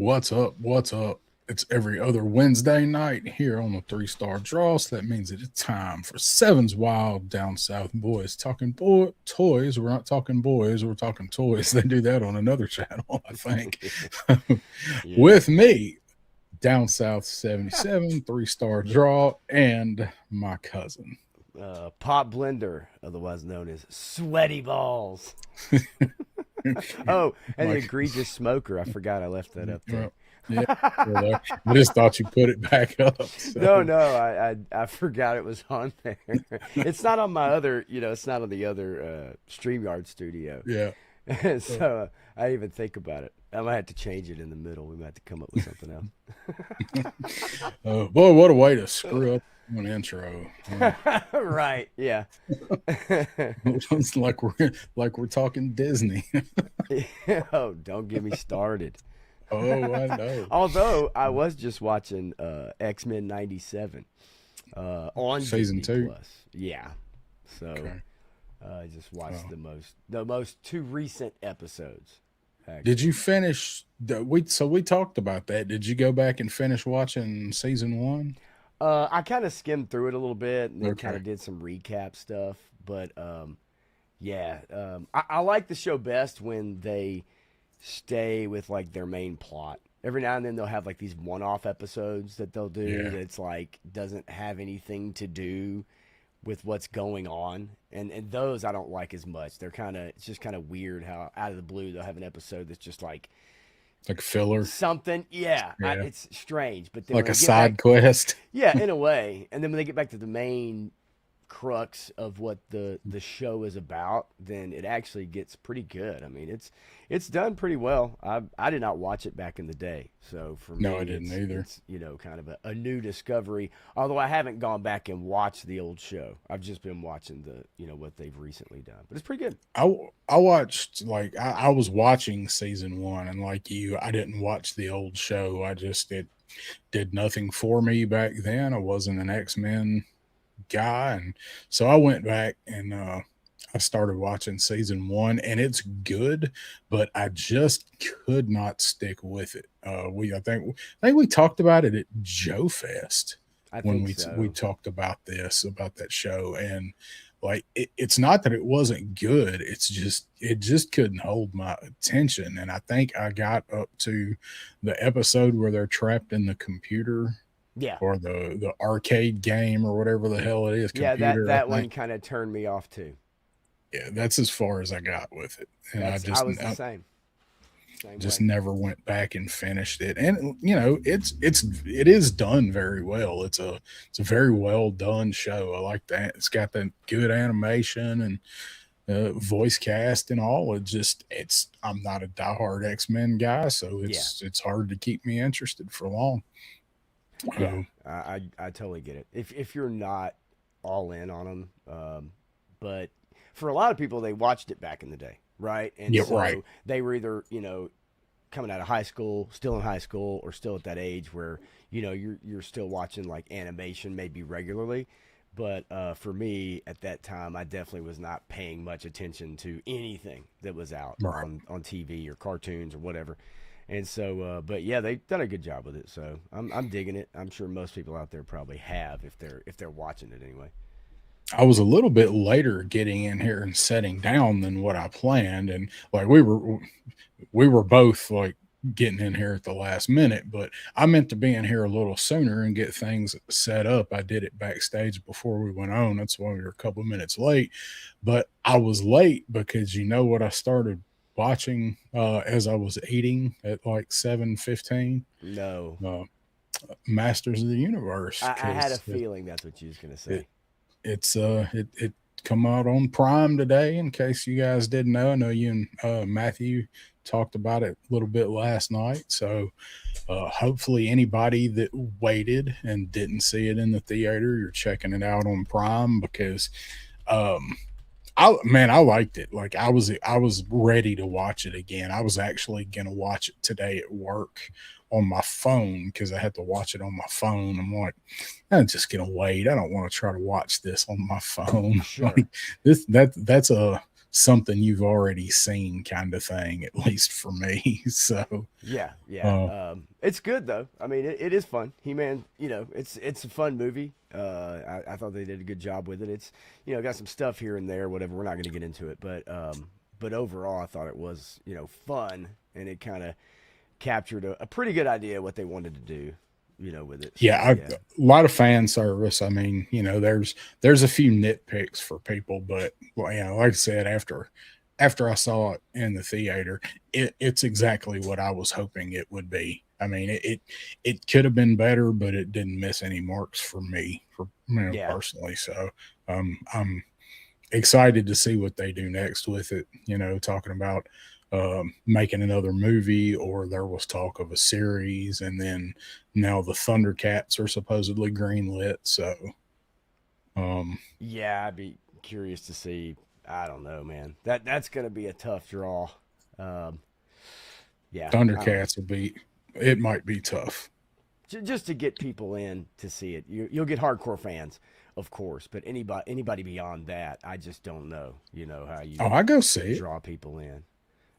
What's up? What's up? It's every other Wednesday night here on the 3-Star Draw. So that means it's time for 7's Wild Down South Boys Talking Toys. We're not talking boys, we're talking toys. They do that on another channel, I think. Yeah. With me, Down South 77, 3-Star Draw, and my cousin. Pop Blender, otherwise known as Sweaty Balls. Oh, and the Like, egregious smoker. I forgot I left that up there. yeah, well, I just thought you put it back up. So. No, I forgot it was on there. It's not on my other, it's not on the other StreamYard studio. Yeah. So I didn't even think about it. I might have to change it in the middle. We might have to come up with something else. Boy, what a way to screw up an intro. Right? Yeah. It's like we're talking Disney. Oh, don't get me started. Oh, I know. Although I was just watching X-Men '97 on Season Disney 2. Plus. Yeah. So Okay. I just watched the most two recent episodes. Did Actually. you finish we talked about that. Did you go back and finish watching season 1? I kind of skimmed through it a little bit and then kind Okay. of did some recap stuff. But yeah, I like the show best when they stay with like their main plot. Every now and then they'll have like these one-off episodes that they'll do Yeah. that's like doesn't have anything to do with what's going on. And those I don't like as much. It's just kind of weird how out of the blue they'll have an episode that's just like Like filler. something. Yeah, Yeah. it's strange. But then Like when a they get back, side quest. yeah, in a way. And then when they get back to the main crux of what the show is about, then it actually gets pretty good. I mean, it's done pretty well. I did not watch it back in the day, so for me, No, I didn't either. it's kind of a new discovery. Although I haven't gone back and watched the old show, I've just been watching the what they've recently done. But it's pretty good. I watched I was watching season 1, and like you, I didn't watch the old show. It did nothing for me back then. I wasn't an X-Men guy, and so I went back and I started watching season 1, and it's good, but I just could not stick with it. I think we talked about it at Joe Fest I when think we so. talked about that show, and like it's not that it wasn't good, it just couldn't hold my attention. And I think I got up to the episode where they're trapped in the computer, Yeah, or the arcade game, or whatever the hell it is, yeah. That computer, that I one think. kind of turned me off too. Yeah, that's as far as I got with it, and I was the same just way. never went back and finished it. And it is done very well. It's a very well done show. I like that. It's got that good animation and voice cast and all. It's I'm not a diehard X-Men guy, so Yeah. it's hard to keep me interested for long. Yeah, Uh, I totally get it. If you're not all in on them, but for a lot of people, they watched it back in the day, right? And yeah, right. so they were either coming out of high school, still in high school, or still at that age where you're still watching like animation maybe regularly. But for me at that time, I definitely was not paying much attention to anything that was out Right. on TV or cartoons or whatever. And so, but yeah, they've done a good job with it. So I'm digging it. I'm sure most people out there probably have if they're watching it anyway. I was a little bit later getting in here and setting down than what I planned, and like we were both like getting in here at the last minute, but I meant to be in here a little sooner and get things set up. I did it backstage before we went on. That's why we were a couple of minutes late. But I was late because you know what I started watching as I was eating at like 7:15? No, Uh, Masters of the Universe, I had a because feeling that's what you was gonna it, say. it come out on Prime today. In case you guys didn't know, I know you and Matthew talked about it a little bit last night. So hopefully anybody that waited and didn't see it in the theater, you're checking it out on Prime, because um I liked it. Like I was ready to watch it again. I was actually gonna watch it today at work on my phone, because I had to watch it on my phone. I'm like, I'm just gonna wait. I don't want to try to watch this on my phone. Sure. Like that's a something you've already seen kind of thing, at least for me. So, Yeah, yeah. uh, It's good though. I mean, it is fun. He-Man, it's a fun movie. I thought they did a good job with it. It's got some stuff here and there, whatever. We're not going to get into it, but overall, I thought it was fun, and it kind of captured a pretty good idea of what they wanted to do, with it. So yeah, yeah, a lot of fan service. I mean, there's a few nitpicks for people, but well, like I said, after I saw it in the theater, it's exactly what I was hoping it would be. I mean, it could have been better, but it didn't miss any marks for me, for yeah, personally. So, I'm excited to see what they do next with it. Talking about making another movie, or there was talk of a series, and then now the Thundercats are supposedly greenlit. So, um, yeah. I'd be curious to see. I don't know, man. That's going to be a tough draw. Um, yeah, I don't know. Thundercats it might be tough. Just to get people in to see it. You'll get hardcore fans, of course, but anybody beyond that, I just don't know. How Oh, I go see it. draw people in.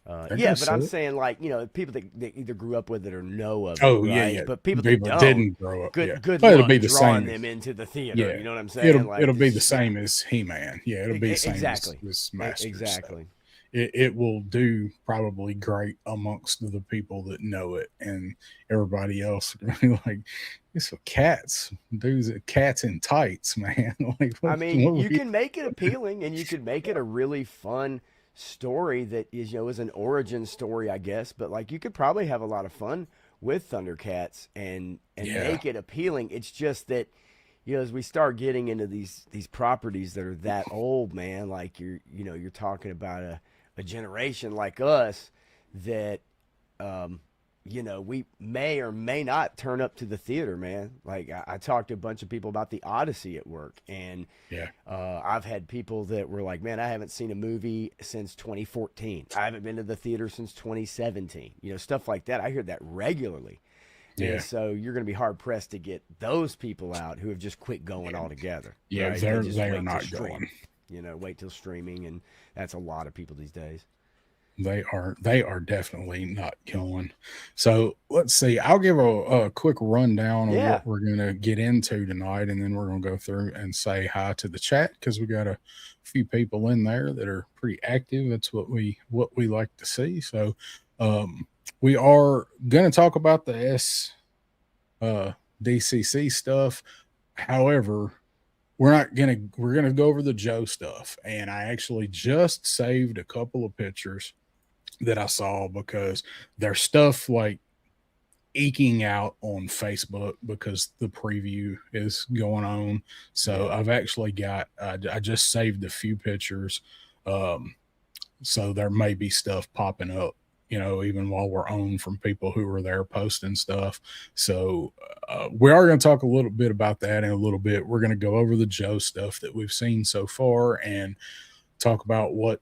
I go Yeah, but see I'm it. saying like people that either grew up with it or know of it, Oh yeah, right? yeah. But people that People don't, didn't grow up. Yeah, good well, it'll luck be the drawing same. them into the theater. Yeah, You know what I'm saying? Like it'll be the this, yeah, same as He-Man. Yeah, it'll be the same exactly, as Masters. So exactly. it will do probably great amongst the people that know it, and everybody else like it's for cats, dudes, cats in tights, man. Like I what? mean, What you we, can make it appealing, and you could make it a really fun story that is an origin story, I guess. But like, you could probably have a lot of fun with Thundercats and yeah, make it appealing. It's just that as we start getting into these properties that are that old, man, like you're talking about a generation like us that we may or may not turn up to the theater, man. Like I talked to a bunch of people about the Odyssey at work, and yeah, I've had people that were like, "Man, I haven't seen a movie since 2014. I haven't been to the theater since 2017." Stuff like that. I hear that regularly, and yeah, so you're going to be hard pressed to get those people out who have just quit going yeah, altogether, yeah. right? They just They are wait till not stream, going. wait till streaming, and that's a lot of people these days. They are definitely not going. So let's see. I'll give a quick rundown of Yeah. what we're gonna get into tonight, and then we're gonna go through and say hi to the chat because we got a few people in there that are pretty active. That's what we like to see. So we are gonna talk about the DCC stuff. However, we're gonna go over the Joe stuff, and I actually just saved a couple of pictures that I saw because there's stuff like eking out on Facebook because the preview is going on. So Yeah. I've actually I just saved a few pictures. Um, so there may be stuff popping up, even while we're on, from people who are there posting stuff. So we are going to talk a little bit about that in a little bit. We're going to go over the Joe stuff that we've seen so far and talk about what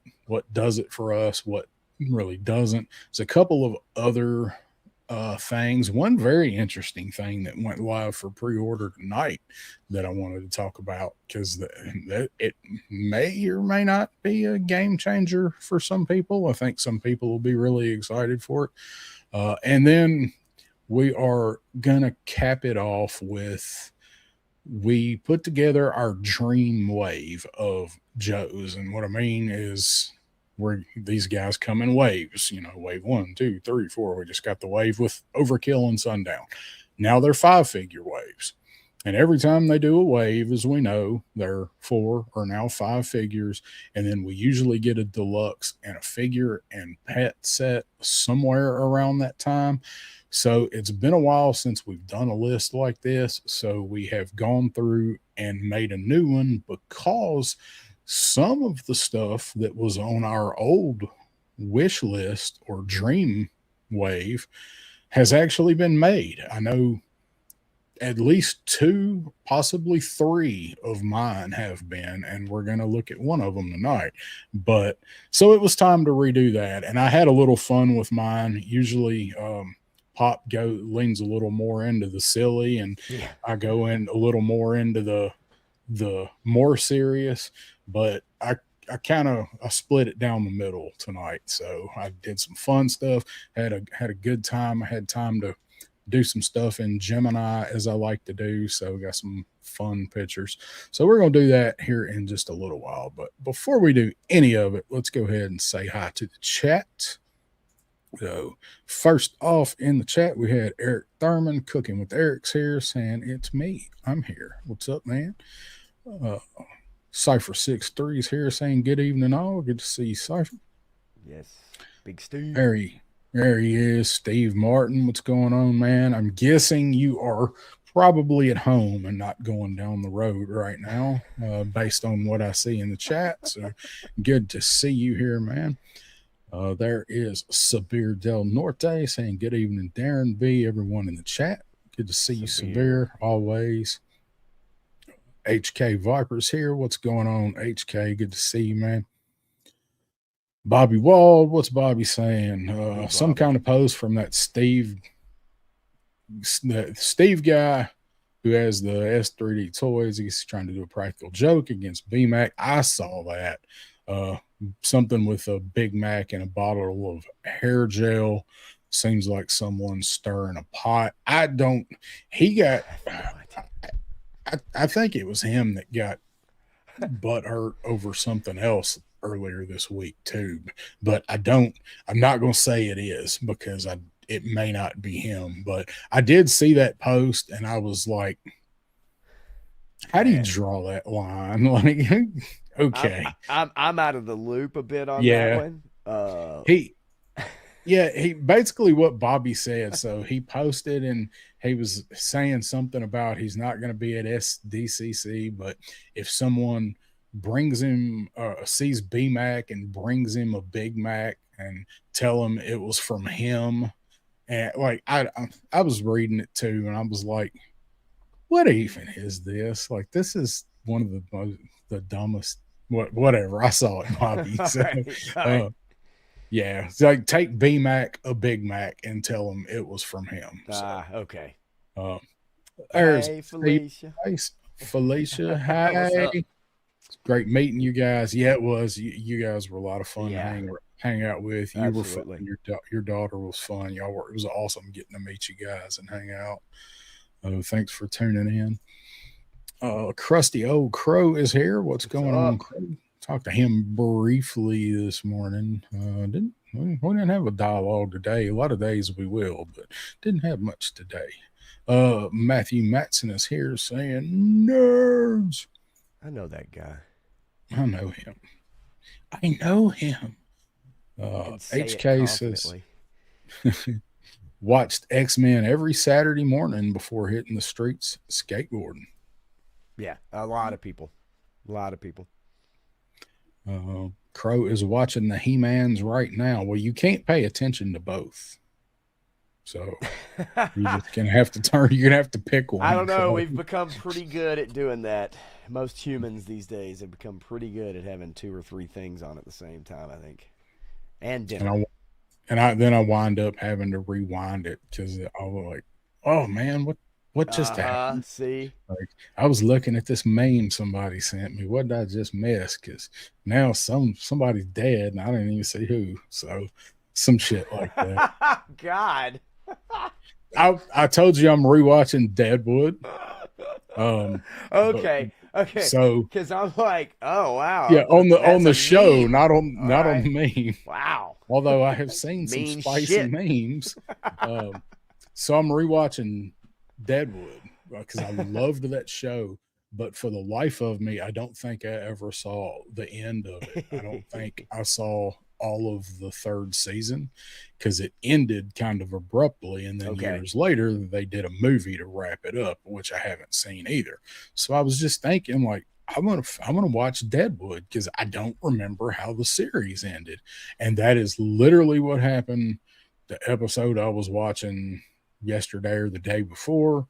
does it for us, what really doesn't. There's a couple of other things. One very interesting thing that went live for pre-order tonight that I wanted to talk about because it may or may not be a game changer for some people. I think some people will be really excited for it. And then we are gonna cap it off with, we put together our dream wave of Joes. And what I mean is, where these guys come in waves, wave 1, 2, 3, 4. We just got the wave with Overkill and Sundown. Now they're 5-figure waves. And every time they do a wave, as we know, they're 4 or now 5 figures. And then we usually get a deluxe and a figure and pet set somewhere around that time. So it's been a while since we've done a list like this. So we have gone through and made a new one because some of the stuff that was on our old wish list or dream wave has actually been made. I know at least 2, possibly 3 of mine have been, and we're going to look at one of them tonight. But so it was time to redo that, and I had a little fun with mine. Usually, Pop leans a little more into the silly, and Yeah. I go in a little more into the more serious. But I split it down the middle tonight. So I did some fun stuff, had a good time. I had time to do some stuff in Gemini as I like to do. So we got some fun pictures. So we're going to do that here in just a little while. But before we do any of it, let's go ahead and say hi to the chat. So first off in the chat, we had Eric Thurman, Cooking with Eric's here, saying, it's me. I'm here. What's up, man? Cypher 63 is here saying, good evening all. Good to see you, Cypher. Yes. Big Steve. There he is. Steve Martin. What's going on, man? I'm guessing you are probably at home and not going down the road right now, based on what I see in the chat. So good to see you here, man. There is Sabir Del Norte saying, good evening, Darren B. Everyone in the chat. Good to see you, Sabir, always. HK Vipers here. What's going on, HK? Good to see you, man. Bobby Wald, what's Bobby saying? Some kind of post from that Steve guy who has the S3D toys. He's trying to do a practical joke against BMAC. I saw that. Something with a Big Mac and a bottle of hair gel. Seems like someone's stirring a pot. I think it was him that got butt hurt over something else earlier this week too. But I'm not going to say it is because it may not be him. But I did see that post and I was like, how do you draw that line? Like, okay. I'm out of the loop a bit on that one. He basically what Bobby said. So he posted and he was saying something about he's not going to be at SDCC, but if someone brings him, sees BMAC and brings him a Big Mac and tell him it was from him. And like, I was reading it too. And I was like, what even is this? Like, this is one of the dumbest, whatever. I saw it, Bobby. So, right. yeah, it's like take BMAC a Big Mac and tell him it was from him. Okay. There's hey, Felicia. Felicia, hi. It's great meeting you guys. Yeah, it was. You guys were a lot of fun to hang out with. You were fun. Your daughter was fun. It was awesome getting to meet you guys and hang out. Thanks for tuning in. Crusty Old Crow is here. What's going on, Crow? Talked to him briefly this morning. We didn't have a dialogue today. A lot of days we will, but didn't have much today. Matthew Matson is here saying, nerds. I know that guy. I know him. HK says, watched X-Men every Saturday morning before hitting the streets skateboarding. Yeah, a lot of people. Crow is watching the He-Mans right now. Well, you can't pay attention to both. So you're just gonna have to pick one. I don't know. We've become pretty good at doing that. Most humans these days have become pretty good at having 2 or 3 things on at the same time, I think. And dinner. And I wind up having to rewind it because I was like, oh man, what just happened? See, like I was looking at this meme somebody sent me. What did I just miss? Because now somebody's dead and I didn't even see who. So some shit like that. God. I told you I'm rewatching Deadwood. Okay. So because I'm like, oh wow. Yeah, on the show, meme. not on the meme. Wow. Although I have seen some spicy memes. So I'm rewatching Deadwood because I loved that show, but for the life of me, I don't think I ever saw the end of it. I don't think I saw all of the 3rd season because it ended kind of abruptly, and then years later they did a movie to wrap it up, which I haven't seen either. So I was just thinking, like, I'm gonna watch Deadwood because I don't remember how the series ended, and that is literally what happened. The episode I was watching yesterday or the day before,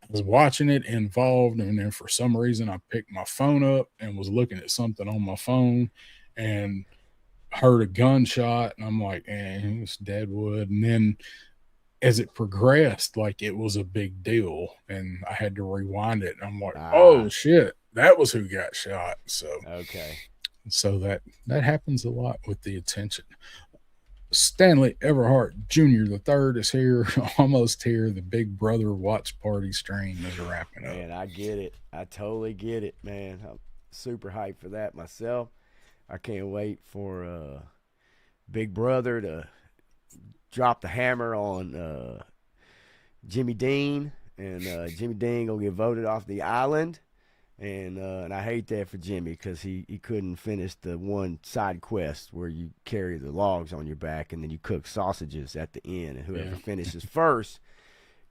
I was watching it involved, and then for some reason I picked my phone up and was looking at something on my phone and heard a gunshot, and I'm like, it's Deadwood. And then as it progressed, like, it was a big deal, and I had to rewind it, and I'm like, oh shit, that was who got shot. So So that happens a lot with the attention. Stanley Everhart Jr. the third is here, almost here. The Big Brother watch party stream is wrapping up. Man, I get it. I totally get it, man. I'm super hyped for that myself. I can't wait for Big Brother to drop the hammer on Jimmy Dean, and Jimmy Dean gonna get voted off the island. And I hate that for Jimmy because he couldn't finish the one side quest where you carry the logs on your back and then you cook sausages at the end, and whoever finishes first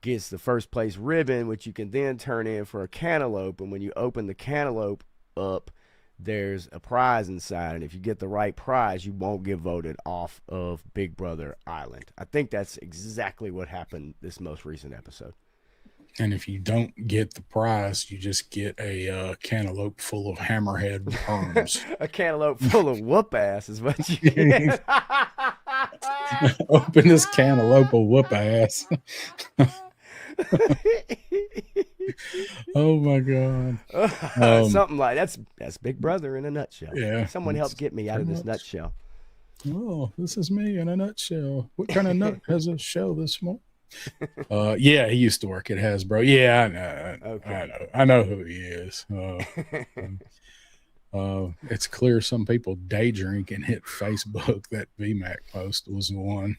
gets the first place ribbon, which you can then turn in for a cantaloupe. And when you open the cantaloupe up, there's a prize inside, and if you get the right prize, you won't get voted off of Big Brother Island. I think that's exactly what happened this most recent episode. And if you don't get the prize, you just get a cantaloupe full of hammerhead worms. A cantaloupe full of whoop ass is what you get. Open this cantaloupe of whoop ass. Oh my god. Something like that's Big Brother in a nutshell. Yeah. Someone help get me out of this nutshell. Oh, this is me in a nutshell. What kind of nut has a shell this small? Yeah, he used to work at Hasbro. Yeah, I know. Okay. I know who he is. It's clear some people day drink and hit Facebook. That VMAC post was one.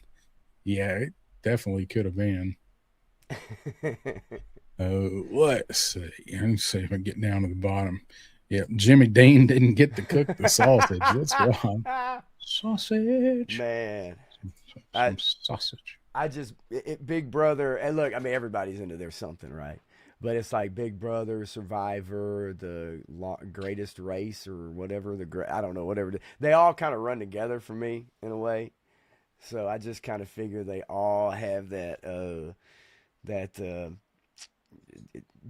Yeah, it definitely could have been. Let's see. Let's see if I get down to the bottom. Yeah, Jimmy Dean didn't get to cook the sausage. That's why. Sausage. Man. Some sausage. I just Big Brother, and look, I mean everybody's into their something, right? But it's like Big Brother, Survivor, the Greatest Race, or whatever I don't know, whatever. They all kind of run together for me in a way. So I just kind of figure they all have that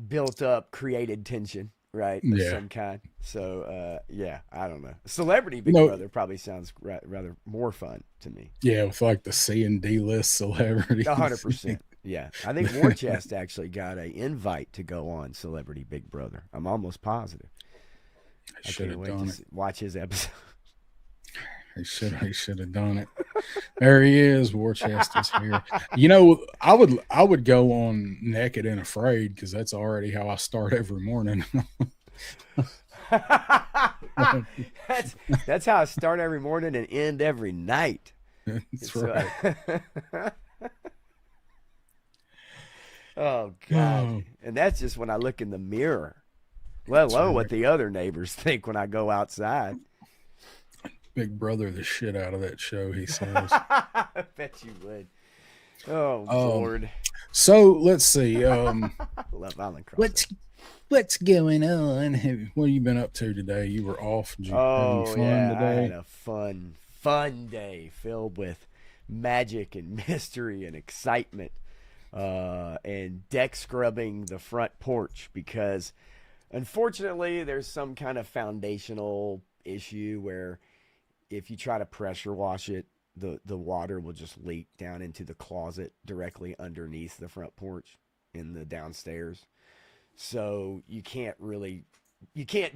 built up, created tension, right? Of some kind. So yeah, I don't know. Celebrity Big Brother probably sounds rather more fun to me. Yeah, with like the C and D list celebrities. 100%. Yeah, I think War Chest actually got an invite to go on Celebrity Big Brother. I'm almost positive. I can't wait to watch his episode. He should have done it. There he is. War Chest is here. You know, I would go on Naked and Afraid because that's already how I start every morning. That's how I start every morning and end every night. That's right. Oh God! And that's just when I look in the mirror, let alone what the other neighbors think when I go outside. Big Brother the shit out of that show, he says. I bet you would. Oh Lord. So let's see. Love Island Crossing. What's going on? What have you been up to today? You were off. Did you have fun today? I had a fun day filled with magic and mystery and excitement, and deck scrubbing the front porch because, unfortunately, there's some kind of foundational issue where if you try to pressure wash it, the water will just leak down into the closet directly underneath the front porch in the downstairs. So you can't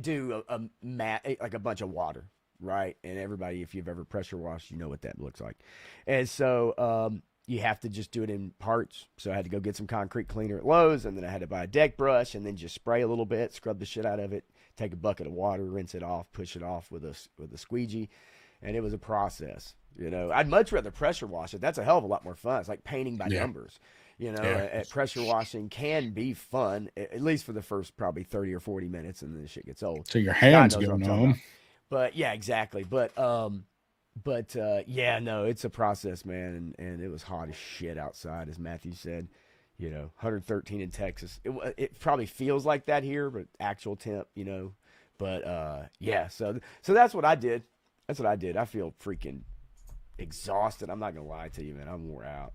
do a mat like a bunch of water, right? And everybody, if you've ever pressure washed, you know what that looks like. And so you have to just do it in parts. So I had to go get some concrete cleaner at Lowe's, and then I had to buy a deck brush and then just spray a little bit, scrub the shit out of it, take a bucket of water, rinse it off, push it off with a squeegee. And it was a process. You know, I'd much rather pressure wash it. That's a hell of a lot more fun. It's like painting by numbers. You know, pressure washing can be fun, at least for the first probably 30 or 40 minutes, and then the shit gets old. So your hands go numb. But yeah, exactly. But yeah, no, it's a process, man, and it was hot as shit outside, as Matthew said. You know, 113 in Texas. It probably feels like that here, but actual temp, you know. But yeah, so that's what I did. That's what I did. I feel freaking exhausted. I'm not gonna lie to you, man. I'm wore out.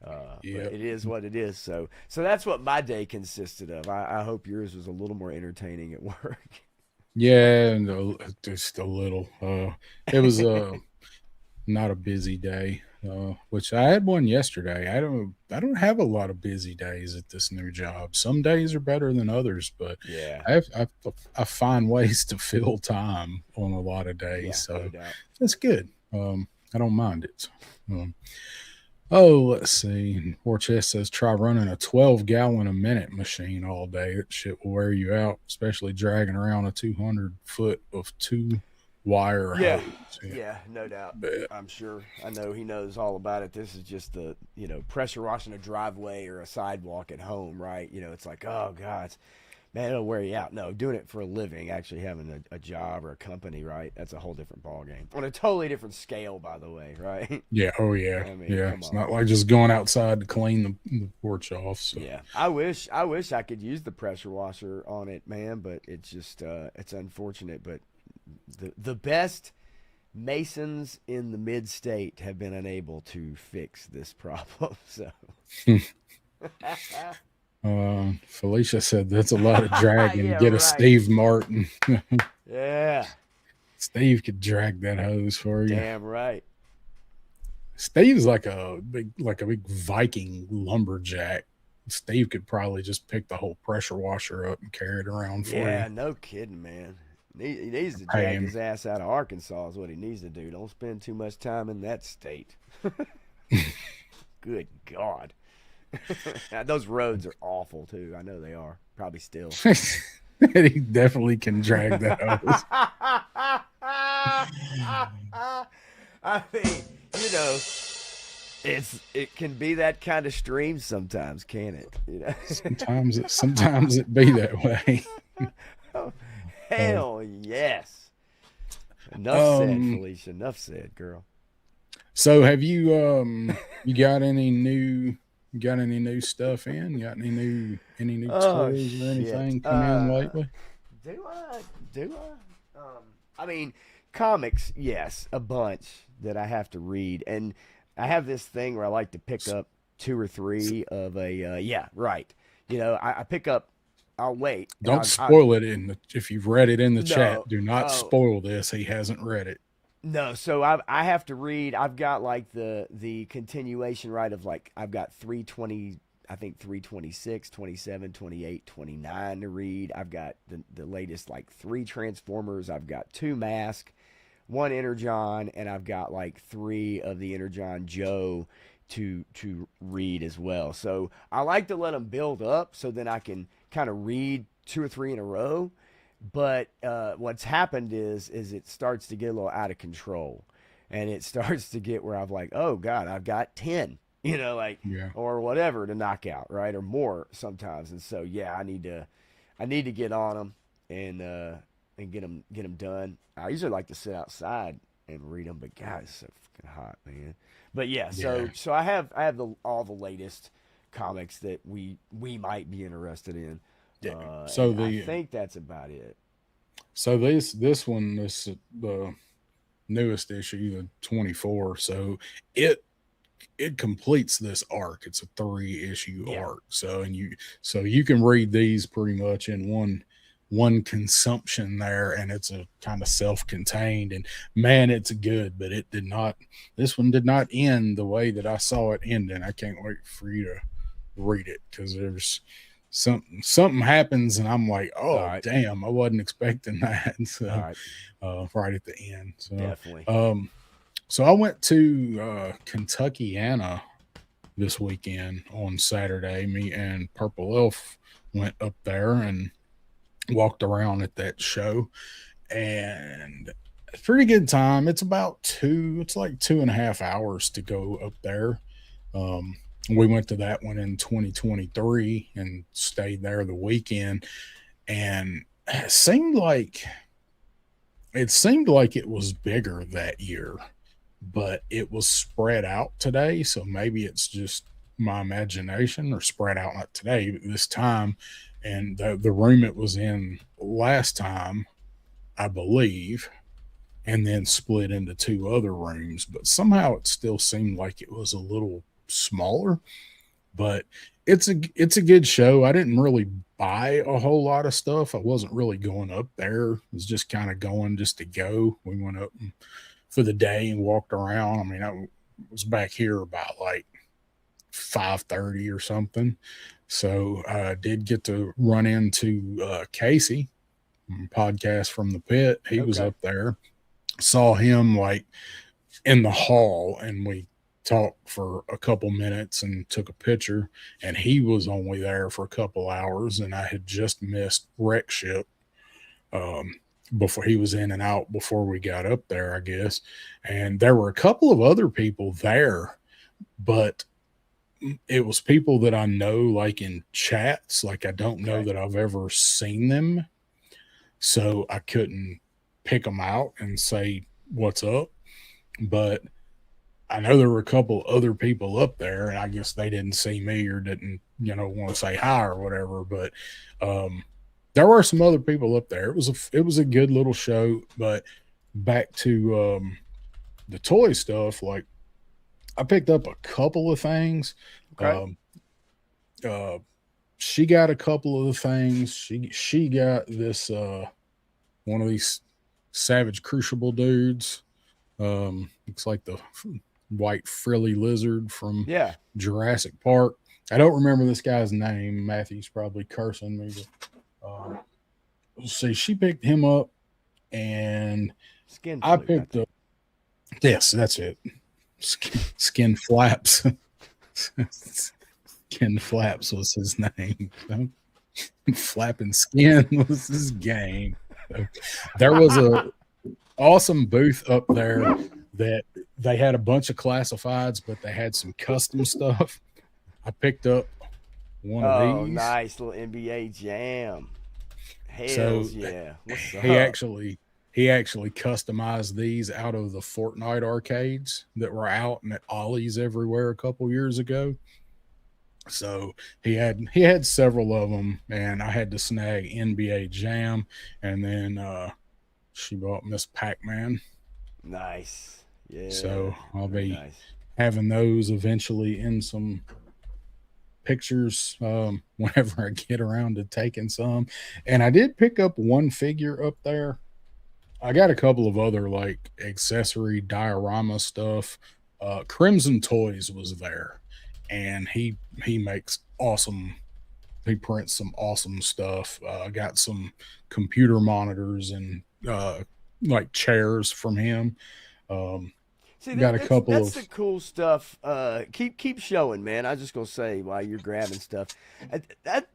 But it is what it is. So that's what my day consisted of. I hope yours was a little more entertaining at work. Yeah, no, just a little. It was not a busy day. which I had one yesterday. I don't have a lot of busy days at this new job. Some days are better than others, but Yeah. I find ways to fill time on a lot of days, Yeah, no so doubt. that's good. I don't mind it. Um, oh, let's see. Warchest says try running a 12-gallon a minute machine all day. That shit will wear you out, especially dragging around a 200 foot of two wire Yeah. hose. Yeah, Yeah, no doubt. bet. I'm sure. I know he knows all about it. This is just the, pressure washing a driveway or a sidewalk at home, right? It's like, oh God, man, it'll wear you out. No, doing it for a living, actually having a job or a company, right? That's a whole different ball game. On a totally different scale, by the way, right? Yeah. Oh, yeah. I mean, Yeah. come It's on. not like just going outside to clean the porch off. So, Yeah, I wish I could use the pressure washer on it, man, but it's just it's unfortunate. But the best masons in the mid state have been unable to fix this problem. So Felicia said that's a lot of dragging. yeah, Get a right. Steve Martin. Yeah, Steve could drag that hose for you. damn right. Steve's like a big Viking lumberjack. Steve could probably just pick the whole pressure washer up and carry it around for you. Yeah, no kidding, man. He needs to Pay drag him. his ass out of Arkansas is what he needs to do. Don't spend too much time in that state. Good God. Those roads are awful too. I know they are. Probably still. He definitely can drag that hose. I mean, you know, it can be that kind of stream sometimes, can it? Sometimes it be that way. Oh, Uh, hell yes. Enough said, um, Felicia. Enough said, girl. so have you got any new stuff in? Got any new Oh toys or shit. anything come in lately? Do I? Do I? I mean, comics, yes, a bunch that I have to read, and I have this thing where I like to pick up two or three of a. Yeah, right. I pick up. I'll wait, and Don't I spoil it if you've read it in the chat. no. Do not Oh, spoil this. He hasn't read it. no, so I have to read. I've got like the continuation, right, of like I've got 320, I think 326, 27, 28, 29 to read. I've got the latest like three Transformers. I've got two Mask, one Energon, and I've got like three of the Energon Joe to read as well. So I like to let them build up so then I can kind of read two or three in a row. But what's happened is it starts to get a little out of control, and it starts to get where I'm like, oh God, I've got 10, like Yeah. or whatever to knock out, right, or more sometimes. And so yeah, I need to get on them and get them done. I usually like to sit outside and read them, but God, it's so fucking hot, man. But yeah, Yeah. so I have all the latest comics that we might be interested in. Yeah. So And I the think that's about it. so this one, the newest issue, the 24. So it it completes this arc. It's a 3 issue Yeah. arc. So you can read these pretty much in one consumption there, and it's a kind of self-contained, and man, it's good. But this one did not end the way that I saw it ending. I can't wait for you to read it, because there's something happens and I'm like, All oh right. damn, I wasn't expecting that. So All right. right at the end. Definitely. So I went to Kentuckiana this weekend on Saturday. Me and Purple Elf went up there and walked around at that show, and it's a pretty good time. It's like 2.5 hours to go up there. Um, we went to that one in 2023 and stayed there the weekend, and it seemed like it was bigger that year, but it was spread out today. So maybe it's just my imagination, or spread out not today, but this time. And the room it was in last time, I believe, and then split into two other rooms. But somehow it still seemed like it was a little smaller. But it's a good show. I didn't really buy a whole lot of stuff. I wasn't really going up there. I was just kind of going just to go. We went up for the day and walked around. I mean, was back here about like 5:30 or something. So I did get to run into Casey, podcast from the pit. He was Okay. up there. Saw him like in the hall, and we talked for a couple minutes and took a picture. And he was only there for a couple hours, and I had just missed Wreck Ship um, before he was in and out before we got up there, I guess. And there were a couple of other people there, but it was people that I know like in chats. Like I don't know Okay. that I've ever seen them, so I couldn't pick them out and say what's up. But I know there were a couple other people up there, and I guess they didn't see me or didn't, want to say hi or whatever. But um, there were some other people up there. It was a good little show. But back to the toy stuff, like I picked up a couple of things. Okay. Um, uh, she got a couple of the things. She got this one of these Savage Crucible dudes. Looks like the white frilly lizard from Yeah. Jurassic Park. I don't remember this guy's name. Matthew's probably cursing me, but let's see. She picked him up, and Skin I flute. picked up. Yes, that's it. Skin Flaps. Skin Flaps was his name. Flapping Skin was his game. So there was a awesome booth up there that they had a bunch of classifieds, but they had some custom stuff. I picked up one of Oh, these. nice little NBA Jam. So Hells yeah. What's he up? actually customized these out of the Fortnite arcades that were out and at Ollie's everywhere a couple years ago. So he had several of them, and I had to snag NBA Jam, and then she bought Miss Pac-Man. Nice. Yeah. So I'll Very be nice. having those eventually in some pictures whenever I get around to taking some. And I did pick up one figure up there. I got a couple of other like accessory diorama stuff. Crimson Toys was there, and he makes awesome. He prints some awesome stuff. I got some computer monitors and like chairs from him. Um, See, got a couple that's the of cool stuff. Keep showing, man. I was just gonna say while you're grabbing stuff,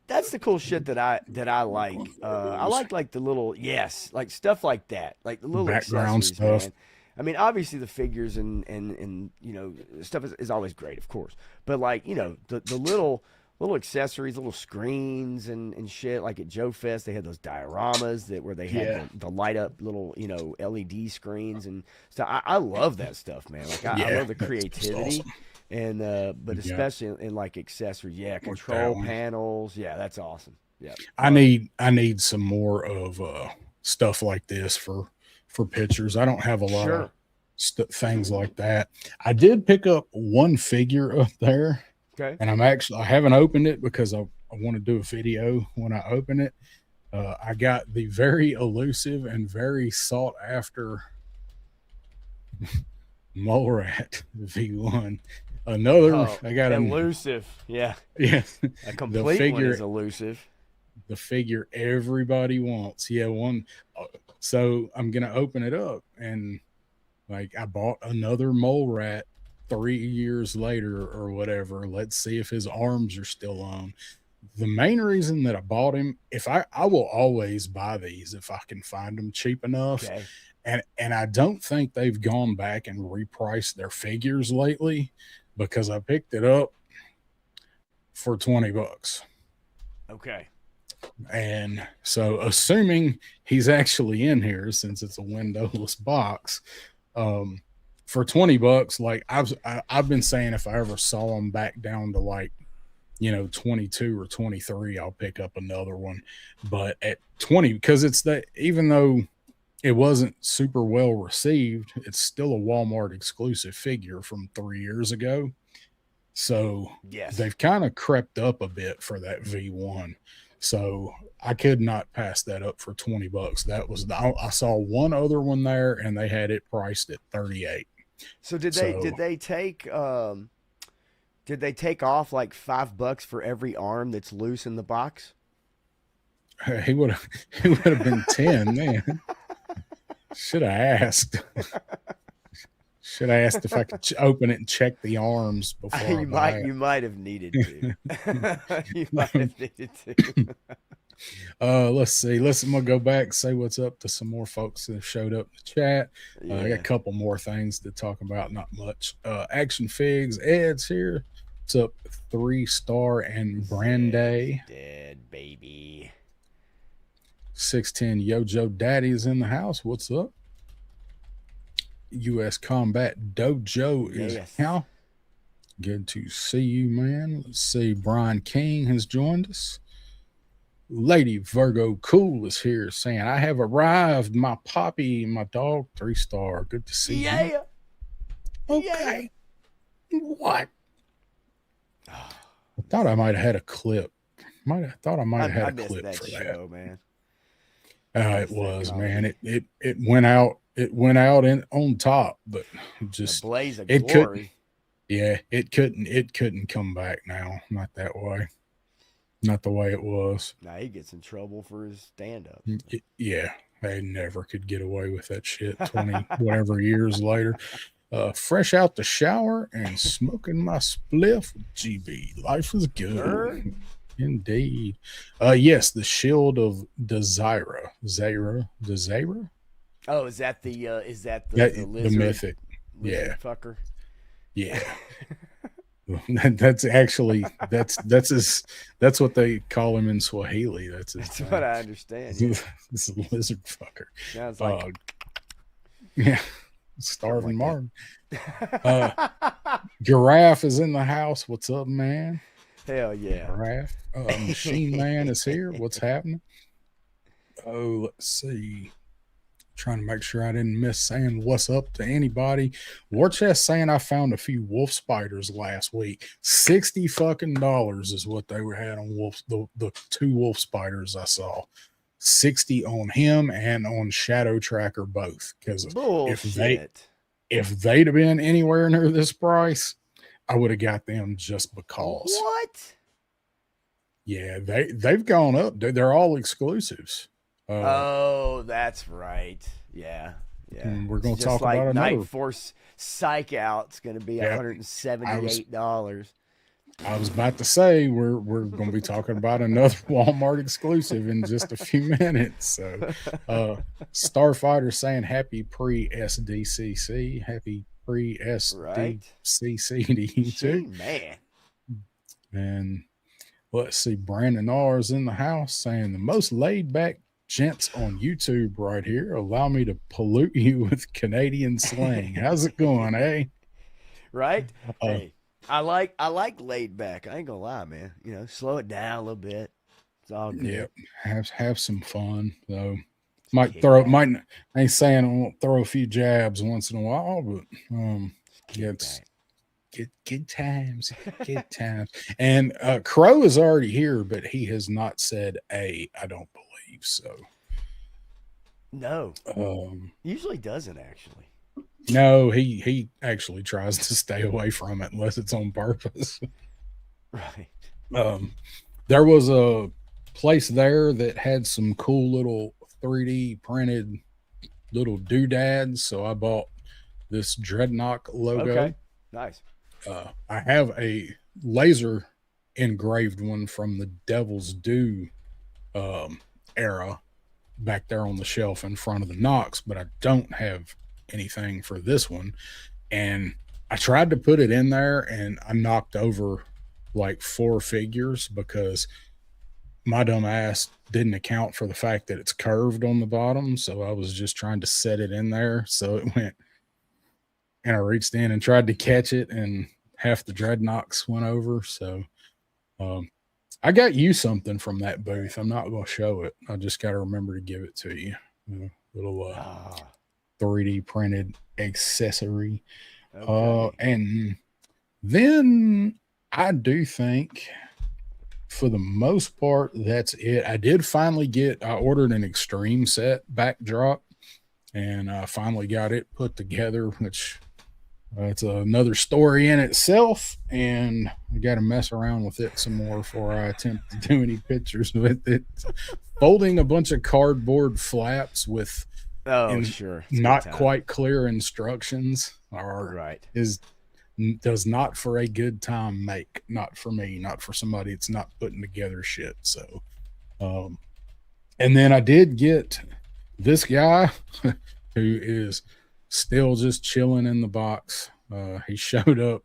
that's the cool shit that I like. I those like the little like stuff like that, like the little background accessories, stuff. man. I mean, obviously the figures and stuff is always great, of course, but like the little accessories, little screens and shit. Like at Joe Fest, they had those dioramas where they had Yeah, the light up little LED screens and stuff. I love that stuff, man. Like I yeah, love the that's creativity awesome. and but Yeah, especially in like accessories, yeah, like that control one. panels, yeah, that's awesome. Yeah, I love it. need I need some more of stuff like this for pictures. I don't have a lot of Sure. things like that. I did pick up one figure up there, Okay. and I haven't opened it because I want to do a video when I open it. I got the very elusive and very sought after mole rat V1. Another, Oh, I got elusive. Yeah, yeah, a the complete one is figure elusive. the figure everybody wants. Yeah, one. So I'm gonna open it up, and like I bought another mole rat 3 years later or whatever. Let's see if his arms are still on. The main reason that I bought him, if I will always buy these if I can find them cheap enough, Okay. and I don't think they've gone back and repriced their figures lately because I picked it up for $20. Okay. And so, assuming he's actually in here, since it's a windowless box, um, for $20, like I've been saying, if I ever saw him back down to like 22 or 23, I'll pick up another one. But at 20, because it's that, even though it wasn't super well received, it's still a Walmart exclusive figure from 3 years ago. So Yes. they've kind of crept up a bit for that V1. So I could not pass that up for 20 bucks. That was I saw one other one there, and they had it priced at 38. So So did they take off like $5 for every arm that's loose in the box? he would have he would have been 10, man. Should have asked. Should have asked if I could open it and check the arms before I buy You might have needed to. You might it. have needed to. Let's see. I'm gonna go back, say what's up to some more folks that showed up in the chat. I got a Yeah. couple more things to talk about, not much. Action Figs, Ed's here. What's up, 3-star and Branday? Dead baby. 610 Yojo Daddy is in the house. What's up? US Combat Dojo is Yes. how? Good to see you, man. Let's see. Brian King has joined us. Lady Virgo Cool is here saying, I have arrived. My poppy, my dog, 3-star. Good to see you. Yeah. Okay. What? I thought I might have had a clip. Thought I might have had a missed clip that for show, man. It was, man. It went out. It went out on top, but just A blaze of it glory. it couldn't come back now. Not that way. Not the way it was. Now he gets in trouble for his stand-up. Yeah, they never could get away with that shit 20 whatever years later. Fresh out the shower and smoking my spliff with GB. Life is good. Indeed. Yes, the Shield of Desira. Desira? Oh, is that the The lizard, mythic. lizard Yeah. fucker? Yeah. That's actually that's what they call him in Swahili. That's what I understand. Yeah. This lizard fucker. Sounds like yeah, starving like Martin. Giraffe is in the house. What's up, man? Hell yeah. Giraffe. Machine Man is here. What's happening? Oh, let's see. Trying to make sure I didn't miss saying what's up to anybody. War Chest saying I found a few wolf spiders last week. $60 fucking is what they were had on wolf. The 2 wolf spiders I saw. 60 on him and on Shadow Tracker both. Because if they'd have been anywhere near this price, I would have got them just because. What? Yeah, they've gone up. They're all exclusives. Oh, that's right. Yeah. And we're going to talk like about another. Night Force Psych Out's going to be $178. I was about to say we're going to be talking about another Walmart exclusive in just a few minutes. So, Starfighter saying happy pre-SDCC, happy pre-SDCC to you too, man. And let's see, Brandon R's in the house saying the most laid back gents on YouTube right here. Allow me to pollute you with Canadian slang. How's it going, eh? Right? Hey, I like laid back. I ain't gonna lie, man. You know, slow it down a little bit. It's all good. Yep. Have some fun though. I ain't saying I won't throw a few jabs once in a while, but it's good times. Good times. And Crow is already here, but he has not said I don't believe so. No. Usually doesn't actually. No, he actually tries to stay away from it unless it's on purpose. Right. There was a place there that had some cool little 3D printed little doodads, so I bought this Dreadnought logo. Okay. Nice. I have a laser engraved one from the Devil's Due era back there on the shelf in front of the Knox, but I don't have anything for this one. And I tried to put it in there and I knocked over like 4 figures because my dumb ass didn't account for the fact that it's curved on the bottom. So I was just trying to set it in there. So it went, and I reached in and tried to catch it and half the Dreadnoughts went over. So I got you something from that booth. I'm not going to show it. I just got to remember to give it to you. A little 3D printed accessory. Okay. And then I do think for the most part, that's it. I did finally I ordered an extreme set backdrop and I finally got it put together, which It's another story in itself, and I got to mess around with it some more before I attempt to do any pictures with it. Folding a bunch of cardboard flaps with Oh, in sure. It's a good not time. quite clear instructions are Right. is does not for a good time make. Not for me, not for somebody that's not putting together shit. So, um, and then I did get this guy who is still just chilling in the box. He showed up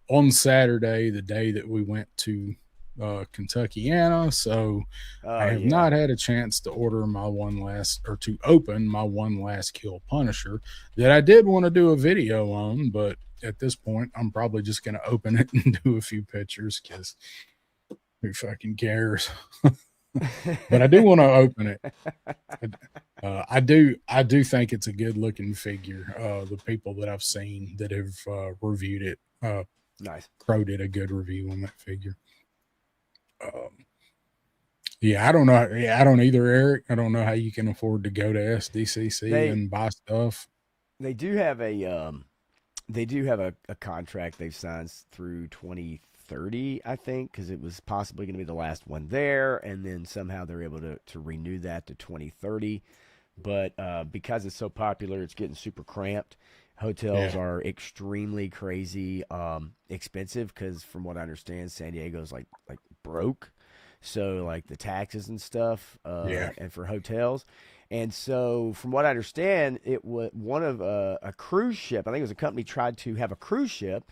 on Saturday, the day that we went to Kentuckiana. So I Oh, have yeah. not had a chance to order my one last or to open my one last kill Punisher that I did want to do a video on, but at this point, I'm probably just going to open it and do a few pictures because who fucking cares? But I do want to open it. I do think it's a good looking figure. The people that I've seen that have reviewed it, Nice. Crow did a good review on that figure. Um, yeah, I don't know. Yeah, I don't either, Eric. I don't know how you can afford to go to SDCC They and buy stuff. they do have a contract they've signed through 2030, I think, because it was possibly going to be the last one there, and then somehow they're able to renew that to 2030. But because it's so popular, it's getting super cramped. Hotels Yeah, are extremely crazy expensive because, from what I understand, San Diego's like broke. So like the taxes and stuff, yeah, and for hotels. And so, from what I understand, it was one of a cruise ship. I think it was a company tried to have a cruise ship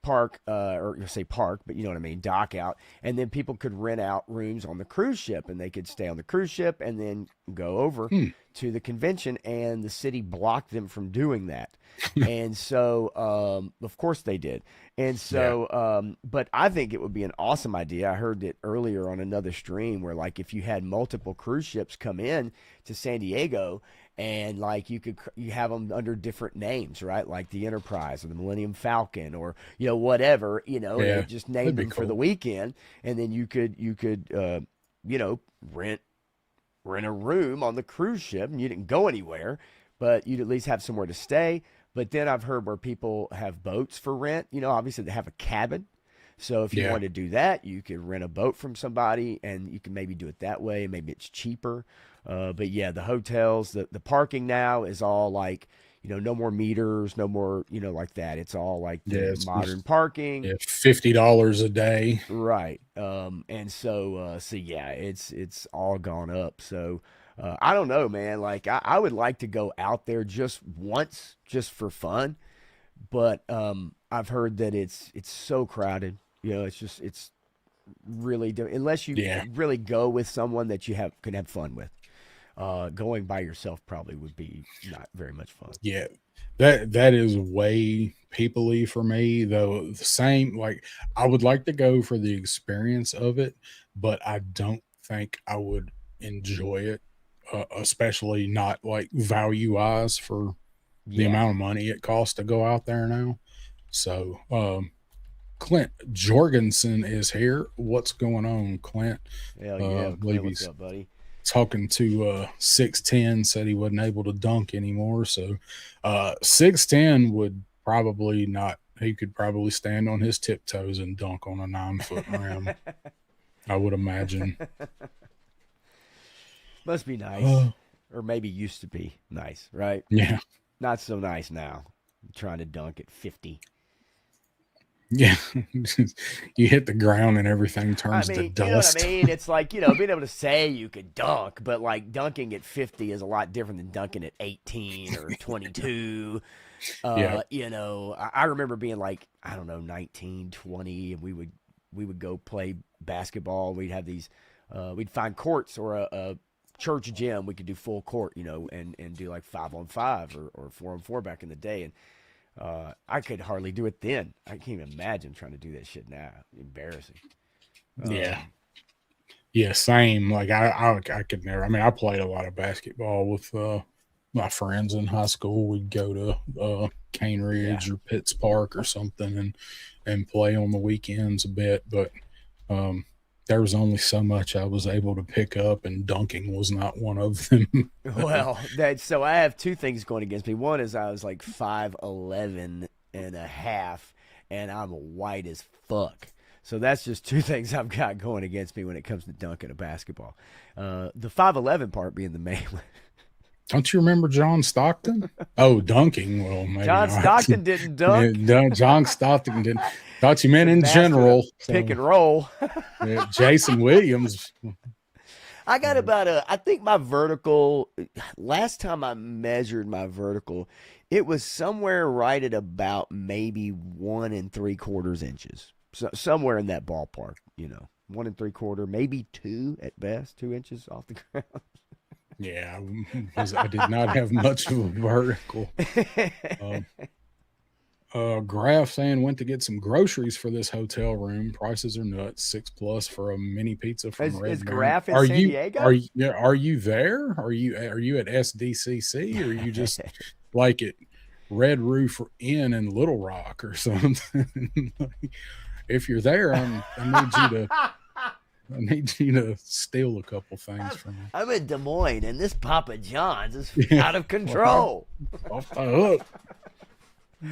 park, or you say park, but you know what I mean, dock out, and then people could rent out rooms on the cruise ship, and they could stay on the cruise ship and then go over hmm. to the convention, and the city blocked them from doing that. And so, of course they did. And Yeah, so, but I think it would be an awesome idea. I heard it earlier on another stream where, like, if you had multiple cruise ships come in to San Diego, and like you have them under different names, right? Like the Enterprise or the Millennium Falcon, or whatever, and they yeah, just that'd named be them for the cool. weekend, and then you could rent a room on the cruise ship, and you didn't go anywhere, but you'd at least have somewhere to stay. But then I've heard where people have boats for rent. Obviously they have a cabin. So if you Yeah, wanted to do that, you could rent a boat from somebody, and you can maybe do it that way. Maybe it's cheaper. But yeah, the hotels, the parking now is all like, no more meters, no more, like that. It's all like the yeah, modern parking. yeah. $50 a day. Right. And so yeah, it's all gone up. So I don't know, man. Like I would like to go out there just once, just for fun. But I've heard that it's so crowded. It's really unless you Yeah, really go with someone that you can have fun with. Going by yourself probably would be not very much fun. yeah. That is way peoply for me, though. The same, like I would like to go for the experience of it, but I don't think I would enjoy it, especially not like value wise for the Yeah. amount of money it costs to go out there now. So, Clint Jorgensen is here. What's going on, Clint? Hell yeah, I believe Clint. What's he's up, buddy? talking to 610, said he wasn't able to dunk anymore. So 610 would probably not, he could probably stand on his tiptoes and dunk on a 9 foot rim, I would imagine. Must be nice, Uh, or maybe used to be nice, right? yeah. Not so nice now. Trying to dunk at 50. Yeah. You hit the ground and everything I turns to mean, you know what I dust. mean? It's like, being able to say you could dunk, but like dunking at 50 is a lot different than dunking at 18 or 22. Yeah. I remember being like, I don't know, 19, 20, and we would go play basketball. We'd have these, we'd find courts or a church gym. We could do full court, and do like 5-on-5 or 4-on-4 back in the day. And I could hardly do it then. I can't even imagine trying to do that shit now. Embarrassing. Yeah. Um, Yeah, same. Like I could never. I mean, I played a lot of basketball with my friends in high school. We'd go to Cane yeah. Ridge or Pitts Park or something and play on the weekends a bit. But um, there was only so much I was able to pick up, and dunking was not one of them. Well, so I have two things going against me. One is I was like 5'11", and a half, and I'm white as fuck. So that's just two things I've got going against me when it comes to dunking a basketball. The 5'11" part being the main one. Don't you remember John Stockton? Oh, dunking. Well, maybe John not. Stockton didn't dunk. Yeah, John Stockton didn't. Thought you meant The in master of general. pick and roll. Yeah, Jason Williams. I got about I think my vertical, last time I measured my vertical, it was somewhere right at about maybe 1 3/4 inches. So somewhere in that ballpark, 1 3/4, maybe 2 at best, 2 inches off the ground. Yeah, I did not have much of a vertical. Graph saying went to get some groceries for this hotel room. Prices are nuts. $6+ for a mini pizza from Red Is Baron. Graph in San Diego? Are you there? Are you at SDCC, or are you just like at Red Roof Inn in Little Rock or something? If you're there, I need you to steal a couple things from me. I'm in Des Moines, and this Papa John's is out of control. Off the hook.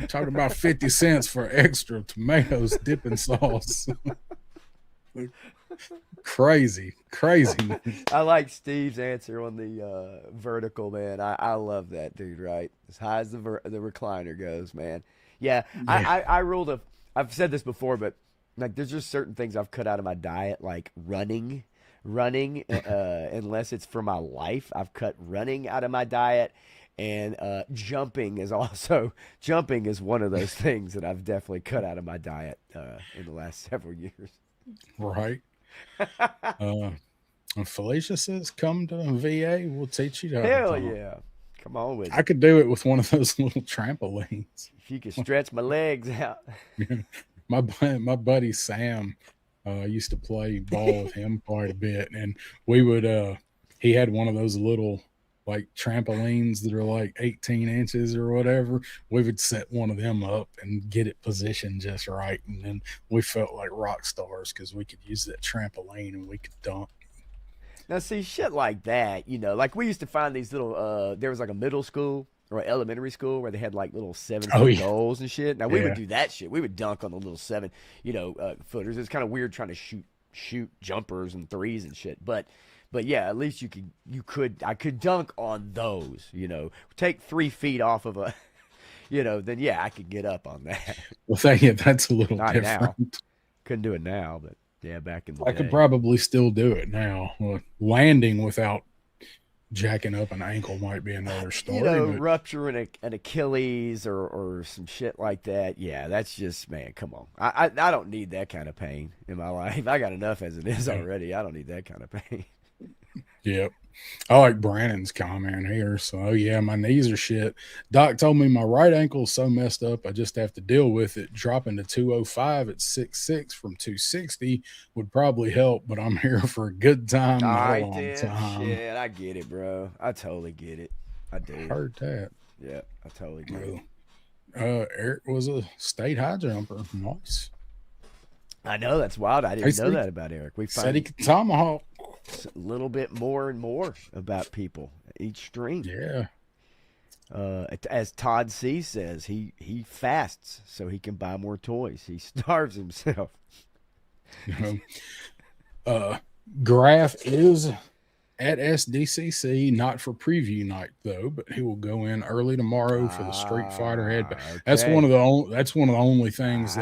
Talking about 50 cents for extra tomatoes dipping sauce. Crazy. I like Steve's answer on the vertical, man. I love that, dude, right? As high as the recliner goes, man. Yeah, yeah. I ruled I've said this before, but like there's just certain things I've cut out of my diet, like running, unless it's for my life. I've cut running out of my diet. And jumping is one of those things that I've definitely cut out of my diet in the last several years. Right. Felicia says, "Come to VA. We'll teach you how to Hell talk." yeah! Come on with it. I could do it with one of those little trampolines. If you could stretch my legs out. My buddy Sam used to play ball with him quite a bit, and we would. He had one of those little, like, trampolines that are like 18 inches or whatever. We would set one of them up and get it positioned just right, and then we felt like rock stars because we could use that trampoline and we could dunk. Now, see, shit like that, like we used to find these little, there was like a middle school or elementary school where they had like little 7-foot goals and shit. Now, we would do that shit. We would dunk on the little 7, footers. It's kind of weird trying to shoot jumpers and threes and shit, but yeah, at least I could dunk on those, take 3 feet off of a, then yeah, I could get up on that. Well, that's a little Not different. Now. Couldn't do it now, but yeah, back in the day. I could probably still do it now. Landing without jacking up an ankle might be another story. Rupturing an Achilles or some shit like that. Yeah, that's just, man, come on. I don't need that kind of pain in my life. I got enough as it is already. I don't need that kind of pain. Yep. I like Brandon's comment here. So, yeah, my knees are shit. Doc told me my right ankle is so messed up, I just have to deal with it. Dropping to 205 at 6'6" from 260 would probably help, but I'm here for a good time, not a long time. Shit, I get it, bro. I totally get it. I do. I heard that. Yeah, I totally get it. Eric was a state high jumper. Nice. I know, that's wild. I didn't know that about Eric. We said he could tomahawk a little bit more and more about people each stream. Yeah. As Todd C says, he fasts so he can buy more toys. He starves himself. Graph is at SDCC, not for preview night though, but he will go in early tomorrow for the Street Fighter head. Okay. That's one of the only things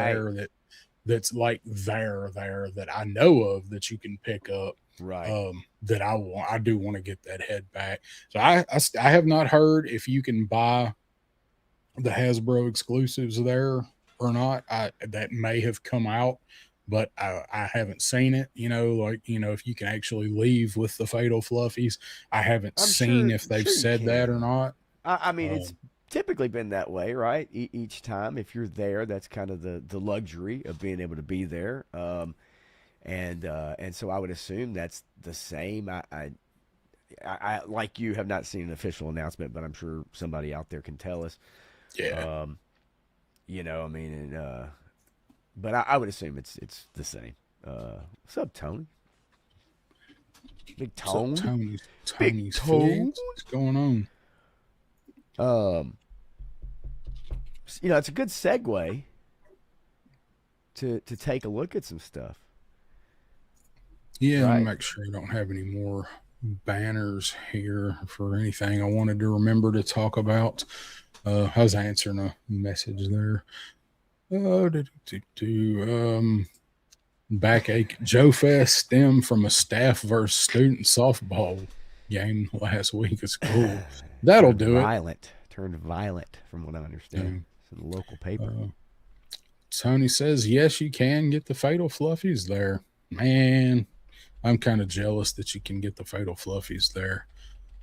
that's like there that I know of that you can pick up. Right. That I do want to get that head back. So I have not heard if you can buy the Hasbro exclusives there or not. That may have come out, but I haven't seen it. If you can actually leave with the Fatal Fluffies. I haven't seen if they've said that or not. I mean, it's typically been that way, right? Each time, if you're there, that's kind of the luxury of being able to be there. And so I would assume that's the same. I like you have not seen an official announcement, but I'm sure somebody out there can tell us. Yeah. But I would assume it's the same. What's up, Tony? Big Tone. Tony's Tone. What's going on? it's a good segue to take a look at some stuff, Yeah, I'll right? make sure I don't have any more banners here for anything I wanted to remember to talk about. I was answering a message there. Backache Joe Fest stemmed from a staff versus student softball game last week at school. That'll turned do it. violent, turned violent, from what I understand. Um, It's in the local paper. uh, Tony says, yes, you can get the Fatal Fluffies there. Man, I'm kind of jealous that you can get the Fatal Fluffies there.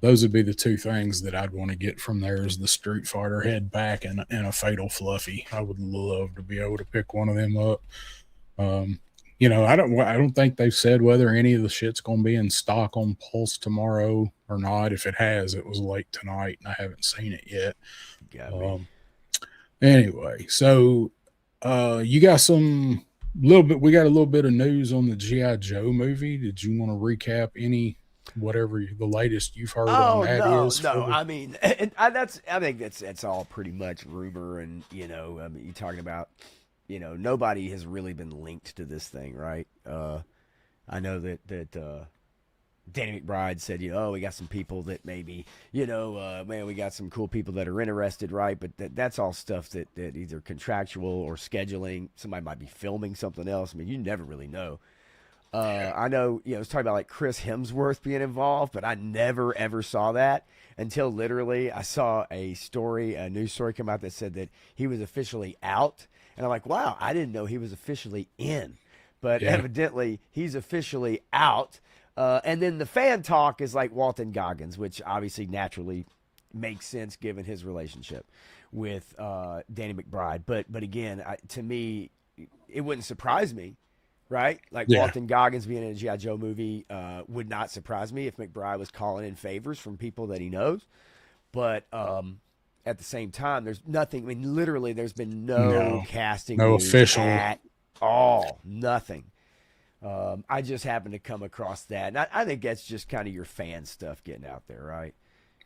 Those would be the two things that I'd want to get from there is the Street Fighter head back and a Fatal Fluffy. I would love to be able to pick one of them up. Um, I don't think they've said whether any of the shit's going to be in stock on Pulse tomorrow or not. If it has, it was late tonight and I haven't seen it yet. Got me. Anyway, so you got we got a little bit of news on the G.I. Joe movie. Did you want to recap the latest you've heard on that no, is? no. I mean, I think that's all pretty much rumor, and I mean, you're talking about, nobody has really been linked to this thing, right? I know that Danny McBride said, oh, we got some people that maybe, man, we got some cool people that are interested, right? But that's all stuff that either contractual or scheduling. Somebody might be filming something else. I mean, you never really know. I know, I was talking about like Chris Hemsworth being involved, but I never ever saw that until literally I saw a news story come out that said that he was officially out. And I'm like, wow, I didn't know he was officially in. But evidently he's officially out. And then the fan talk is like Walton Goggins, which obviously naturally makes sense given his relationship with Danny McBride. But again, to me, it wouldn't surprise me, right? Like Walton Goggins being in a G.I. Joe movie would not surprise me if McBride was calling in favors from people that he knows. But at the same time, there's nothing. I mean, literally, there's been no casting no news official at all. Nothing. I just happened to come across that. And I think that's just kind of your fan stuff getting out there, right?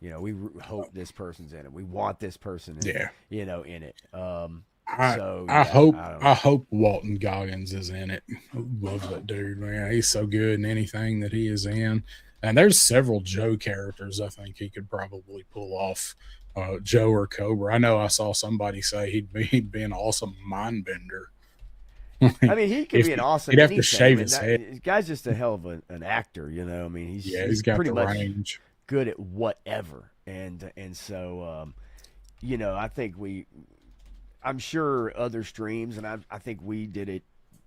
We hope this person's in it. We want this person in it. I hope Walton Goggins is in it. I love that dude, man. He's so good in anything that he is in. And there's several Joe characters I think he could probably pull off. Joe or Cobra. I know I saw somebody say he'd be an awesome mind bender. I mean, he could be an awesome. He'd have to shave his head. The guy's just a hell of an actor, I mean, he's got pretty the much range. good at whatever, and so I think I'm sure other streams, and I think we did it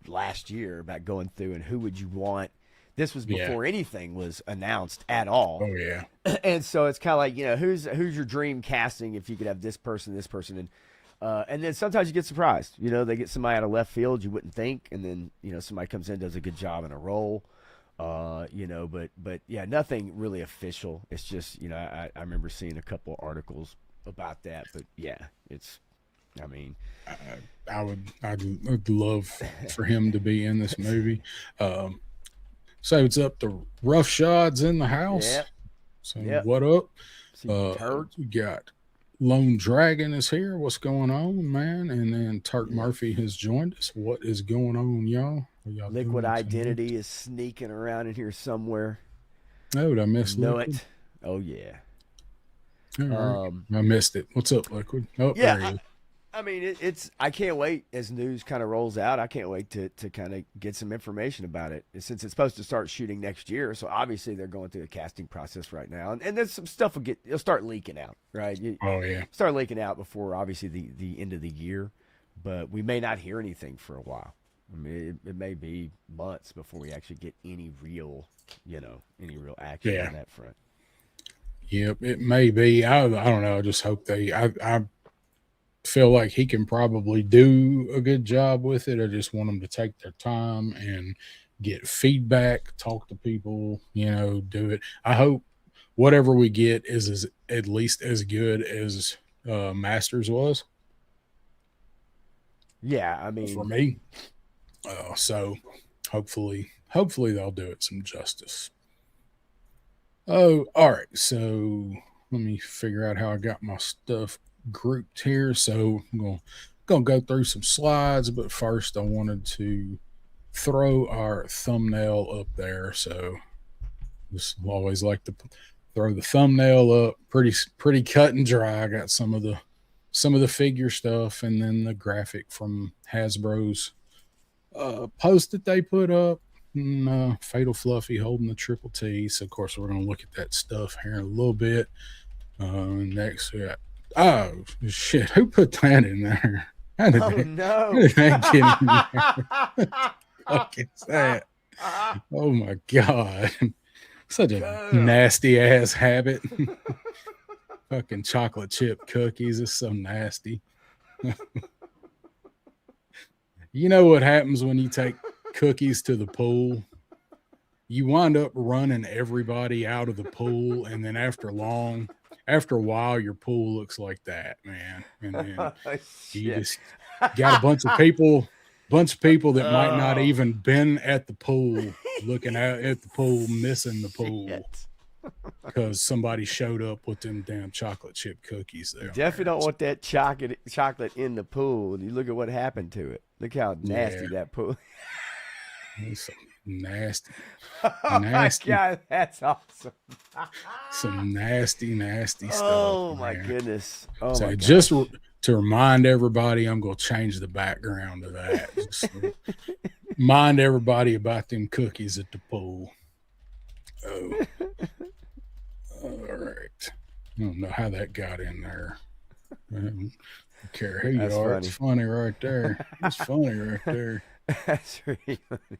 last year about going through and who would you want. This was before anything was announced at all. Oh yeah, and so it's kind of like who's your dream casting if you could have this person, and then sometimes you get surprised. They get somebody out of left field you wouldn't think, and then somebody comes in, does a good job in a role. But yeah, nothing really official. It's just I remember seeing a couple articles about that, but yeah, I mean, I'd love for him to be in this movie. So it's up to Rough Shods in the house. Yep. So what up? Turk. We got Lone Dragon is here. What's going on, man? And then Turk Murphy has joined us. What is going on, y'all? Liquid Identity is sneaking around in here somewhere. Oh, did I miss Liquid? It. Oh yeah. Right. I missed it. What's up, Liquid? Oh yeah. I mean, I can't wait as news kind of rolls out. I can't wait to kind of get some information about it since it's supposed to start shooting next year. So obviously they're going through the casting process right now, and then some stuff it'll start leaking out, right? Start leaking out before obviously the end of the year, but we may not hear anything for a while. I mean, it may be months before we actually get any real action on that front. Yep, it may be. I don't know. I just hope I feel like he can probably do a good job with it. I just want them to take their time and get feedback, talk to people, do it. I hope whatever we get is at least as good as Masters was. Yeah, I mean, for me. So hopefully they'll do it some justice. Oh, all right. So let me figure out how I got my stuff grouped here. So I'm gonna go through some slides, but first I wanted to throw our thumbnail up there. So just always like to throw the thumbnail up, pretty cut and dry. I got some of the figure stuff, and then the graphic from Hasbro's post that they put up. And, Fatal Fluffy holding the triple T. So of course we're gonna look at that stuff here in a little bit. Next we got, oh shit, who put that in there? How did no! how did that get in there? Fuck is that? Oh my god. Such a nasty ass habit. Fucking chocolate chip cookies is so nasty. You know what happens when you take cookies to the pool? You wind up running everybody out of the pool, and then after a while, your pool looks like that, man. And then you just got a bunch of people that might not even been at the pool, looking out at the pool, missing the pool because somebody showed up with them damn chocolate chip cookies there. Definitely don't want that chocolate in the pool. You look at what happened to it. Look how nasty that pool. It's so nasty. Oh nasty. My God, that's awesome. Some nasty stuff. Oh my goodness. Oh so my just to remind everybody, I'm going to change the background of that. Just remind everybody about them cookies at the pool. Oh. All right. I don't know how that got in there. I don't care who you are. Funny. It's funny right there. It's funny right there. That's really funny.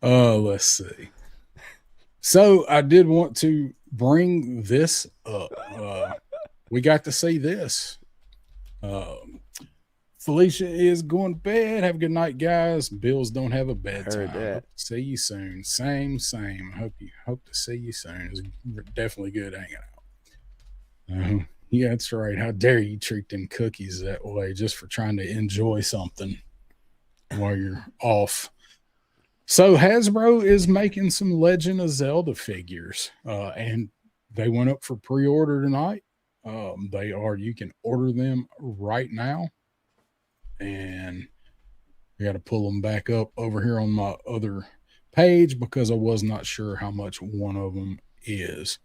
Let's see. So I did want to bring this up. We got to see this. Felicia is going to bed. Have a good night, guys. Bills don't have a bedtime. Heard that. See you soon. Same. Hope to see you soon. It's definitely good hanging out. Yeah, that's right. How dare you treat them cookies that way just for trying to enjoy something while you're off. So Hasbro is making some Legend of Zelda figures, and they went up for pre-order tonight. You can order them right now, and I got to pull them back up over here on my other page because I was not sure how much one of them is.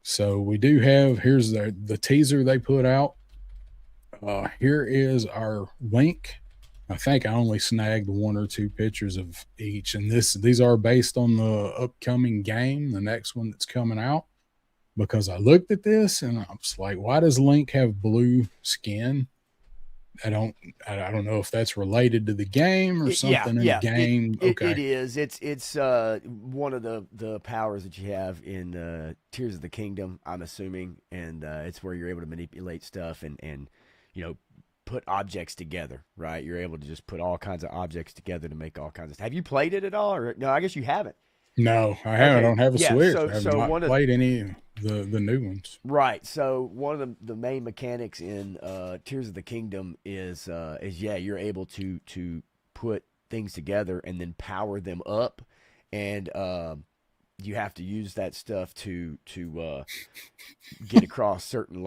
So we do have, here's the teaser they put out. Here is our link. I think I only snagged one or two pictures of each, and these are based on the upcoming game, the next one that's coming out. Because I looked at this and I was like, why does Link have blue skin? I don't know if that's related to the game or something in the game. Okay. It is. It's one of the powers that you have in Tears of the Kingdom, I'm assuming, and it's where you're able to manipulate stuff and put objects together, right? You're able to just put all kinds of objects together to make all kinds of stuff. Have you played it at all? Or no, I guess you haven't. No, I haven't. Okay. I don't have a Switch. I have not played any of the new ones. Right. So one of the main mechanics in Tears of the Kingdom is you're able to put things together and then power them up, and you have to use that stuff to get across certain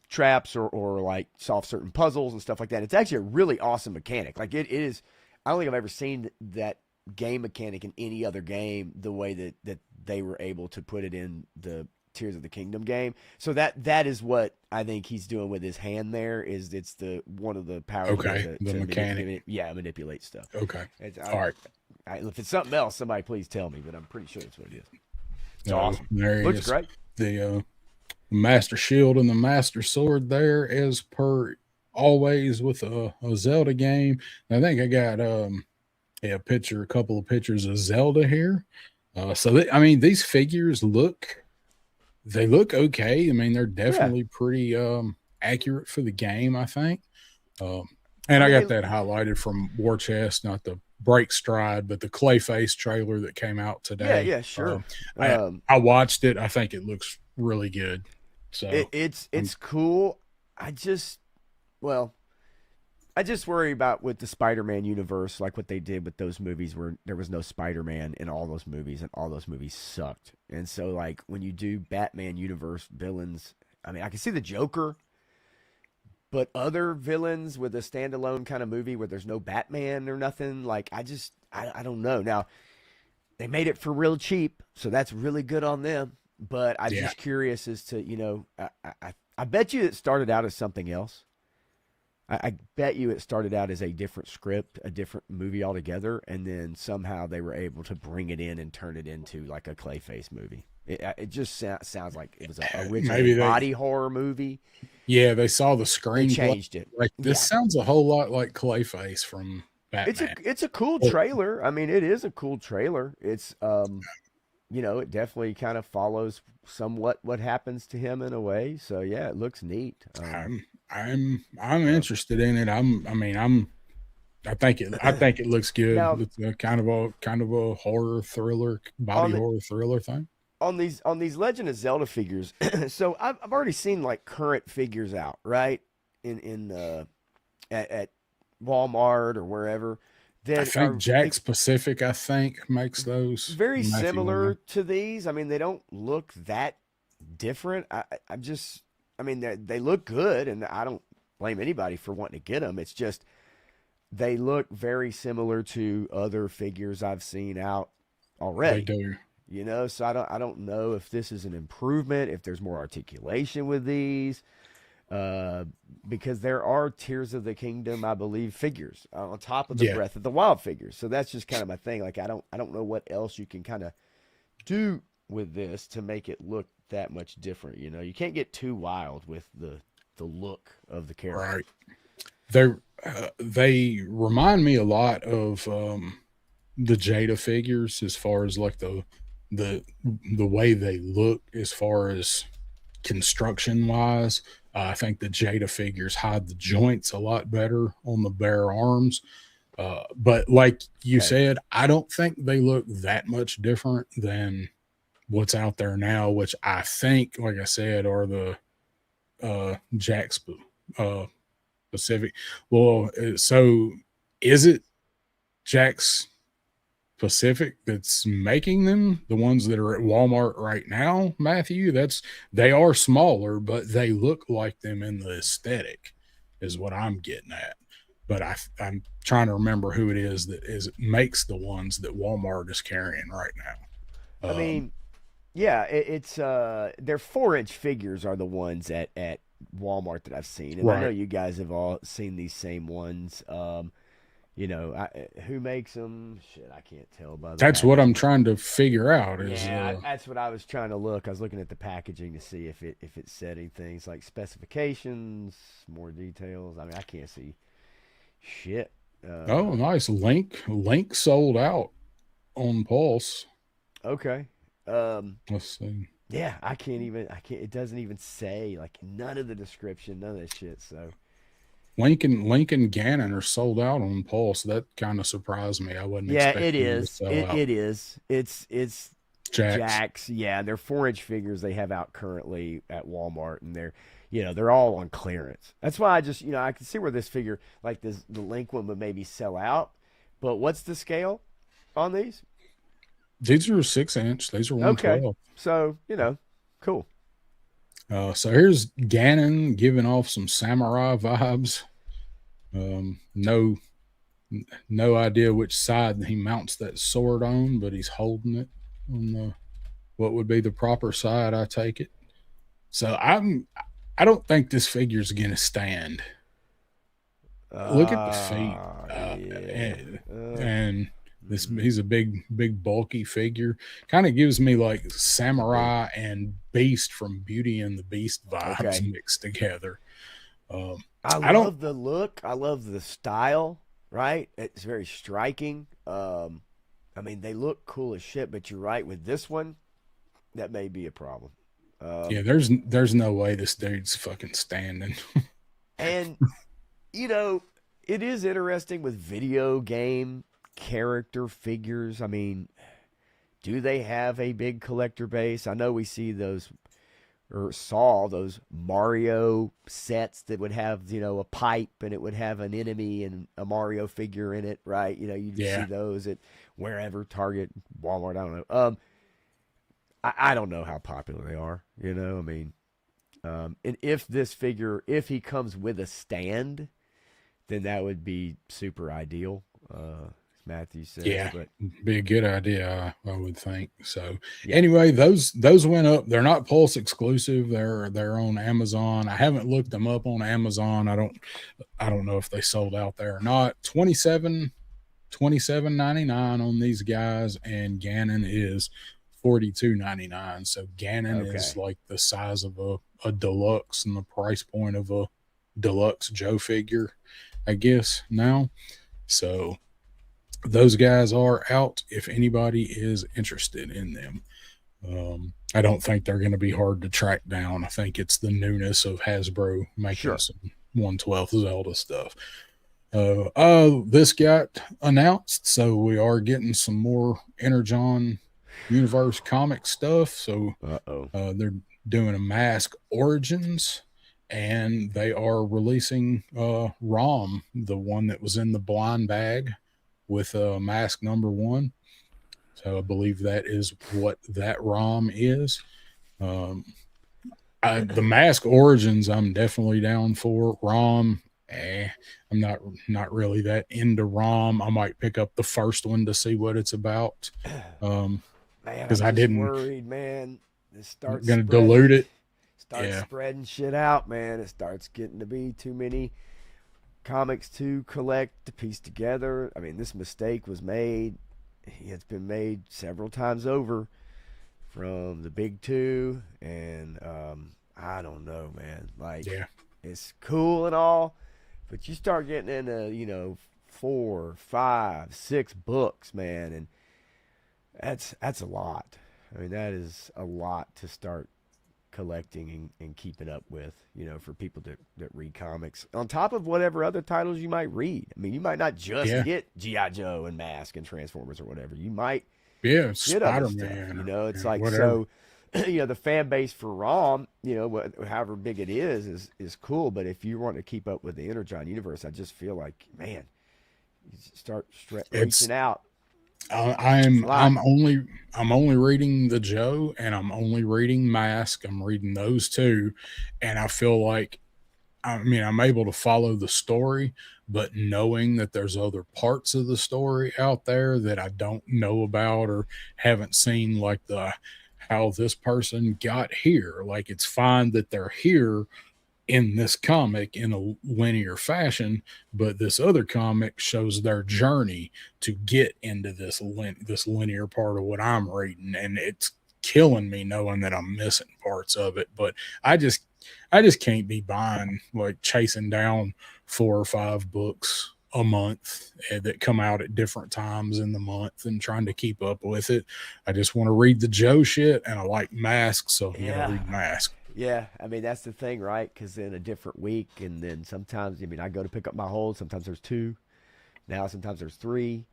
traps or like solve certain puzzles and stuff like that. It's actually a really awesome mechanic. Like it is. I don't think I've ever seen that game mechanic in any other game the way that they were able to put it in the Tears of the Kingdom game. So that is what I think he's doing with his hand there. Is it's the one of the powers. Okay, the mechanic. Manipulate stuff. Okay, all right. If it's something else, somebody please tell me. But I'm pretty sure that's what it is. It's awesome. There Looks is. Great. The Master Shield and the Master Sword there, as per always with a Zelda game. I think I got a couple of pictures of Zelda here. These figures look okay. I mean, they're definitely pretty accurate for the game, I think. And I got that highlighted from War Chest, not the Break Stride, but the Clayface trailer that came out today. Yeah, sure. I watched it. I think it looks really good. So it's cool. I just worry about with the Spider-Man universe, like what they did with those movies where there was no Spider-Man in all those movies, and all those movies sucked. And so, like when you do Batman universe villains, I mean, I can see the Joker, but other villains with a standalone kind of movie where there's no Batman or nothing, like I don't know. Now they made it for real cheap, so that's really good on them. But I'm Yeah. just curious as to I bet you it started out as something else. I bet you it started out as a different script, a different movie altogether, and then somehow they were able to bring it in and turn it into like a Clayface movie. It just sounds like it was originally Maybe a body horror movie. yeah, they saw the They screenplay. changed it. Like, this Yeah, sounds a whole lot like Clayface from it's a Batman. it's a cool trailer. I mean, it is a cool trailer. It's it definitely kind of follows somewhat what happens to him in a way. So yeah, it looks neat. I'm interested in it. I think it looks good. Now It's a kind of a horror thriller, body on the horror thriller thing. on these Legend of Zelda figures. So I've already seen like current figures out, right? In at Walmart or wherever I that think are Jack's Pacific, I think, makes those. very Matthew will similar know. to these. I mean, they don't look that different. I'm just, I mean, they look good, and I don't blame anybody for wanting to get them. It's just they look very similar to other figures I've seen out They already. do. So I don't know if this is an improvement, if there's more articulation with these, uh, because there are Tears of the Kingdom, I believe, figures on top of the Yeah. Breath of the Wild figures. So that's just kind of my thing. Like I don't know what else you can kind of do with this to make it look that much different. You can't get too wild with the look of the character. Right. They they remind me a lot of the Jada figures as far as like the the way they look as far as construction wise. I think the Jada figures hide the joints a lot better on the bare arms. But like you Okay. said, I don't think they look that much different than what's out there now, which I think, like I said, are the Jack's uh, Pacific. Well, so is it Jack's Pacific that's making them, the ones that are at Walmart right now, Matthew? They are smaller, but they look like them in the aesthetic, is what I'm getting at. But I'm trying to remember who it is that makes the ones that Walmart is carrying right now. I mean, yeah, it's they're 4-inch figures are the ones at Walmart that I've seen, and I know Right. you guys have all seen these same ones. Who makes them? Shit, I can't tell by the That's what I'm packaging. trying to figure out. Is Yeah, that's what I was trying to look. I was looking at the packaging to see if it said anything like specifications, more details. I mean, I can't see shit. oh, nice. Link sold out on Pulse. Okay. Um, Let's see. yeah, I can't even. I can't. It doesn't even say like none of the description, none of that shit. So Link and Gannon are sold out on Pulse. That kind of surprised me. I wasn't yeah, it expecting them to is. sell It out. is. It's Jacks. Jacks. Yeah, they're 4-inch figures they have out currently at Walmart, and they're all on clearance. That's why I just I can see where this figure like this the Link one would maybe sell out. But what's the scale on these? These are 6 inch. These are Okay, 112. so cool. So here's Gannon giving off some samurai vibes. No, no idea which side he mounts that sword on, but he's holding it on the what would be the proper side. I take it. So I don't think this figure's gonna stand. Look at the feet, Yeah. and, Uh, and this mm, he's a big bulky figure. Kind of gives me like big. samurai and beast from Beauty and the Beast vibes Okay. mixed together. Um, I I don't. love the look. I love the style. Right? It's very striking. I mean, they look cool as shit. But you're right with this one. That may be a problem. Yeah, Um, there's no way this dude's fucking standing. and you know, it is interesting with video game character figures. I mean, do they have a big collector base? I know we see those or saw those Mario sets that would have, you know, a pipe and it would have an enemy and a Mario figure in it, right? You know, you'd see Yeah. those at wherever, Target, Walmart, I don't know. I don't know how popular they are, you know, I mean, and if this figure, if he comes with a stand, then that would be super ideal, as Matthew says, Yeah, but be a good idea, I would think. So yeah, anyway, those went up. They're not Pulse exclusive. They're on Amazon. I haven't looked them up on Amazon. I don't know if they sold out there or not. 27.99 on these guys, and Ganon is 42.99. So Ganon is okay. like the size of a deluxe and the price point of a deluxe Joe figure, I guess now. So those guys are out if anybody is interested in them. I don't think they're going to be hard to track down. I think it's the newness of Hasbro making Sure. some 112th Zelda stuff. This got announced, so we are getting some more Energon Universe comic stuff. So Uh-oh. they're doing a Mask Origins, and they are releasing Rom, the one that was in the blind bag with Mask number one. So I believe that is what that ROM is. Um, the Mask Origins, I'm definitely down for. ROM, I'm not really that into ROM. I might pick up the first one to see what it's about. Man, Because I'm I just didn't worried, man. This starts gonna dilute spreading, it. starts Yeah, spreading shit out, man. It starts getting to be too many comics to collect to piece together. I mean, this mistake was made. It's been made several times over from the big two, and I don't know, man. Like, yeah, it's cool and all, but you start getting into, you know, 4, 5, 6 books, man, and that's a lot. I mean, that is a lot to start collecting and keeping up with, you know, for people that read comics on top of whatever other titles you might read. I mean, you might not just yeah, get G.I. Joe and Mask and Transformers or whatever. You might yeah. get other Spider stuff, Man you or know. It's like, whatever. so, you know, the fan base for ROM, you know, however big it is cool. But if you want to keep up with the Energon universe, I just feel like, man, you start It's reaching out. It's a I'm lot. I'm only reading the Joe, and I'm only reading Mask. I'm reading those two, and I feel like, I mean, I'm able to follow the story, but knowing that there's other parts of the story out there that I don't know about or haven't seen, like the how this person got here. Like, it's fine that they're here in this comic in a linear fashion, but this other comic shows their journey to get into this linear part of what I'm reading, and it's killing me knowing that I'm missing parts of it. But I just I just can't be buying, like, chasing down 4 or 5 books a month that come out at different times in the month and trying to keep up with it. I just want to read the Joe shit, and I like Mask, so I'm gonna Yeah. read Mask. Yeah, I mean that's the thing, right? Because in a different week, and then sometimes, I mean, I go to pick up my hold. Sometimes there's two. Now sometimes there's three.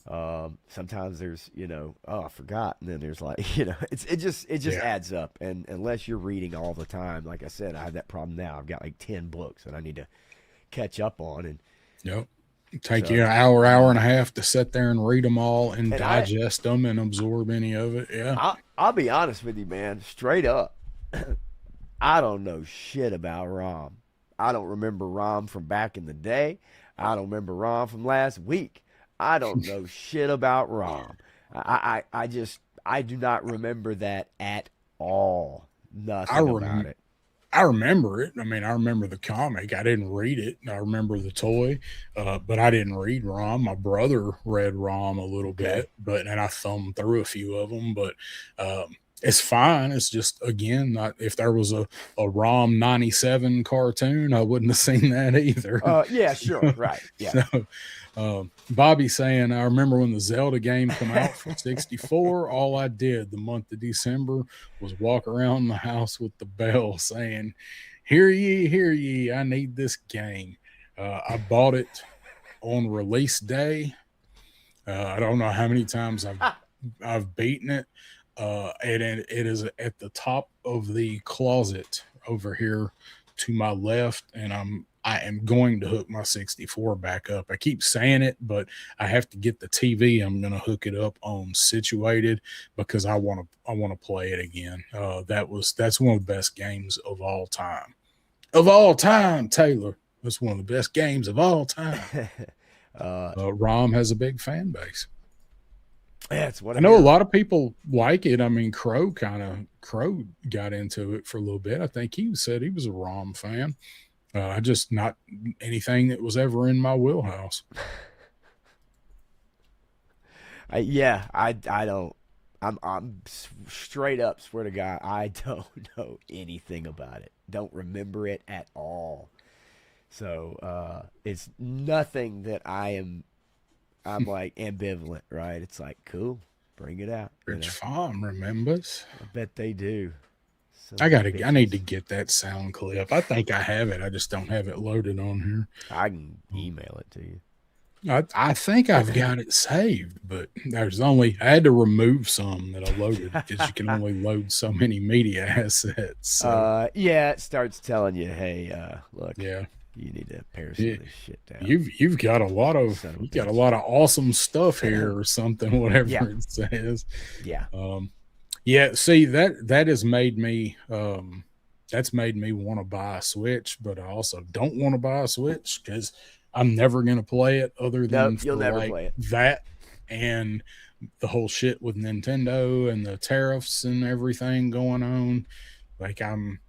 Sometimes there's, you know, oh, I forgot, and then there's like, you know, it just Yeah. adds up. And unless you're reading all the time, like I said, I have that problem now. I've got like 10 books that I need to catch up on, and Yep. Take you so an hour and a half to sit there and read them all and and I digest them and absorb any of it. Yeah. I'll be honest with you, man, straight up. I don't know shit about Rom. I don't remember Rom from back in the day. I don't remember Rom from last week. I don't know shit about Rom. I just I do not remember that at all. I Nothing about rem- it. I remember it. I mean, I remember the comic. I didn't read it. I remember the toy, but I didn't read Rom. My brother read Rom a little Okay. bit, and I thumbed through a few of them. But it's fine. It's just, again, not, if there was a Rom '97 cartoon, I wouldn't have seen that either. Yeah, sure. Right. Yeah. So, Bobby saying, I remember when the Zelda game come out for 64, all I did the month of December was walk around the house with the bell saying, hear ye, I need this game. I bought it on release day. I don't know how many times I've beaten it. and it is at the top of the closet over here to my left, and I am going to hook my 64 back up. I keep saying it, but I have to get the TV. I'm going to hook it up on situated because I want to play it again. That's one of the best games of all time. Of all time, Taylor. That's one of the best games of all time. ROM has a big fan base. Yeah, it's what I know a lot of people like it. I mean, Crow got into it for a little bit. I think he said he was a ROM fan. I just not anything that was ever in my wheelhouse. I don't. I'm straight up swear to God, I don't know anything about it. Don't remember it at all. So it's nothing that I'm like ambivalent, right? It's like cool, bring it out. Rich Farm remembers. I bet they do. I need to get that sound clip. I think I have it. I just don't have it loaded on here. I can email it to you. I think I've got it saved, but I had to remove some that I loaded because you can only load so many media assets. So. Yeah, it starts telling you, hey, look, yeah, you need to pare some of this shit down. You've got a lot of awesome stuff here or something, whatever it says. Yeah. Yeah, see that has made me that's made me want to buy a Switch, but I also don't want to buy a Switch because I'm never gonna play it other than you'll never play it. That and the whole shit with Nintendo and the tariffs and everything going on. Like I'm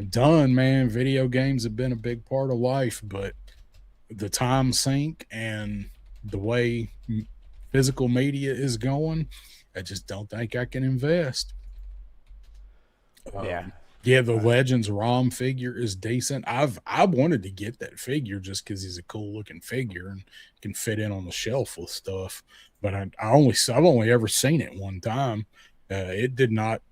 done, man. Video games have been a big part of life, but the time sink and the way physical media is going, I just don't think I can invest. Yeah, the Legends ROM figure is decent. I wanted to get that figure just because he's a cool looking figure and can fit in on the shelf with stuff. But I've only ever seen it one time. It did not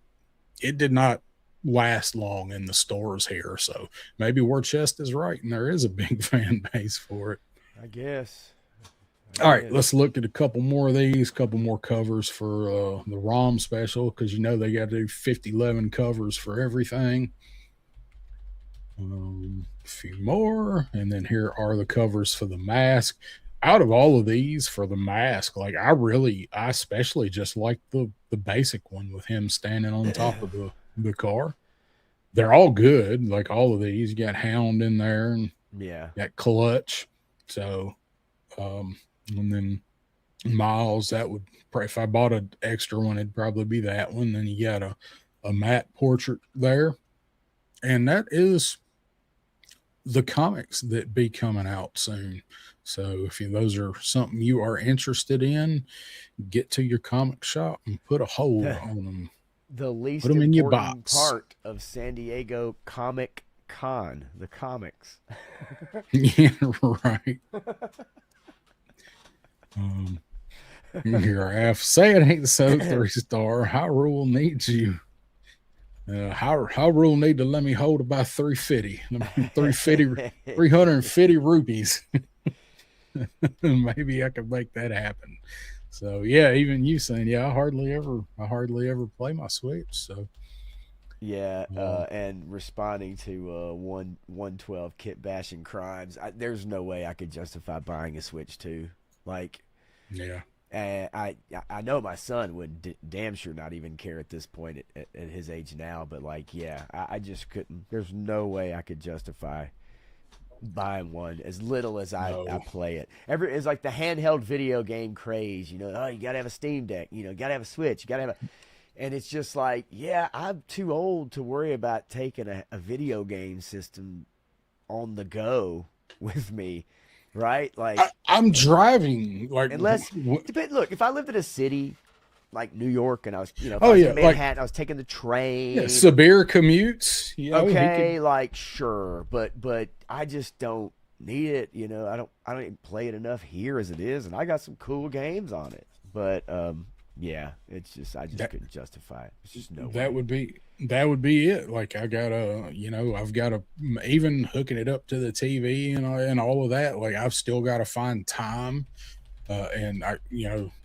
last long in the stores here. So maybe Warchest is right, and there is a big fan base for it. I guess. All right, let's look at a couple more of these, couple more covers for the ROM special, because you know they got to do 5011 covers for everything. A few more, and then here are the covers for the mask. Out of all of these for the mask, like I especially just like the basic one with him standing on top of the car. They're all good, like all of these. You got Hound in there, and got Clutch. So, and then Miles, that would, if I bought an extra one, it'd probably be that one. Then you got a matte portrait there, and that is the comics that be coming out soon. So if those are something you are interested in, get to your comic shop and put a hold on them. The least important part of San Diego Comic Con, the comics. Yeah, right. Here, say it ain't so 3-star. Hyrule needs you. Hyrule need to let me hold about 350 rupees. Maybe I could make that happen. So yeah, even you saying, I hardly ever play my Switch. So and responding to 112 kit bashing crimes, there's no way I could justify buying a Switch 2. Like, and I know my son would damn sure not even care at this point at his age now, but like, I just couldn't. There's no way I could justify buying one as little as I play it. It's like the handheld video game craze, you gotta have a Steam Deck, gotta have a Switch, you gotta have and it's just like, I'm too old to worry about taking a video game system on the go with me, right? Like I'm driving, like, look, if I lived in a city like New York and I was, Manhattan, I was taking the train. Severe commutes. Sure, but I just don't need it. I don't even play it enough here as it is, and I got some cool games on it. But it's just I couldn't justify it. It's just no way. That would be it. Like I got I've got even hooking it up to the TV and all of that. Like I've still got to find time And I,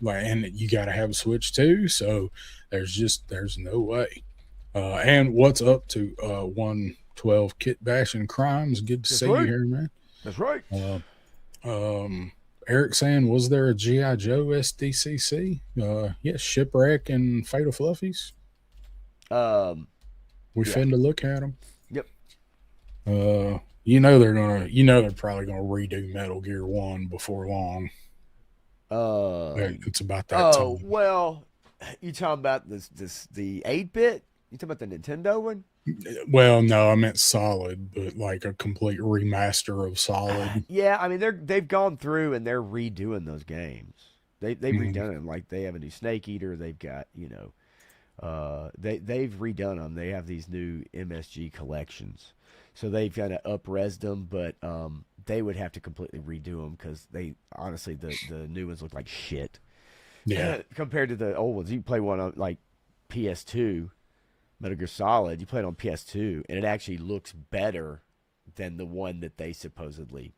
like, and you got to have a Switch too. So there's no way. And what's up to 112 Kit Bashing Crimes? Good to That's see you right. here, man. That's right. Uh, um, Eric saying, was there a GI Joe SDCC? Yes, Shipwreck and Fatal Fluffies. Um, We yeah. finna look at them. Yep. They're probably gonna redo Metal Gear 1 before long. It's about that Oh time. well, you talking about the 8-bit? You talking about the Nintendo one? Well, no, I meant Solid, but like a complete remaster of Solid. Yeah, I mean they've gone through and they're redoing those games. They've Mhm. redone them. Like they have a new Snake Eater. They've got they've redone them. They have these new MSG collections, so they've kind of up-resed them, but they would have to completely redo them because they honestly the new ones look like shit Yeah, compared to the old ones. You play one on like PS2, Metal Gear Solid. You play it on PS2, and it actually looks better than the one that they supposedly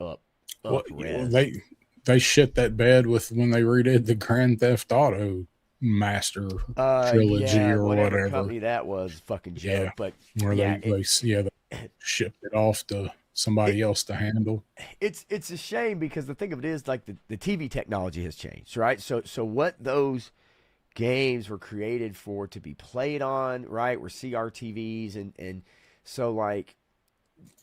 up well, up res. they shit that bad with when they redid the Grand Theft Auto Master trilogy Yeah, or whatever whatever. company that was, fucking Yeah, joke. But where yeah, they shipped it off to it somebody else to handle. it's a shame because the thing of it is like the TV technology has changed, right? So what those games were created for to be played on, right? Were CRTVs and so like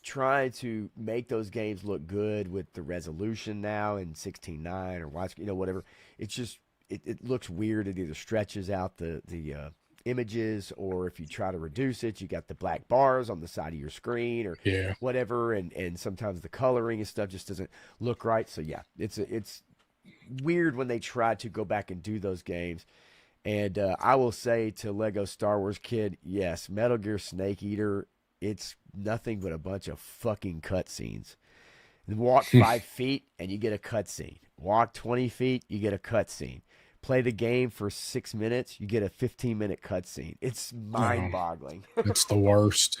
trying to make those games look good with the resolution now in 16:9 or watch, whatever. It's just it looks weird. It either stretches out the images, or if you try to reduce it, you got the black bars on the side of your screen or Yeah, whatever, and sometimes the coloring and stuff just doesn't look right. So yeah, it's weird when they try to go back and do those games. And I will say to Lego Star Wars Kid, yes, Metal Gear Snake Eater, it's nothing but a bunch of fucking cutscenes. Walk 5 feet and you get a cutscene. Walk 20 feet, you get a cutscene. Play the game for 6 minutes, you get a 15-minute cutscene. It's mind um, boggling. it's the worst.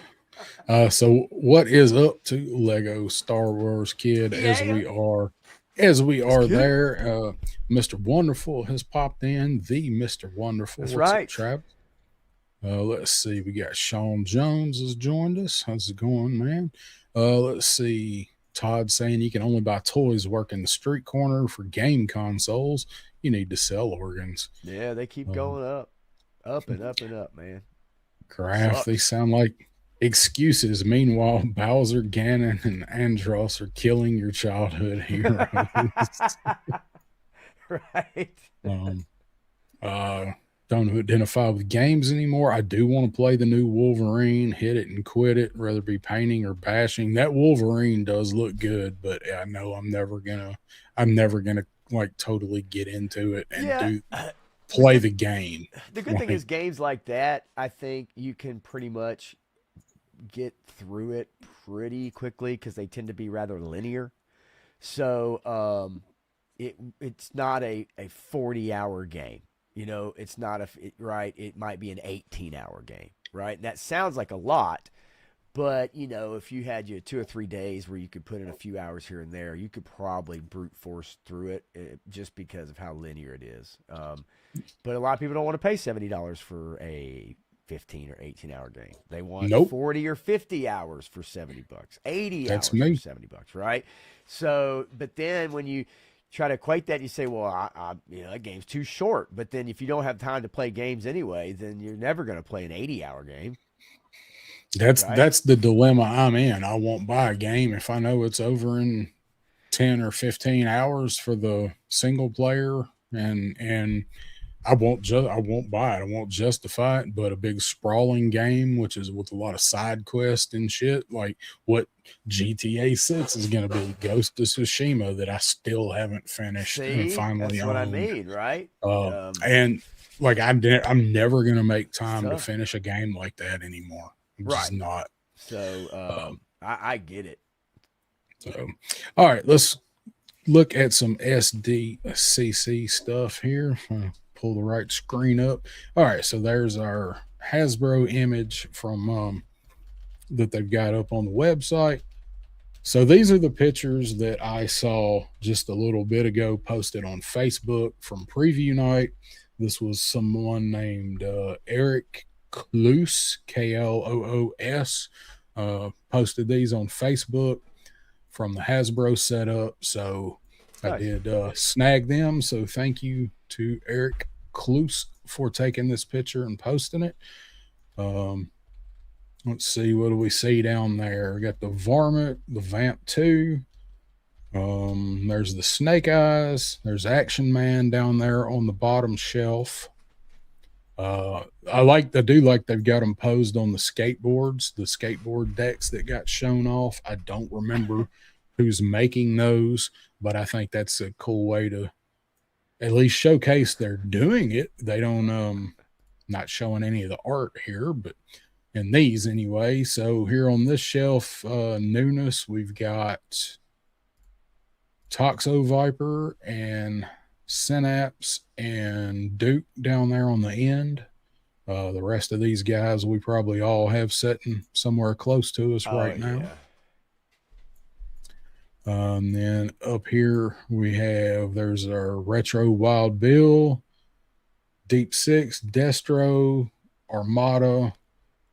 So what is up to Lego Star Wars Kid Yeah, as we let's are get it. there? Mr. Wonderful has popped in. The Mr. Wonderful. That's What's up, right. Travis? Let's see. We got Sean Jones has joined us. How's it going, man? Let's see. Todd saying you can only buy toys working the street corner for game consoles. You need to sell organs. Yeah, they keep Um, going up and up and up, man. Graph, they Sucks. sound like excuses. Meanwhile, Bowser, Ganon, and Andros are killing your childhood heroes. Right. um, uh, don't identify with games anymore. I do want to play the new Wolverine, hit it and quit it, rather be painting or bashing. That Wolverine does look good, but I know I'm never gonna like totally get into it and Yeah. do The play good the game. the good thing Like, is games like that, I think you can pretty much get through it pretty quickly because they tend to be rather linear. So it's not a 40-hour game. It's not right. It might be an 18-hour game, right? And that sounds like a lot, but if you had 2 or 3 days where you could put in a few hours here and there, you could probably brute force through it just because of how linear it is. But a lot of people don't want to pay $70 for a 15 or 18-hour game. They want nope, 40 or 50 hours for $70, 80 that's hours for me. $70, right? So, but then when you try to equate that, you say, well, that game's too short. But then if you don't have time to play games anyway, then you're never going to play an 80-hour game, right? That's the dilemma I'm in. I won't buy a game if I know it's over in 10 or 15 hours for the single player, and I won't buy it. I won't justify it, but a big sprawling game, which is with a lot of side quests and shit, like what GTA 6 is going to be, Ghost of Tsushima, that I still haven't finished and See, finally that's what I owned. mean, right? And like I'm never going to make It's time to tough, finish a game like that anymore. I'm just right? not. So Um, I get it. so, all right, let's look at some SDCC stuff here. Pull the right screen up. All right, so there's our Hasbro image from that they've got up on the website. So these are the pictures that I saw just a little bit ago posted on Facebook from preview night. This was someone named Eric Kloos, Kloos, posted these on Facebook from the Hasbro setup. So I Nice. did snag them. So thank you to Eric Kloos for taking this picture and posting it. Let's see, what do we see down there? We got the Varmint, the Vamp 2. There's the Snake Eyes. There's Action Man down there on the bottom shelf. I do like they've got them posed on the skateboards, the skateboard decks that got shown off. I don't remember who's making those, but I think that's a cool way to at least showcase they're doing it. They don't not showing any of the art here, but in these anyway. So here on this shelf, newness, we've got Toxo Viper and Synapse and Duke down there on the end. The rest of these guys we probably all have sitting somewhere close to us right now. And then up here there's our Retro Wild Bill, Deep Six, Destro, Armada.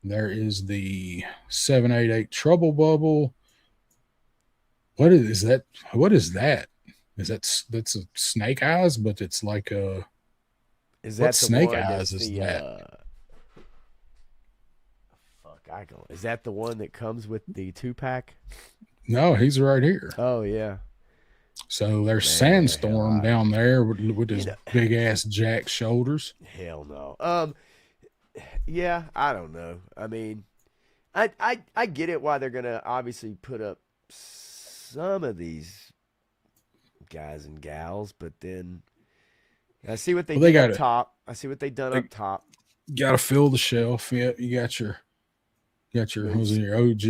There is the 788 Trouble Bubble. What is that? What is that? That's a Snake Eyes, but it's like a. Is that what Snake Eyes is that? Is that the one that comes with the 2-pack? No, he's right here. Oh yeah. So there's Sandstorm down there with his big ass jack shoulders. Hell no. Yeah, I don't know. I mean, I get it why they're gonna obviously put up some of these guys and gals, but then I see what they did up top. I see what they done up top. Got to fill the shelf. Yeah, you got your your OG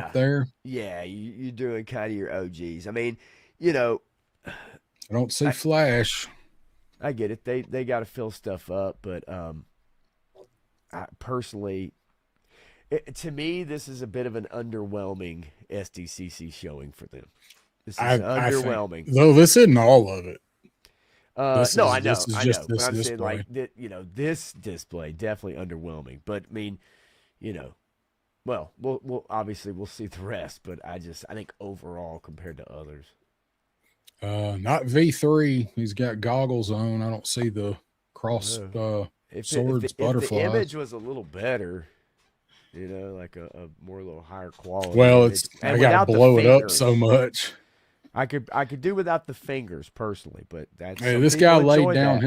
up there. Yeah, you're doing kind of your OGs. I mean, I don't see Flash. I get it. They got to fill stuff up, but I personally, to me, this is a bit of an underwhelming SDCC showing for them. This is underwhelming. Though this isn't all of it. I know. But I'm saying, like, this display definitely underwhelming. But I mean, well, we'll obviously we'll see the rest. But I think overall compared to others, not V3. He's got goggles on. I don't see the cross swords, butterflies. If the image was a little better, like a more little higher quality. Well, I got to blow it up so much. I could do without the fingers personally, but that's this guy laid down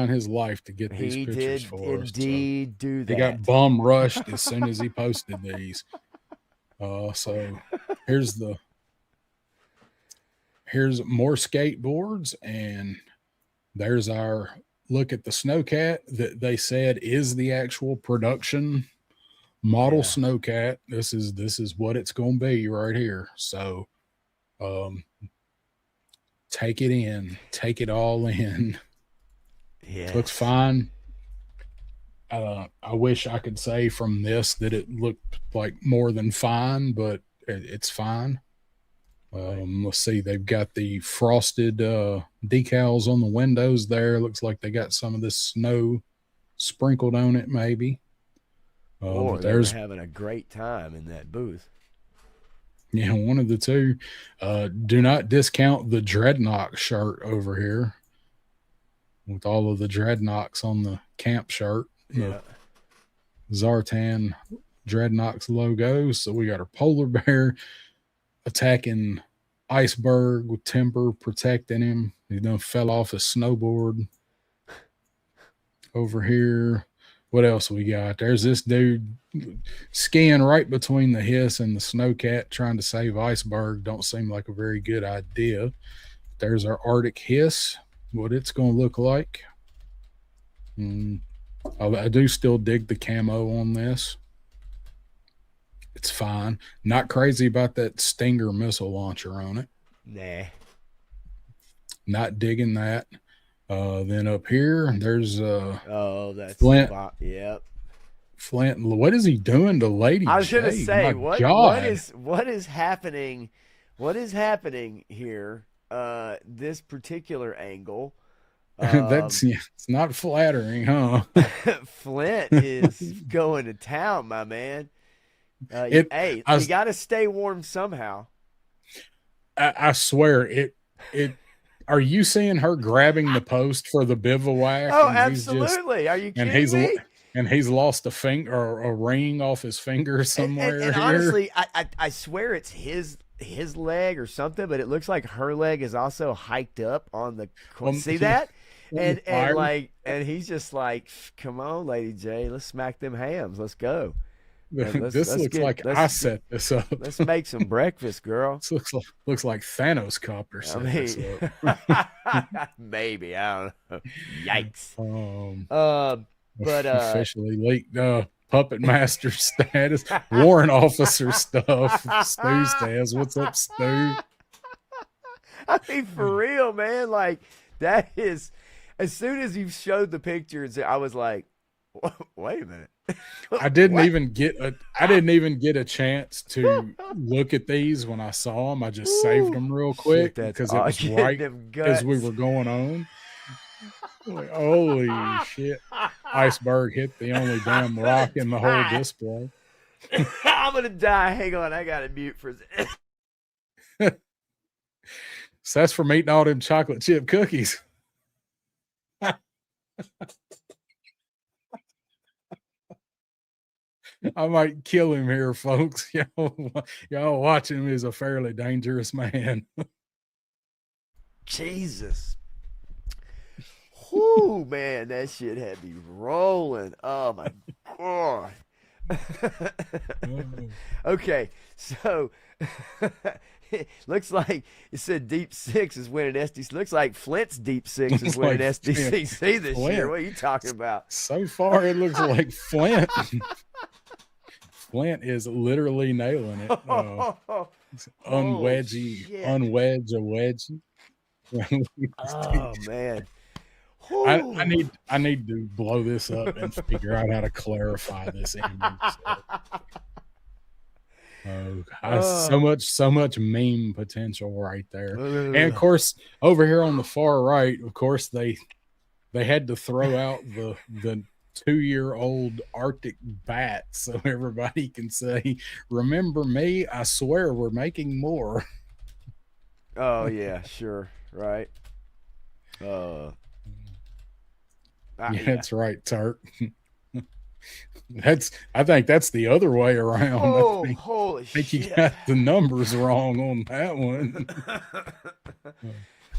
his life to get these pictures for us. Indeed, so do that. He got bum rushed as soon as he posted these. So here's more skateboards, and there's our look at the Snowcat that they said is the actual production model Snowcat. This is what it's going to be right here. So take it all in. Yeah, looks fine. I wish I could say from this that it looked like more than fine, but it's fine. Let's see, they've got the frosted decals on the windows there. Looks like they got some of this snow sprinkled on it, maybe. They're having a great time in that booth. Yeah, one of the two. Do not discount the Dreadnought shirt over here with all of the Dreadnoughts on the camp shirt. Yeah. Zartan Dreadnoughts logo. So we got our polar bear attacking Iceberg with Timber protecting him. He done fell off his snowboard. Over here, what else we got? There's this dude skiing right between the Hiss and the Snowcat trying to save Iceberg. Don't seem like a very good idea. There's our Arctic Hiss, what it's going to look like. I do still dig the camo on this. It's fine. Not crazy about that Stinger missile launcher on it. Nah. Not digging that. Then up here, there's that's Flint. Yep. Flint, what is he doing to Lady I was gonna J? say My what God. is what is happening? What is happening here? This particular angle. That's, yeah, it's not flattering, huh? Flint is going to town, my man. It, Hey, I, you got to stay warm somehow. I swear it. Are you seeing her grabbing the post for the bivouac, Oh, and absolutely. Are you and kidding me? he's lost a finger or a ring off his finger somewhere And here. honestly, I swear it's his leg or something, but it looks like her leg is also hiked up on the on, see that? on the And fire. like and he's just like, come on, Lady J, let's smack them hams. Let's go. This looks like I set this up. Let's make some breakfast, girl. This looks like Thanos copter I set this mean, up. maybe I don't know. Yikes. Um, But officially leaked puppet master status, warrant officer stuff. Stu says, "What's up, Stu?" I mean, for real, man. Like that is. As soon as you showed the pictures, I was like, "Wait a minute." I didn't What? even get a chance to look at these when I saw them. I just saved Ooh, them real shit, quick that's because it odd. was Getting right them as we guts. were going on. Like, holy shit! Iceberg hit the only I'm damn gonna rock in the whole die. display. I'm gonna die. Hang on, I gotta mute for a second. So that's from eating all them chocolate chip cookies. I might kill him here, folks. Y'all watching him is a fairly dangerous man. Jesus. Whoo, man, that shit had me rolling. Oh my god. Okay, so it looks like it said Deep Six is winning SDCC. Looks like Flint's Deep Six is It's winning like SDCC this year. Flint. What are you talking about? So far, it looks like Flint. Flint is literally nailing it. Oh Unwedgy, shit. unwedge a wedgie. Oh man. I Whoo. need to blow this up and figure out how to clarify this image. Oh. So much meme potential right there. And of course, over here on the far right, of course they had to throw out the 2-year-old Arctic bat so everybody can say, "Remember me? I swear we're making more." Oh yeah, sure, right. Uh, Yeah, yeah. that's right, Turk. I think that's the other way around. Oh, holy Think you shit. got the numbers wrong on that one.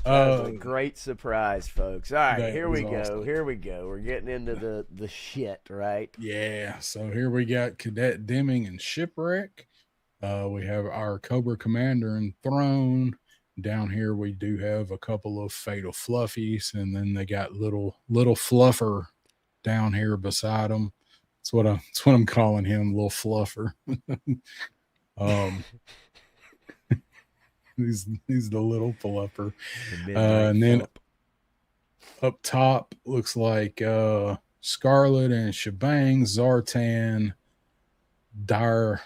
That was a Uh, great surprise, folks. All right, that here was we go. awesome. Here we go. We're getting into the shit, right? Yeah, so here we got Cadet Deming and Shipwreck. We have our Cobra Commander and Throne. Down here we do have a couple of Fatal Fluffies, and then they got little Fluffer down here beside them. That's what I'm calling him, little Fluffer. um, he's the little Fluffer. The Midnight And then Thump. up top looks like Scarlet and Shebang, Zartan, Dire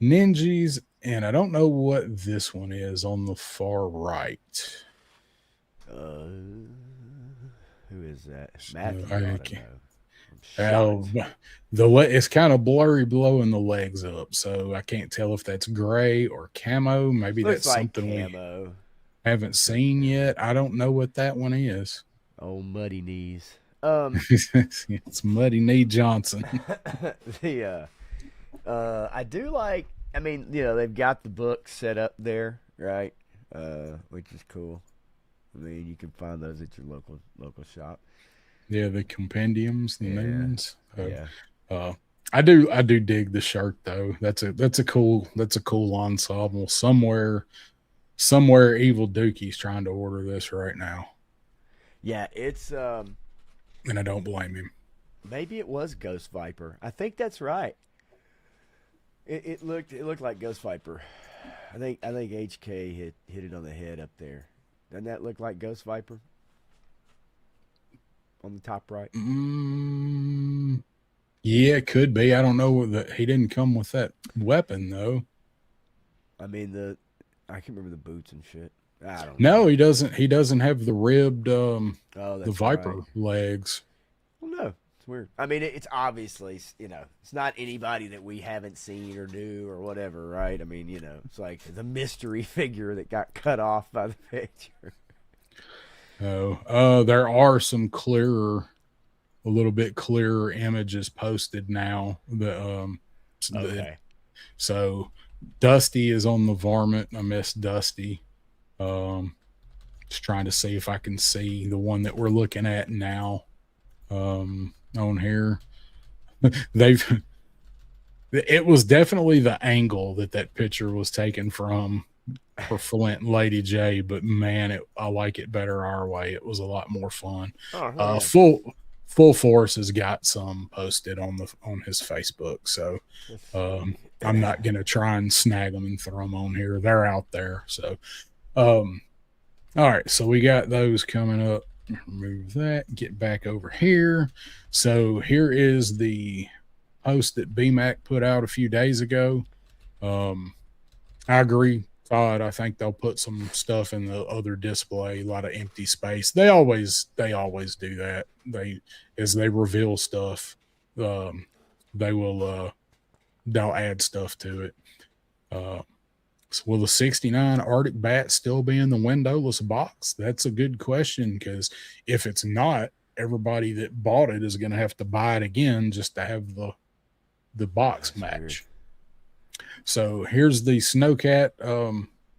Ninjas, and I don't know what this one is on the far right. Uh, who is that? So Matthew I ought to can't, know. I'm oh, shocked. it's kind of blurry blowing the legs up, so I can't tell if that's gray or camo. Maybe Looks that's like something we camo. haven't seen yet. I don't know what that one is. Old muddy knees. It's Muddy Knee Johnson. The I do like. I mean, they've got the book set up there, right? Which is cool. I mean, you can find those at your local shop. Yeah, the compendiums, the new Yeah, ones. yeah, Uh, I do dig the shirt though. That's a cool ensemble. Somewhere Evil Dookie's trying to order this right now, yeah. It's and I don't blame him. maybe it was Ghost Viper. I think that's right. It looked like Ghost Viper. I think HK hit it on the head up there. Doesn't that look like Ghost Viper on the top right? Mm, Yeah, it could be. I don't know that he didn't come with that weapon though. I mean I can remember the boots and shit. I don't know. No, he doesn't. He doesn't have the ribbed Oh, the that's right. Viper legs. Well, no, it's weird. I mean, it's obviously, it's not anybody that we haven't seen or knew or whatever, right? I mean, it's like the mystery figure that got cut off by the picture. Oh, there are some clearer, a little bit clearer images posted now. Okay. So Dusty is on the varmint. I miss Dusty. Um, just trying to see if I can see the one that we're looking at now on here. They've it was definitely the angle that picture was taken from for Flint and Lady J, but man, I like it better our way. It was a lot more fun. Oh, hell Uh, yeah. full force has got some posted on his Facebook, so Let's um, see. I'm not gonna try and snag them and throw them on here. They're out there. So, um, all right. So we got those coming up. Remove that. Get back over here. So here is the post that BMAC put out a few days ago. Um, I agree, Todd. I think they'll put some stuff in the other display, a lot of empty space. They always do that. As they reveal stuff, um, they they'll add stuff to it. Uh, so will the 69 Arctic Bat still be in the windowless box? That's a good question, because if it's not, everybody that bought it is going to have to buy it again just to have the box That's match. weird. So here's the Snowcat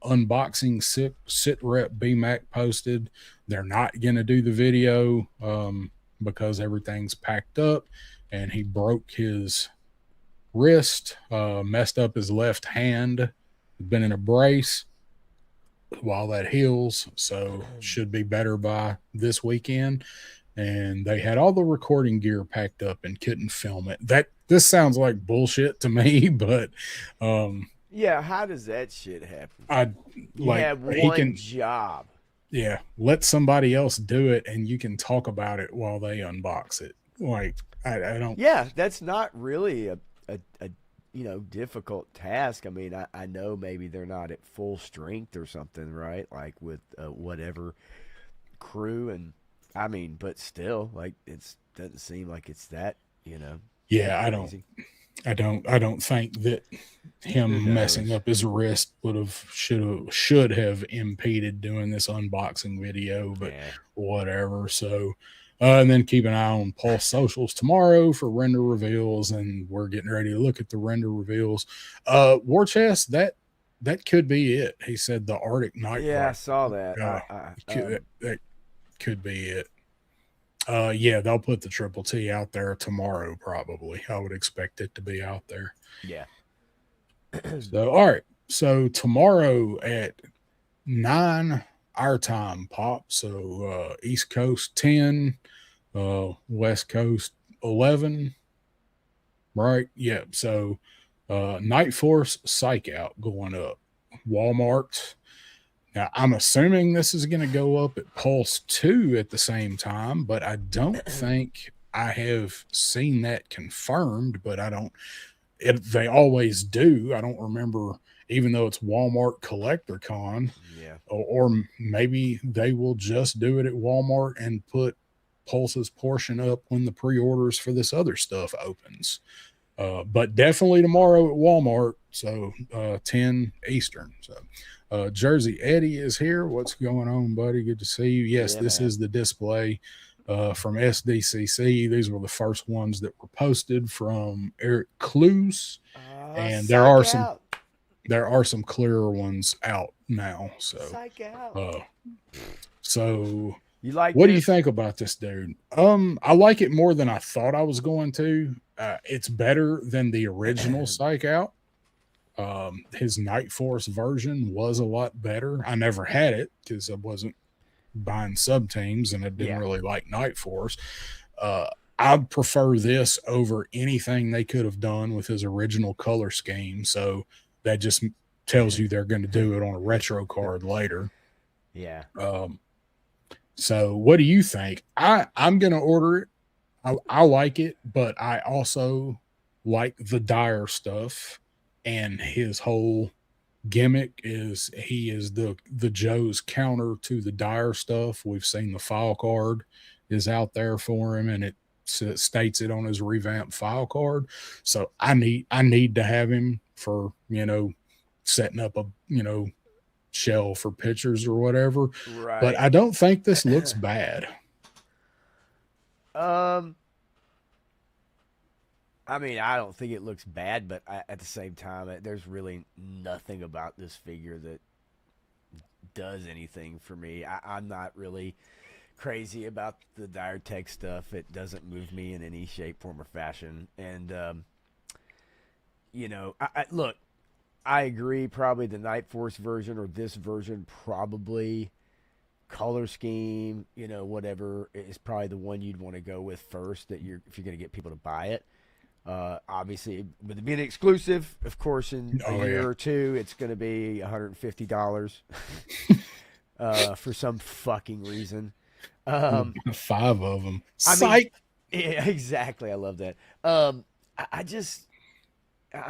unboxing sit rep BMAC posted. They're not going to do the video because everything's packed up, and he broke his wrist, messed up his left hand, been in a brace while that heals, so should be better by this weekend. And they had all the recording gear packed up and couldn't film it. This sounds like bullshit to me, but Yeah, how does that shit happen? I You like have he one can, job. yeah, let somebody else do it and you can talk about it while they unbox it. Like I don't. Yeah, that's not really a difficult task. I mean, I know maybe they're not at full strength or something, right? Like with whatever crew, and I mean, but still, like it doesn't seem like it's that Yeah, I don't. crazy. I don't think that Who him messing knows? up his wrist should have impeded doing this unboxing video, but Yeah. whatever. So, and then keep an eye on Pulse socials tomorrow for render reveals, and we're getting ready to look at the render reveals. War Chest, that could be it. He said the Arctic Night Yeah, I Rider. saw that. That could be it. Yeah, they'll put the Triple T out there tomorrow, probably. I would expect it to be out there. Yeah. So, all right. So tomorrow at 9 our time, Pop. So East Coast 10, West Coast 11. Right? Yeah. So Night Force Psych Out going up. Walmart. Now, I'm assuming this is going to go up at Pulse 2 at the same time, but I don't think I have seen that confirmed, but I don't, they always do. I don't remember, even though it's Walmart Collector Con, Yeah. or maybe they will just do it at Walmart and put Pulse's portion up when the pre-orders for this other stuff opens. But definitely tomorrow at Walmart. So 10 Eastern. So Jersey Eddie is here. What's going on, buddy? Good to see you. Yes, Yeah, this man. is the display from SDCC. These were the first ones that were posted from Eric Clues, and there Psych are some out. clearer ones out now. So Psych out. uh, so You like what do you this? think about this dude? I like it more than I thought I was going to. It's better than the original Psych Out. His Night Force version was a lot better. I never had it because I wasn't buying sub teams and I didn't Yeah. really like Night Force. I'd prefer this over anything they could have done with his original color scheme. So that just tells you they're going to do it on a retro card later. Yeah. So what do you think? I'm going to order it. I like it, but I also like the Dyer stuff, and his whole gimmick is he is the Joe's counter to the Dyer stuff. We've seen the file card is out there for him, and it states it on his revamped file card. So I need to have him for setting up a shell for pictures or whatever. But Right. I don't think this looks bad. Um, I mean, I don't think it looks bad, but at the same time, there's really nothing about this figure that does anything for me. I'm not really crazy about the Dire Tech stuff. It doesn't move me in any shape, form, or fashion. And look, I agree. Probably the Night Force version or this version, probably color scheme, whatever is probably the one you'd want to go with first. That if you're going to get people to buy it. Obviously, with it being exclusive, of course, in a year or two, it's going to be $150 for some fucking reason. 5 of them. I Psych. mean, yeah, exactly. I love that. I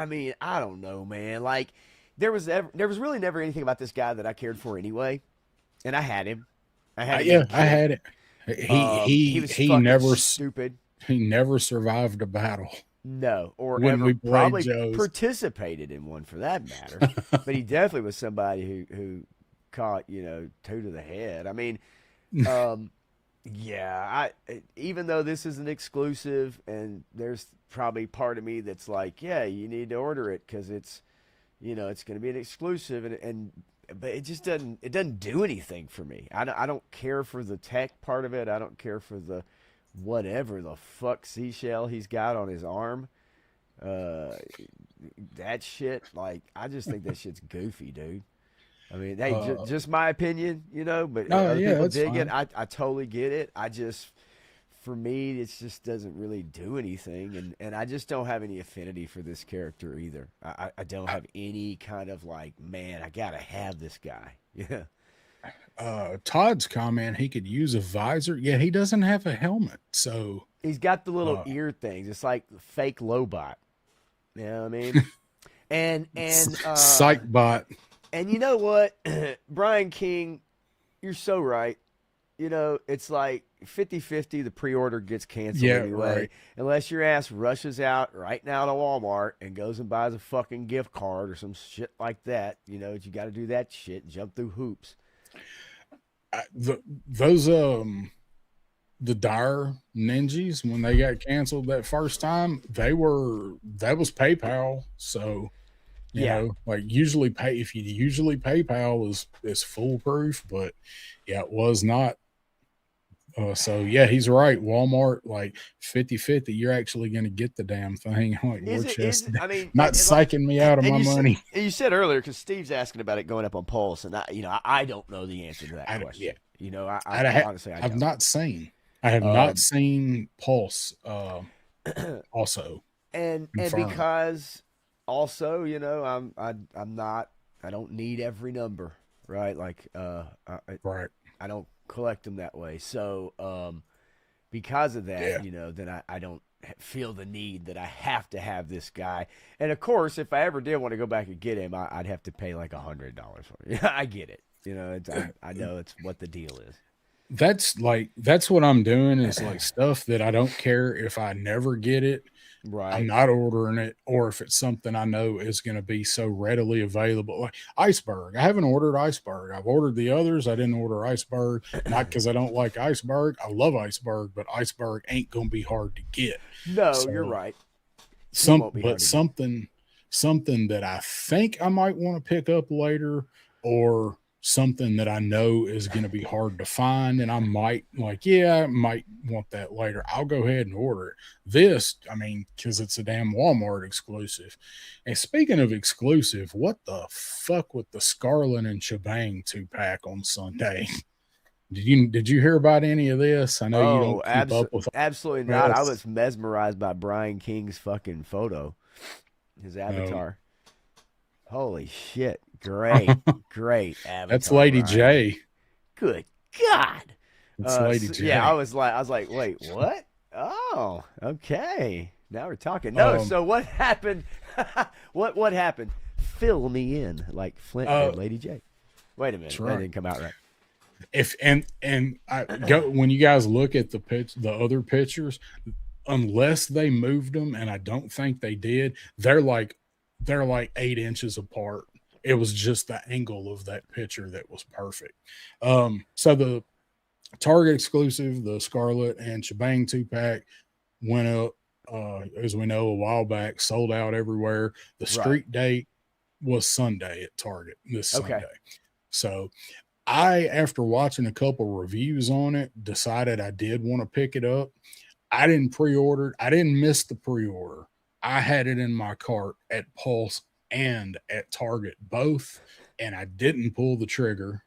mean, I don't know, man. Like, there was really never anything about this guy that I cared for anyway, and I had him. I had him. Yeah, I had it. He was He fucking never stupid. he never survived a battle No, or when ever we played probably Joe's. participated in one for that matter. But he definitely was somebody who caught two to the head. I mean, yeah, even though this is an exclusive, and there's probably part of me that's like, yeah, you need to order it because it's it's going to be an exclusive, but it just doesn't do anything for me. I don't care for the tech part of it. I don't care for the whatever the fuck seashell he's got on his arm. That shit, like, I just think that shit's goofy, dude. I mean, hey, just my opinion, but other people dig it. I totally get it. For me, it just doesn't really do anything, and I just don't have any affinity for this character either. I don't have any kind of like, man, I gotta have this guy. Yeah. Todd's comment, he could use a visor. Yeah, he doesn't have a helmet, so He's got the little ear things. It's like fake Lobot. You know what I mean? And Psychbot. And you know what? Brian King, you're so right. It's like 50-50, the pre-order gets canceled anyway. Right. Unless your ass rushes out right now to Walmart and goes and buys a fucking gift card or some shit like that. You got to do that shit, jump through hoops. Those the Dire Ninjas, when they got canceled that first time, that was PayPal. So you know, like usually PayPal is foolproof, but yeah, it was not. So yeah, he's right. Walmart, like 50-50, you're actually going to get the damn thing. Like, we're just not psyching me out of my money. You said earlier, because Steve's asking about it going up on Pulse, and I don't know the answer to that question. Yeah. Honestly, I have not seen Pulse. Also, and because also, I don't need every number, right? Like, right. I don't collect them that way. So, because of that, then I don't feel the need that I have to have this guy. And of course, if I ever did want to go back and get him, I'd have to pay like $100 for it. I get it. I know it's what the deal is. That's what I'm doing is like stuff that I don't care if I never get it. Right. I'm not ordering it, or if it's something I know is going to be so readily available. Like Iceberg. I haven't ordered Iceberg. I've ordered the others. I didn't order Iceberg, not because I don't like Iceberg. I love Iceberg, but Iceberg ain't going to be hard to get. No, you're right. Something that I think I might want to pick up later, or something that I know is going to be hard to find, and I might want that later. I'll go ahead and order it. This, because it's a damn Walmart exclusive. And speaking of exclusive, what the fuck with the Scarlet and Shebang 2-pack on Sunday? Did you hear about any of this? I know you don't keep up with absolutely not. I was mesmerized by Brian King's fucking photo, his avatar. Holy shit. Great avatar. That's Lady J. Good God. It's Lady J. Yeah, I was like, wait, what? Oh, okay. Now we're talking. No, Um, so what happened? What happened? Fill me in, like Flint uh, did Lady J. Wait a that's minute, that right. didn't come out right. If and I go when you guys look at the other pictures, unless they moved them, and I don't think they did, they're like 8 inches apart. It was just the angle of that picture that was perfect. So the Target exclusive, the Scarlet and Shebang 2 pack went up, as we know, a while back, sold out everywhere. The Right. street date was Sunday at Target this Okay. Sunday. So I, after watching a couple reviews on it, decided I did want to pick it up. I didn't pre-order it. I didn't miss the pre-order. I had it in my cart at Pulse and at Target both, and I didn't pull the trigger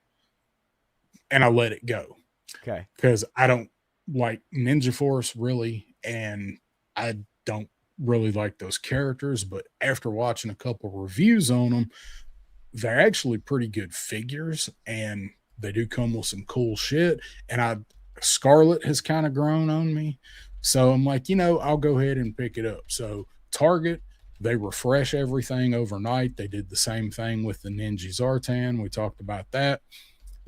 and I let it go Okay. because I don't like Ninja Force really, and I don't really like those characters. But after watching a couple reviews on them, they're actually pretty good figures, and they do come with some cool shit. And Scarlet has kind of grown on me, so I'm like, I'll go ahead and pick it up. So Target, they refresh everything overnight. They did the same thing with the Ninja Zartan. We talked about that.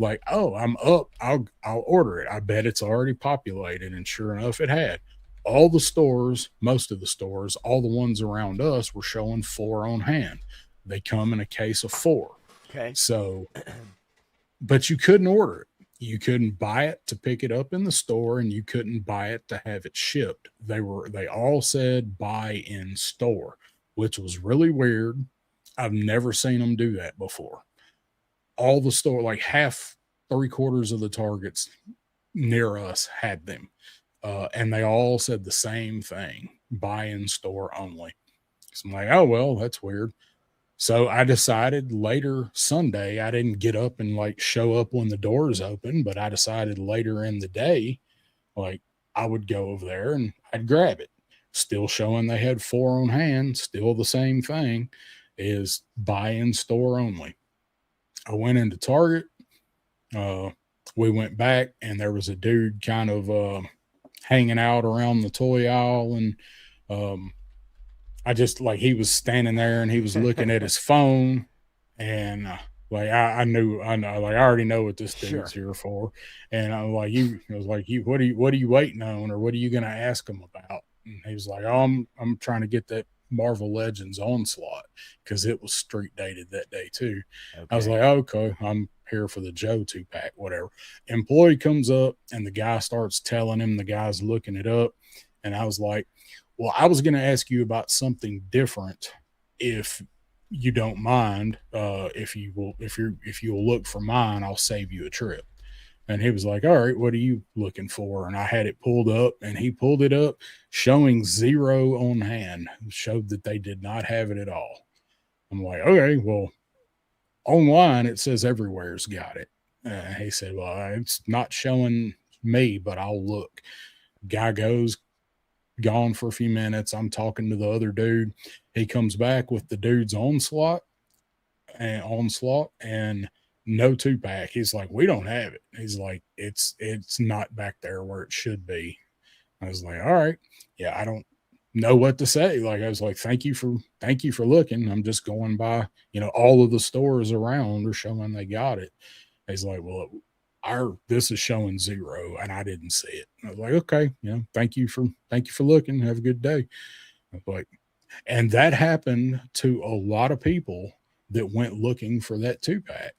Like, oh, I'm up. I'll order it. I bet it's already populated, and sure enough, it had. All the stores, most of the stores, all the ones around us were showing 4 on hand. They come in a case of 4. Okay. So, but you couldn't order it. You couldn't buy it to pick it up in the store, and you couldn't buy it to have it shipped. They all said buy in store, which was really weird. I've never seen them do that before. All the store, like half, 3/4 of the Targets near us had them. And they all said the same thing, buy in store only. So I'm like, oh, well, that's weird. So I decided later Sunday, I didn't get up and like show up when the doors open, but I decided later in the day, like I would go over there and I'd grab it. Still showing they had 4 on hand, still the same thing, is buy in store only. I went into Target. Uh, we went back, and there was a dude kind of hanging out around the toy aisle, and um, I just like he was standing there and he was looking at his phone, and like I know, like I already know what this dude's Sure. here for, and I was like, you, what are you waiting on, or what are you gonna ask him about? And he was like, oh, I'm trying to get that Marvel Legends Onslaught because it was street dated that day too. I was Okay. like, okay, I'm here for the Joe 2 pack, whatever. Employee comes up and the guy starts telling him, the guy's looking it up, and I was like, well, I was going to ask you about something different, if you don't mind. If you'll look for mine, I'll save you a trip. And he was like, all right, what are you looking for? And I had it pulled up, and he pulled it up showing 0 on hand, showed that they did not have it at all. I'm like, okay, well, online it says everywhere's got it. He said, well, it's not showing me, but I'll look. Guy goes, gone for a few minutes. I'm talking to the other dude. He comes back with the dude's onslaught and no 2 pack. He's like, we don't have it. He's like, it's not back there where it should be. I was like, all right. Yeah, I don't know what to say. Like, I was like, thank you for looking. I'm just going by, all of the stores around are showing they got it. He's like, well, this is showing 0 and I didn't see it. I was like, okay, thank you for looking. Have a good day. I was like, and that happened to a lot of people that went looking for that 2 pack.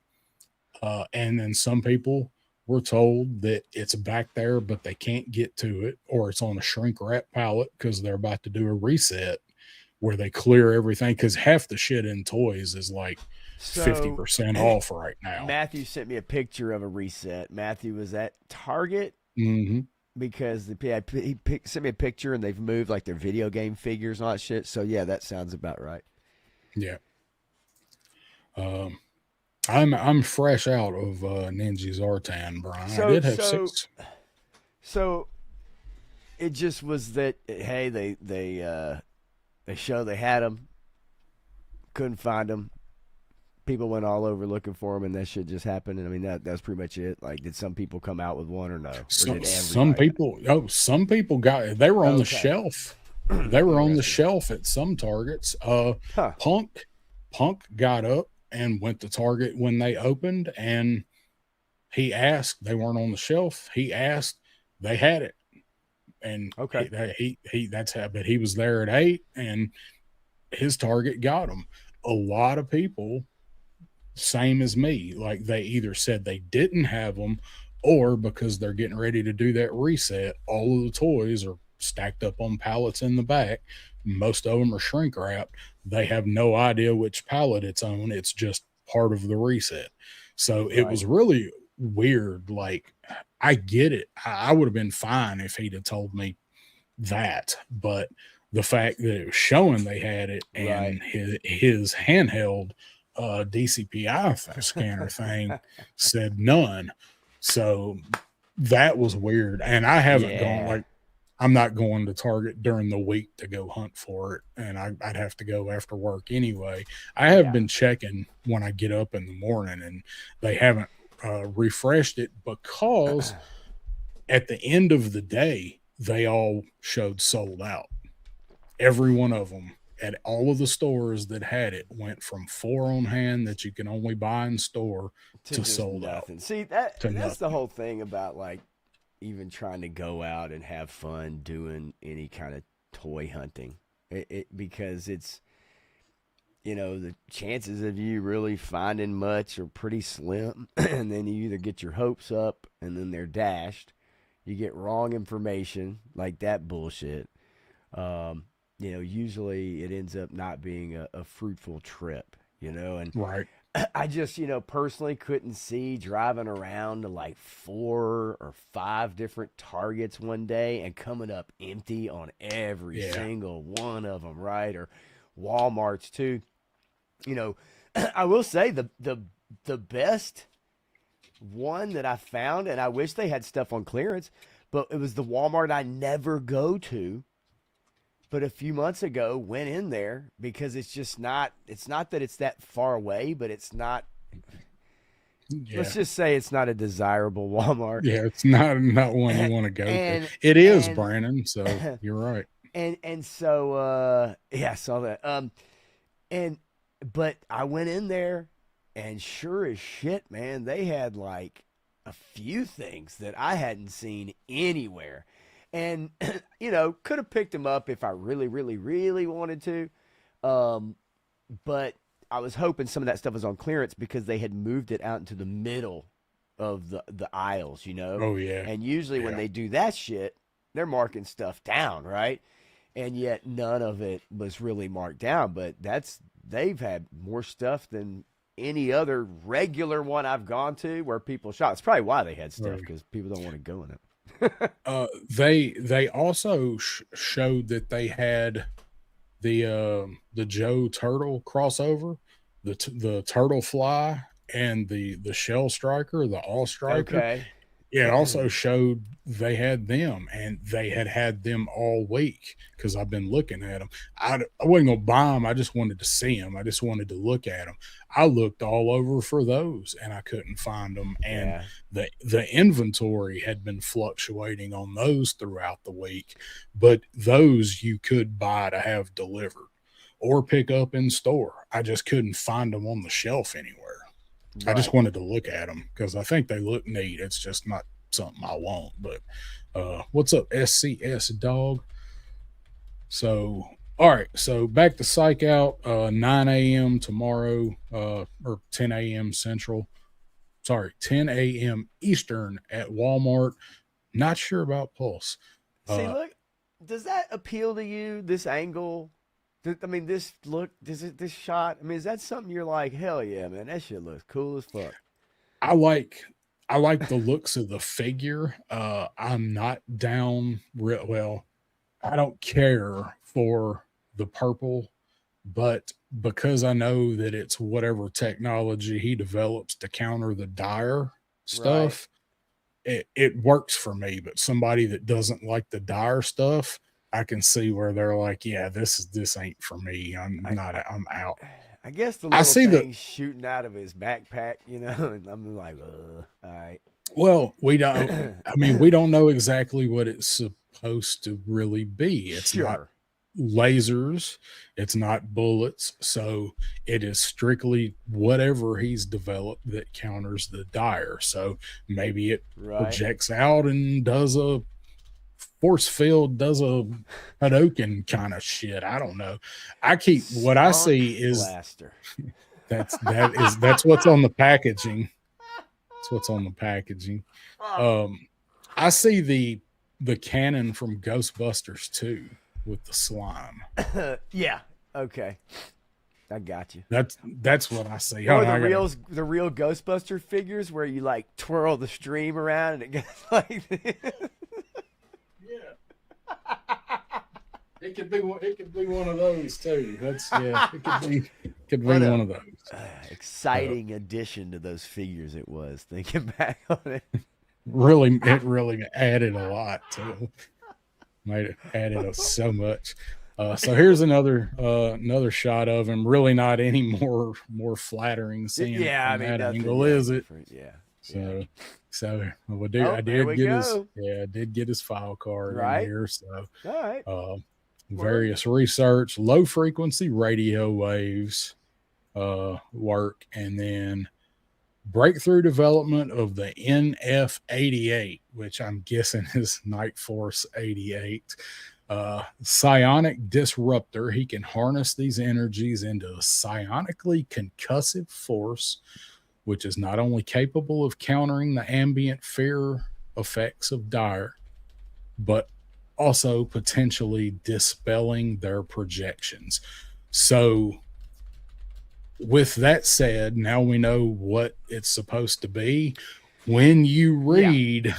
And then some people were told that it's back there, but they can't get to it, or it's on a shrink wrap pallet because they're about to do a reset where they clear everything, because half the shit in toys is like So 50% off right now. Matthew sent me a picture of a reset. Matthew was at Target Hmm. because sent me a picture and they've moved like their video game figures and all that shit. So yeah, that sounds about right. Yeah. Um, I'm fresh out of Ninja Zartan, Brian. I So did have so 6. so it just was that hey they show they had them, couldn't find them, people went all over looking for them, and that shit just happened. And I mean, that's pretty much it. Like, did some people come out with one or no? Or did Some people, some people they were on the shelf. They were on the shelf at some Targets. Punk got up and went to Target when they opened, and he asked. They weren't on the shelf. He asked. They had it, and but he was there at 8, and his Target got them. A lot of people, same as me, like they either said they didn't have them, or because they're getting ready to do that reset, all of the toys are stacked up on pallets in the back. Most of them are shrink wrapped. They have no idea which pallet it's on. It's just part of the reset. So it was really weird. Like, I get it. I would have been fine if he'd have told me that, but the fact that it was showing they had it, and his handheld DCPI scanner thing said none. So that was weird. And I haven't gone, like, I'm not going to Target during the week to go hunt for it, and I'd have to go after work anyway. I have been checking when I get up in the morning, and they haven't refreshed it, because at the end of the day, they all showed sold out. Every one of them at all of the stores that had it went from 4 on hand that you can only buy in store to sold nothing. out. See, that's the whole thing about, like, even trying to go out and have fun doing any kind of toy hunting. Because it's, you know, the chances of you really finding much are pretty slim. And then you either get your hopes up and then they're dashed. You get wrong information, like that bullshit. You know, usually it ends up not being a fruitful trip, you know, and I just, you know, personally couldn't see driving around to like 4 or 5 different Targets one day and coming up empty on every single one of them, right? Or Walmart's too. You know, I will say the best one that I found, and I wish they had stuff on clearance, but it was the Walmart I never go to. But a few months ago, went in there because it's just not, it's not that it's that far away, but it's not, let's just say it's not a desirable Walmart. Yeah, it's not one you want to go to. It is, Brandon, so you're right. And so, I saw that. But I went in there, and sure as shit, man, they had like a few things that I hadn't seen anywhere. And, you know, could have picked them up if I really, really, really wanted to. But I was hoping some of that stuff was on clearance because they had moved it out into the middle of the aisles, you know? Oh, yeah. And usually when they do that shit, they're marking stuff down, right? And yet none of it was really marked down. But they've had more stuff than any other regular one I've gone to where people shop. It's probably why they had stuff, because people don't want to go in it. They also showed that they had the Joe Turtle crossover, the Turtle Fly, and the Shell Striker, the All Striker. Okay. It also showed they had them, and they had them all week because I've been looking at them. I wasn't going to buy them. I just wanted to see them. I just wanted to look at them. I looked all over for those, and I couldn't find them. And the inventory had been fluctuating on those throughout the week, but those you could buy to have delivered or pick up in store. I just couldn't find them on the shelf anywhere. I just wanted to look at them because I think they look neat. It's just not something I want. But what's up, SCS dog? So, all right. So back to Psych Out, 9 a.m. tomorrow, or 10 a.m. Central. Sorry, 10 a.m. Eastern at Walmart. Not sure about Pulse. See, look, does that appeal to you, this angle? I mean, this look, this shot, I mean, is that something you're like, hell yeah, man, that shit looks cool as fuck? I like the looks of the figure. I'm not down well. I don't care for the purple, but because I know that it's whatever technology he develops to counter the dire stuff, it works for me. But somebody that doesn't like the dire stuff, I can see where they're like, yeah, this ain't for me. I'm out. I guess the I little see the thing shooting out of his backpack, you know, and I'm like, all right. well, we don't. I mean, we don't know exactly what it's supposed to really be. It's not Sure. lasers, it's not bullets, so it is strictly whatever he's developed that counters the dire. So maybe it Right. projects out and does a force field, does a Hadouken kind of shit. I don't know. I keep what I Spunk see is blaster. that's what's on the packaging. That's what's on the packaging. Um, I see the cannon from Ghostbusters 2 with the slime. Yeah. Okay. I got you. That's what I see. Or Hold on, the real Ghostbuster figures where you like twirl the stream around and it goes like this. yeah. It could be one of those too. That's yeah. It could be What one a of those. exciting addition to those figures it was. Thinking back on it. It really added a lot to it. Made it added so much. So here's another shot of him. Really not any more flattering seeing it Yeah, I from mean, that nothing, angle, yeah, is it? different. Yeah. So so Oh, I there did we get go. I did get his file card in Right. here. So All right. various research, low frequency radio waves work, and then breakthrough development of the NF88, which I'm guessing is Night Force 88. Psionic disruptor. He can harness these energies into a psionically concussive force, which is not only capable of countering the ambient fear effects of dire, but also potentially dispelling their projections. So, with that said, now we know what it's supposed to be. When you read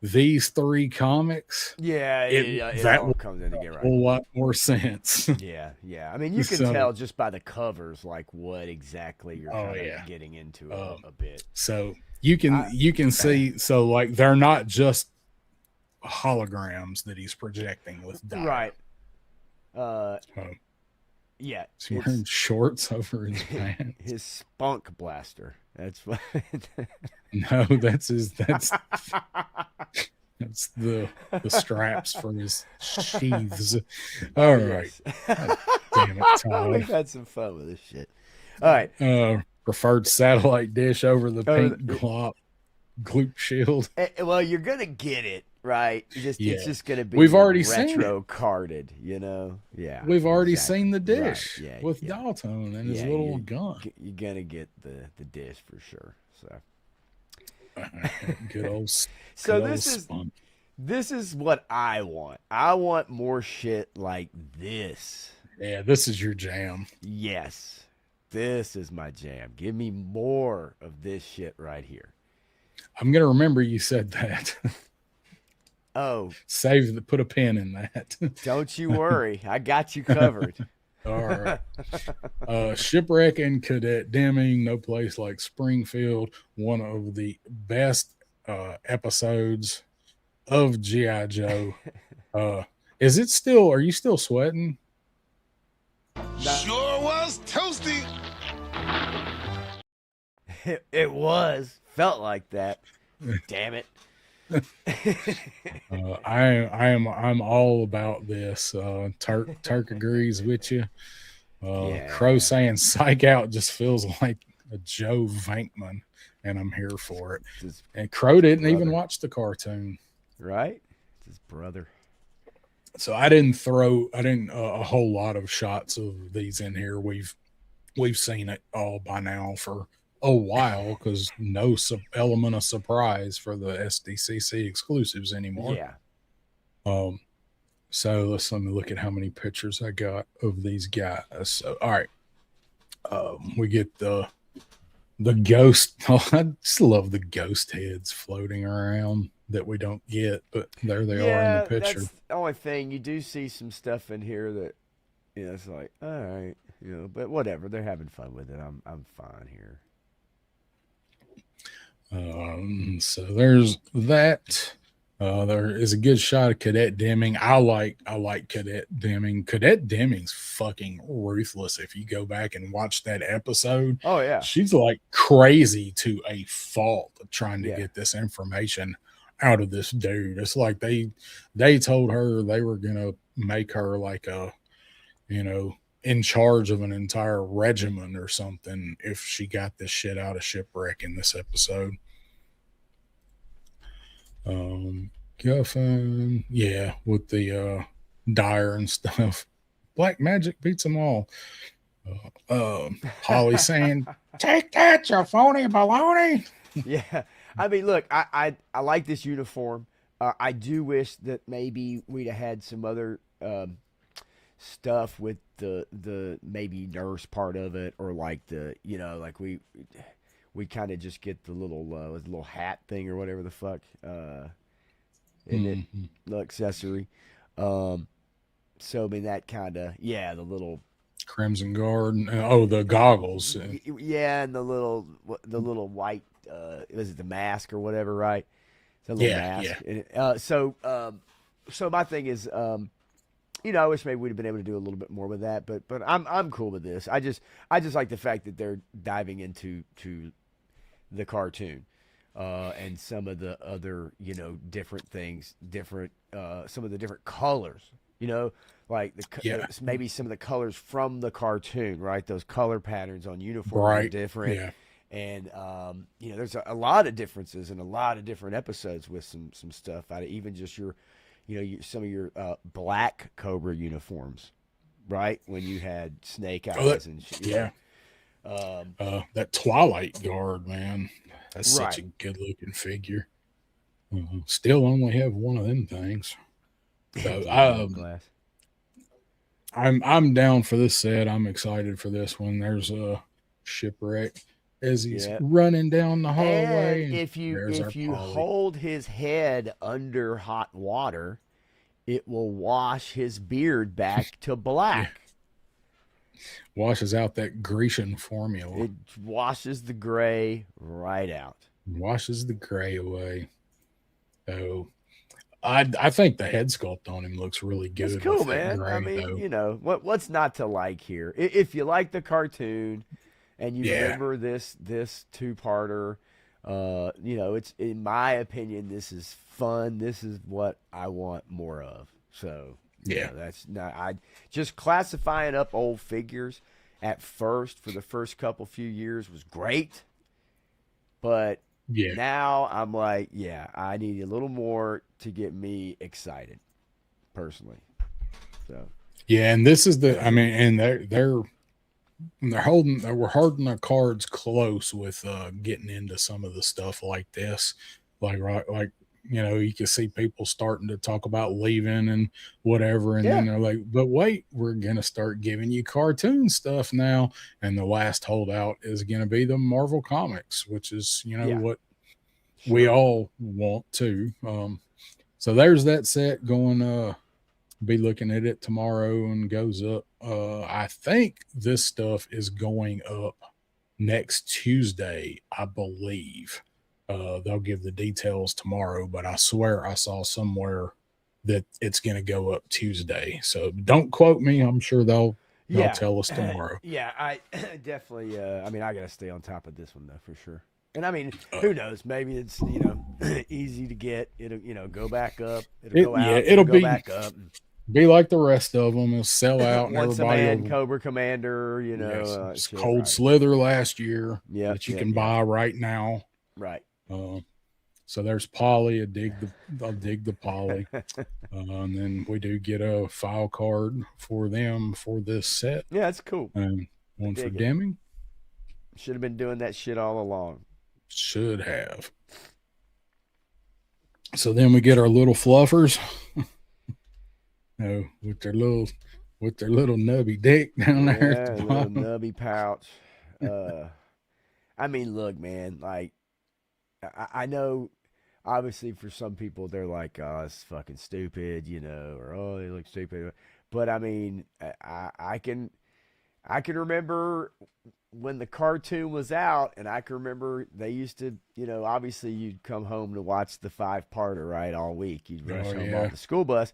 these three comics, Yeah, it that all will comes in make together, a right? whole lot more sense. Yeah. I mean, you can So, tell just by the covers, like what exactly you're oh kind of yeah. getting into Um, a bit. so I, you can see, so like they're not just holograms that he's projecting with dire. right. Uh, Um, yeah. he's wearing shorts over his pants. His spunk blaster. That's what. No, that's the straps for his sheaths. All right. God damn it, Todd. We've had some fun with this shit. All right. Preferred satellite dish over the pink gloop shield. Well, you're gonna get it right. It's just gonna be we've already seen retro carded, you know. Yeah, we've already seen the dish with yeah. Dalton and his little gun. You're gonna get the dish for sure. So good old. So good this is what I want. I want more shit like this. Yeah, this is your jam. Yes, this is my jam. Give me more of this shit right here. I'm gonna remember you said that. Oh, put a pin in that. Don't you worry, I got you covered. All right. Shipwreck and Cadet Deming, No Place Like Springfield, one of the best episodes of G.I. Joe. Are you still sweating? Sure was toasty. It was. Felt like that. Damn it. I'm all about this. Turk agrees with you. Crow saying "psych out" just feels like a Joe Vankman, and I'm here for it. And Crow didn't even watch the cartoon, right? It's his brother. So I didn't a whole lot of shots of these in here. We've seen it all by now for a while, because no element of surprise for the SDCC exclusives anymore. Yeah. So let me look at how many pictures I got of these guys. So all right, we get the ghost. Oh, I just love the ghost heads floating around that we don't get, but there they are in the picture. That's the only thing. You do see some stuff in here that, it's like, all right, but whatever. They're having fun with it. I'm fine here. So there's that. There is a good shot of Cadet Deming. I like Cadet Deming. Cadet Deming's fucking ruthless. If you go back and watch that episode, Oh yeah, she's like crazy to a fault of trying to yeah, get this information out of this dude. It's like they told her they were gonna make her like a, you know, in charge of an entire regiment or something if she got this shit out of shipwreck in this episode. Guffin, yeah, with the dire and stuff. Black magic beats them all. Holly saying, "Take that, you phony baloney." yeah. I mean, look, I like this uniform. I do wish that maybe we'd have had some other stuff with the maybe nurse part of it, or like the, you know, like we kind of just get the little hat thing or whatever the fuck, in it, Mhm. the accessory. Um, so I mean that kind of, yeah, the little, Crimson Guard. Oh, the goggles. yeah, and the little white, was it the mask or whatever, right? It's a little Yeah, yeah. mask. And, so my thing is, I wish maybe we'd have been able to do a little bit more with that, but I'm cool with this. I just like the fact that they're diving into the cartoon, and some of the other, different things, some of the different colors, like Yeah. maybe some of the colors from the cartoon, right? Those color patterns on uniforms are Bright. different. Yeah. And there's a lot of differences in a lot of different episodes with some stuff out of even just some of your black Cobra uniforms, right? When you had Snake Eyes and shit. Yeah. That Twilight Guard, man. That's such a Right. good looking figure. Still only have one of them things. So Yeah, the little glass. I'm down for this set. I'm excited for this one. There's a shipwreck as he's Yeah. running down the And hallway, and there's our if you Polly. hold his head under hot water, it will wash his beard back to Yeah, black. washes out that Grecian formula, It washes the gray right out. washes the gray away. So I think the head sculpt on him looks really It's good cool, with that man. I gray mean, though. what's not to like here? If you like the cartoon and you Yeah, remember this two-parter, it's, in my opinion, this is fun. This is what I want more of. So, yeah, that's not, I just classifying up old figures at first for the first few years was great, but yeah, now I'm like, yeah, I need a little more to get me excited personally. So, yeah. And this is the, I mean, and we're holding our cards close with getting into some of the stuff like this, like right, like, you can see people starting to talk about leaving and whatever, and then yeah, they're like, but wait, we're gonna start giving you cartoon stuff now, and the last holdout is gonna be the Marvel comics, which is yeah, what we sure. all want to. So there's that set going. Be looking at it tomorrow and goes up. I think this stuff is going up next Tuesday, I believe. They'll give the details tomorrow, but I swear I saw somewhere that it's going to go up Tuesday. So don't quote me. I'm sure they'll Yeah, tell us tomorrow. yeah, I definitely. I mean, I gotta stay on top of this one though for sure. And I mean, Uh, who knows? Maybe it's easy to get. It'll go back up. It'll it go Yeah, out. It'll it'll go back up. be like the rest of them. It'll sell out, and Once a everybody man, will. Cobra Commander. Yes, it's Shit. Cold Right. Slither last year Yep. that you Yep. can Yep. buy right now. Right. Uh, so there's Polly. I'll dig the Polly, and then we do get a file card for them for this set, Yeah, it's cool. and I one for dig it. Deming. Should have been doing that shit all along. Should have. So then we get our little fluffers, with their little nubby dick down there at Yeah, the a little bottom. nubby pouch. Uh, I mean, look, man. Like, I know. Obviously, for some people, they're like, "Oh, it's fucking stupid," or "Oh, they look stupid." But I mean, I can. I can remember when the cartoon was out, and I can remember they used to, obviously you'd come home to watch the five-parter, right, all week. You'd rush Oh home on yeah. the school bus.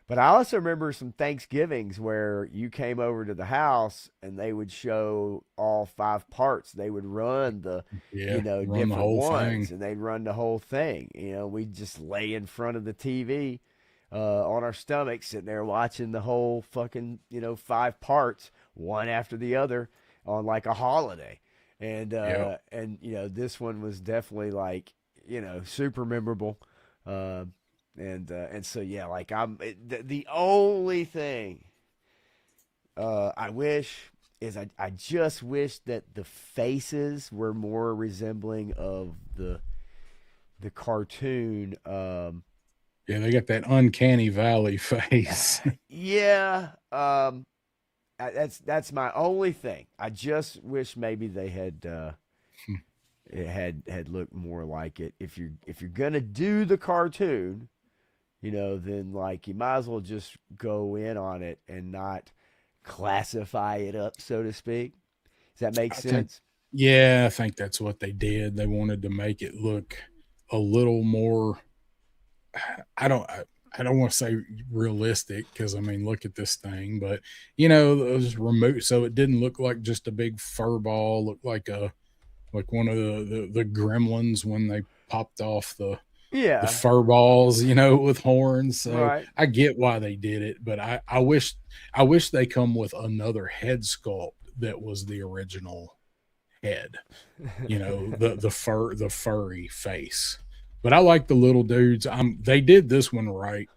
But I also remember some Thanksgivings where you came over to the house and they would show all five parts. They would run the, Yeah. Run the different whole ones, thing. and they'd run the whole thing. We'd just lay in front of the TV on our stomachs, sitting there watching the whole fucking, five parts, one after the other, on like a holiday. Yep. This one was definitely like, super memorable. And so yeah, like the only thing I wish is I just wish that the faces were more resembling of the cartoon. Yeah, they got that uncanny valley face. Yeah, that's my only thing. I just wish maybe they had it had looked more like it. If you're gonna do the cartoon, then like you might as well just go in on it and not classify it up, so to speak. Does that make I think, sense? yeah, I think that's what they did. They wanted to make it look a little more. I don't. I don't want to say realistic because I mean, look at this thing, but those remote, so it didn't look like just a big fur ball. Looked like one of the gremlins when they popped off the Yeah. fur balls, with horns. So Right. I get why they did it, but I wish they come with another head sculpt that was the original head, the furry face. But I like the little dudes. They did this one right.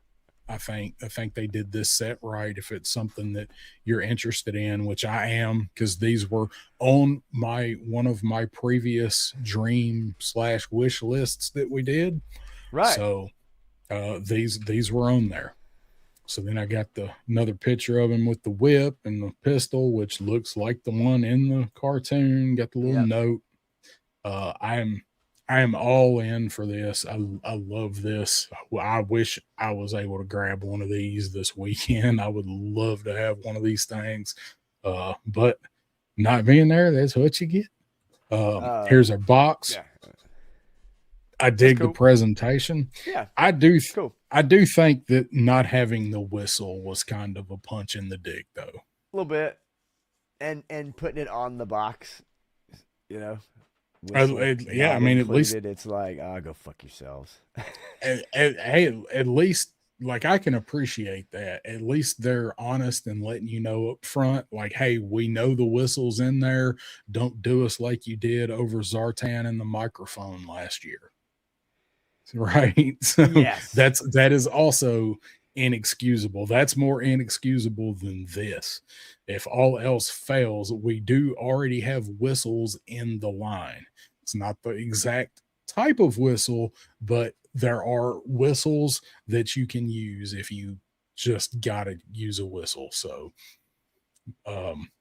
I think they did this set right. If it's something that you're interested in, which I am, because these were on my one of my previous dream/wish lists that we did. Right. So these were on there. So then I got another picture of him with the whip and the pistol, which looks like the one in the cartoon. Got the little Yep. note. I am all in for this. I love this. I wish I was able to grab one of these this weekend. I would love to have one of these things. But not being there, that's what you get. Uh, Here's our box. yeah. I That's dig the cool. presentation. Yeah. I do. It's cool. I do think that not having the whistle was kind of a punch in the dick, though. A little bit, and putting it on the box, you know, whistle Yeah, I not mean, at least included. It's like, go fuck yourselves. at least like I can appreciate that. At least they're honest and letting you know up front, like, hey, we know the whistle's in there. Don't do us like you did over Zartan and the microphone last year. Right. So Yes. that is also inexcusable. That's more inexcusable than this. If all else fails, we do already have whistles in the line. It's not the exact type of whistle, but there are whistles that you can use if you just gotta use a whistle. So um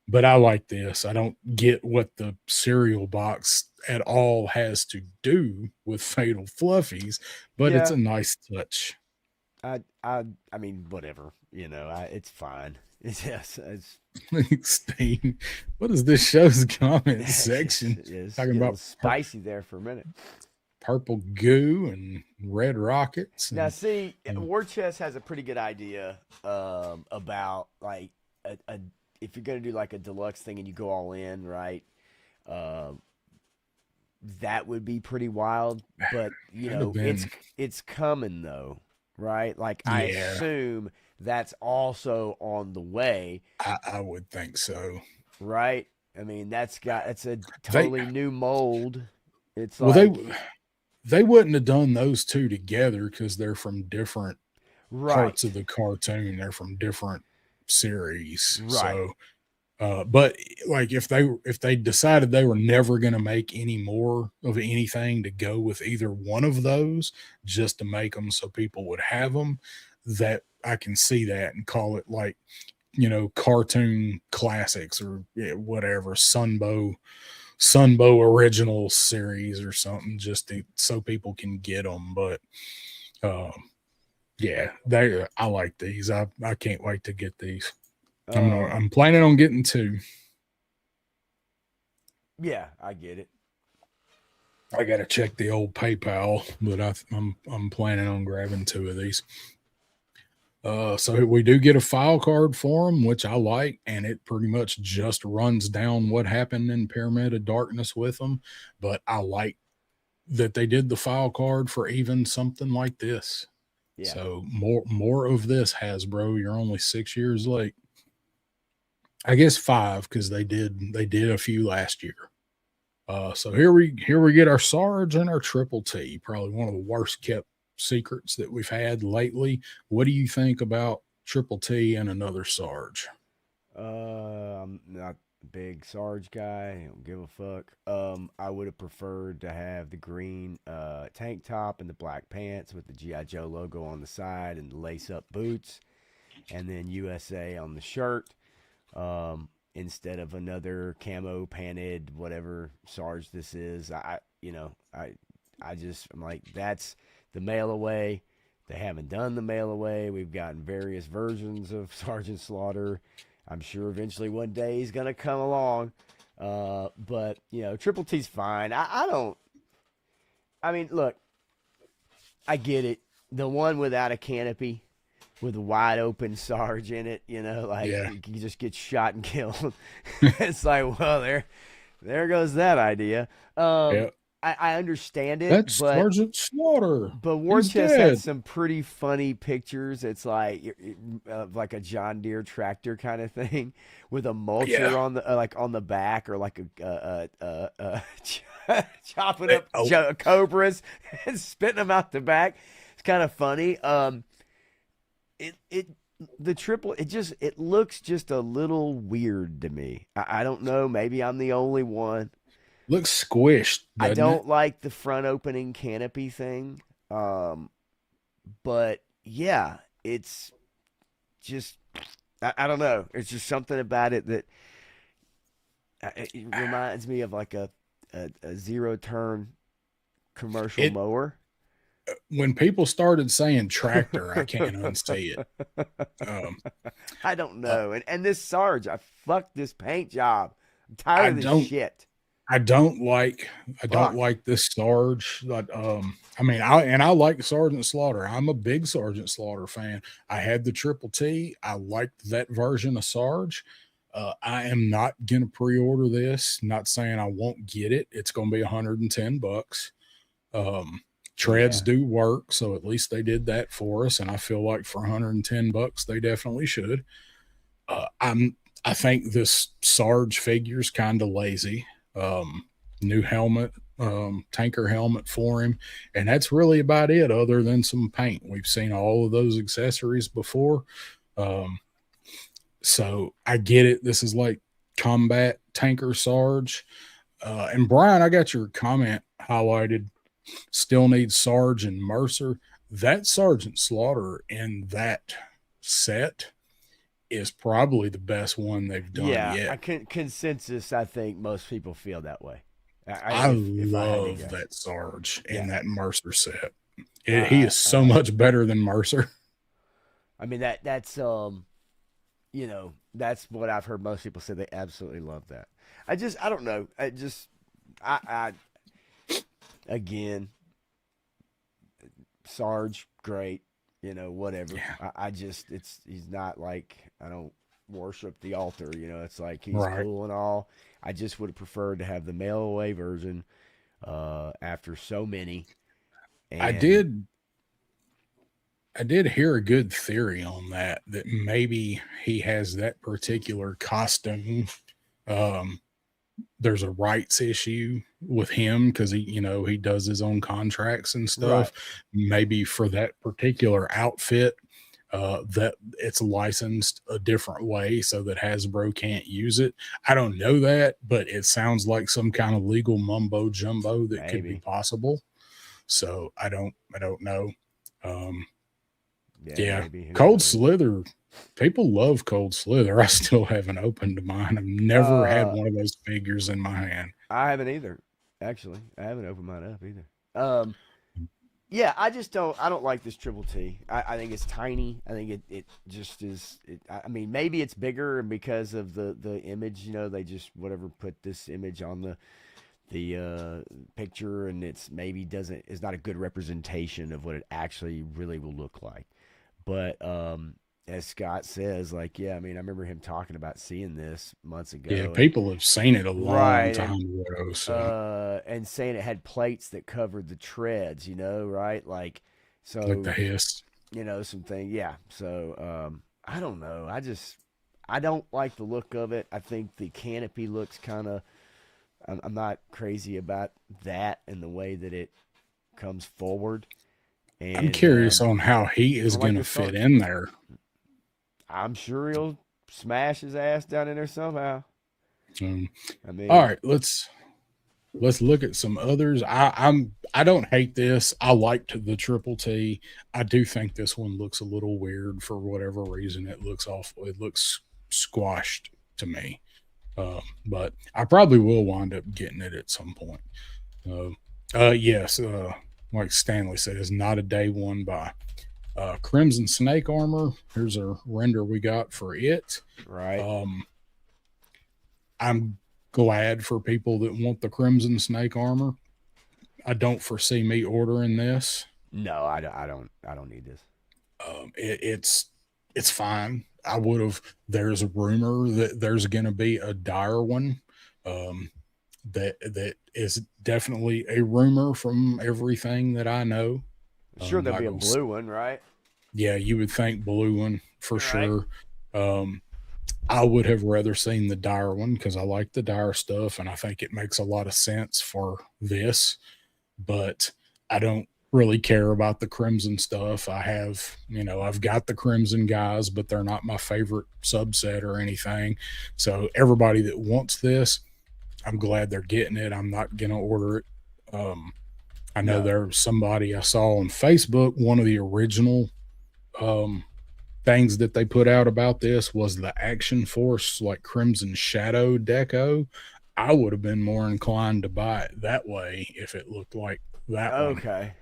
but I like this. I don't get what the cereal box at all has to do with Fatal Fluffies, but it's Yeah. a nice touch. I mean, whatever. It's fine. It's Steve, what is this show's comment it's, section it's talking getting a little about? spicy there for a minute. Purple goo and red rockets Now, and see, uh, War Chest has a pretty good idea about like a if you're gonna do like a deluxe thing and you go all in, right? Um, that would be pretty wild. But could have been, it's coming though, right? Like I yeah, assume that's also on the way, I would think so. right? I mean, that's a They totally new mold. It's well like they wouldn't have done those two together because they're from different parts right, of the cartoon. They're from different series. right. So but like if they decided they were never going to make any more of anything to go with either one of those just to make them so people would have them, that I can see that and call it like, cartoon classics or yeah, whatever, Sunbow original series or something, just so people can get them. But um, yeah, they I like these. I can't wait to get these. I'm planning on getting two. Yeah, I get it. I got to check the old PayPal, but I'm planning on grabbing two of these. So we do get a file card for them, which I like, and it pretty much just runs down what happened in Pyramid of Darkness with them. But I like that they did the file card for even something like this. Yeah. So more of this, Hasbro. You're only 6 years late. I guess 5 because they did a few last year. So here we get our Sarge and our Triple T. Probably one of the worst kept secrets that we've had lately. What do you think about Triple T and another Sarge? I'm not a big Sarge guy. I don't give a fuck. I would have preferred to have the green tank top and the black pants with the GI Joe logo on the side and the lace up boots, and then USA on the shirt. Instead of another camo painted whatever Sarge this is. I'm like, that's the mail away. They haven't done the mail away. We've gotten various versions of Sergeant Slaughter. I'm sure eventually one day he's gonna come along. But Triple T's fine. I mean, look, I get it. The one without a canopy with a wide open Sarge in it, you just get shot and killed. It's like, well, there goes that idea. I understand it. That's Sergeant Slaughter. But War Chest had some pretty funny pictures. It's like a John Deere tractor kind of thing with a mulcher on the on the back, or like a chopping up cobras and spitting them out the back. It's kind of funny. It looks just a little weird to me. I don't know. Maybe I'm the only one. Looks squished. I don't like the front opening canopy thing. But yeah, it's just, I don't know. It's just something about it that it reminds me of like a zero turn commercial mower. When people started saying tractor, I can't unsay it. I don't know. And this Sarge, fuck this paint job. I'm tired of this shit. I don't like this Sarge. But, I like Sergeant Slaughter. I'm a big Sergeant Slaughter fan. I had the Triple T. I liked that version of Sarge. I am not gonna pre-order this. Not saying I won't get it. It's gonna be $110. Treads do work, so at least they did that for us, and I feel like for $110 they definitely should. I think this Sarge figure's kind of lazy. New helmet, tanker helmet for him, and that's really about it, other than some paint. We've seen all of those accessories before. So I get it. This is like combat tanker Sarge. And Brian, I got your comment highlighted. Still needs Sarge and Mercer. That Sergeant Slaughter in that set is probably the best one they've done yet. Consensus, I think most people feel that way. I love that Sarge in that Mercer set. He is so much better than Mercer. I mean, that's that's what I've heard most people say. They absolutely love that. I don't know. Again, Sarge, great, whatever. Yeah. He's not like, I don't worship the altar, it's like he's cool and all. I just would have preferred to have the mail away version after so many. And I did hear a good theory on that maybe he has that particular costume. There's a rights issue with him because he does his own contracts and stuff. Right. Maybe for that particular outfit, that it's licensed a different way so that Hasbro can't use it. I don't know that, but it sounds like some kind of legal mumbo jumbo that could be possible. So I don't know. Cold Slither. People love Cold Slither. I still haven't opened mine. I've never had one of those figures in my hand. I haven't either. Actually, I haven't opened mine up either. Yeah, I don't like this triple T. I think it's tiny. I think it just is. I mean, maybe it's bigger because of the image. You know, they just whatever put this image on the picture, and it's maybe doesn't is not a good representation of what it actually really will look like. But as Scott says, like, yeah, I mean, I remember him talking about seeing this months Yeah, ago, and people have seen it a long right, time ago. So and saying it had plates that covered the treads, you know, right? Like, like so the hiss. you know, something, yeah. So I don't know. I don't like the look of it. I think the canopy looks kind of. I'm not crazy about that and the way that it comes forward, I'm and curious on how he I is don't like going to this fit front. in there. I'm sure he'll smash his ass down in there somehow. Um, I all mean, right, let's look at some others. I don't hate this. I liked the triple T. I do think this one looks a little weird for whatever reason. It looks awful. It looks squashed to me. But I probably will wind up getting it at some point. Uh, yes, like Stanley said, is not a day one buy. Crimson Snake Armor. Here's a render we got for it. right? Um, I'm glad for people that want the Crimson Snake Armor. I don't foresee me ordering this. No, I don't need this. It's fine. I would have. There's a rumor that there's going to be a dire one. Um, that is definitely a rumor from everything that I know. Sure, there'll Not be a gonna. blue one, right? Yeah, you would think blue one for Right. sure. Um, I would have rather seen the dire one because I like the dire stuff and I think it makes a lot of sense for this. But I don't really care about the crimson stuff. I have, I've got the crimson guys, but they're not my favorite subset or anything. So everybody that wants this, I'm glad they're getting it. I'm not gonna order it. Um, I know No. there's somebody I saw on Facebook, one of the original um things that they put out about this was the Action Force like Crimson Shadow deco. I would have been more inclined to buy it that way if it looked like that one, Okay.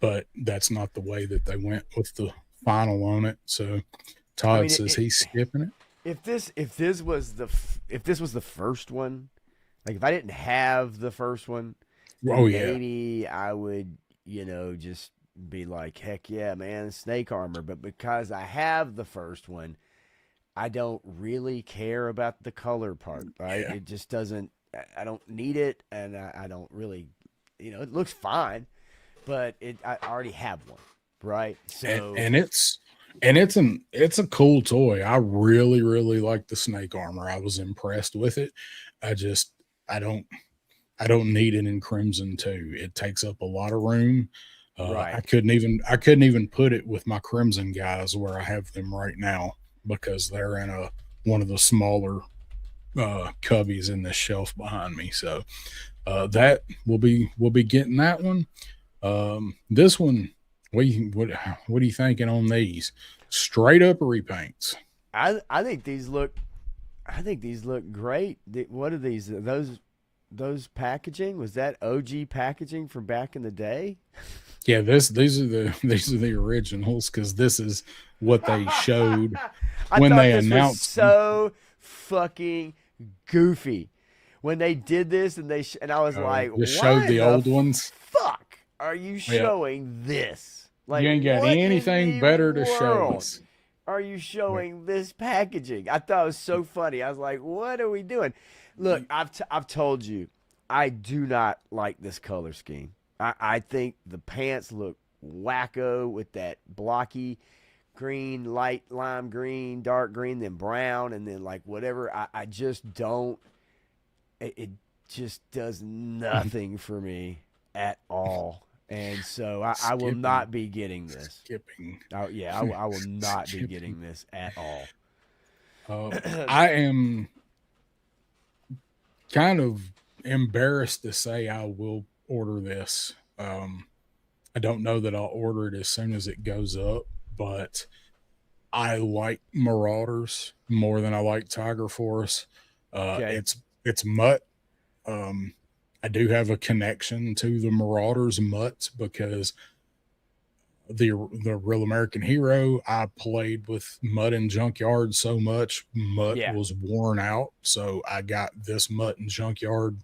but that's not the way that they went with the final on it. So I Todd mean, says he's skipping it. if this was the first one, like if I didn't have the first one, Oh then yeah, maybe I would, just be like, heck yeah, man, snake armor. But because I have the first one, I don't really care about the color part, right? yeah, It just doesn't. I don't need it, and I don't really, it looks fine, but I already have one, right? and, So and it's it's a cool toy. I really like the snake armor. I was impressed with it. I just I don't I don't need it in Crimson too. It takes up a lot of room. right. I couldn't even put it with my Crimson guys where I have them right now because they're in a one of the smaller cubbies in this shelf behind me. So that we'll be getting that one. This one, what are you thinking on these? Straight up repaints. I think these look. I think these look great. What are these? Those packaging, was that OG packaging from back in the day? Yeah, these are the these are the originals because this is what they showed I when thought they this was announced them. so fucking goofy when they did this, and and I was like, Just showed "Why the the old ones. fuck are you Yeah, showing this? you Like, ain't got what in anything the better to show world us. are you Yeah. showing this packaging?" I thought it was so funny. I was like, "What are we doing?" Look, I've told you, I do not like this color scheme. I think the pants look wacko with that blocky green, light lime green, dark green, then brown, and then like whatever. I just don't. It just does nothing for me at all. And so I will Skipping, not be getting this. skipping, Yeah, I will not be skipping. getting this at all. I am kind of embarrassed to say I will order this. I don't know that I'll order it as soon as it goes up, but I like Marauders more than I like Tiger Force. Okay. It's mutt. Um, I do have a connection to the Marauders mutts because the Real American Hero, I played with Mutt and Junkyard so much, Mutt Yeah. was worn out. So I got this Mutt and Junkyard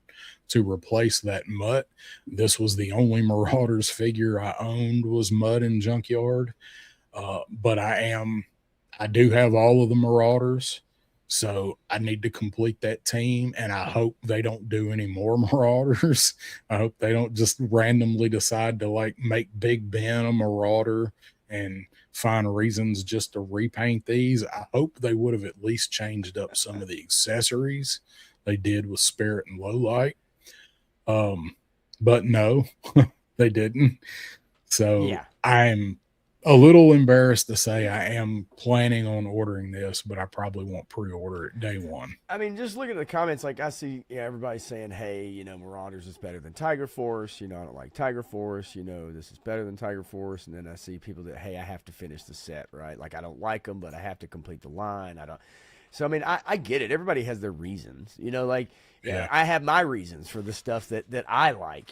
to replace that Mutt. This was the only Marauders figure I owned was Mutt and Junkyard. But I do have all of the Marauders. So I need to complete that team, and I hope they don't do any more Marauders. I hope they don't just randomly decide to like make Big Ben a Marauder and find reasons just to repaint these. I hope they would have at least changed up some of the accessories they did with Spirit and Lowlight. But no, they didn't. So Yeah. I'm a little embarrassed to say I am planning on ordering this, but I probably won't pre-order it day one. I mean, just look at the comments. Like I see, everybody saying, "Hey, Marauders is better than Tiger Force." I don't like Tiger Force. This is better than Tiger Force. And then I see people that, "Hey, I have to finish the set, right? Like I don't like them, but I have to complete the line. I don't." So I mean, I get it. Everybody has their reasons. I have my reasons for the stuff that I like.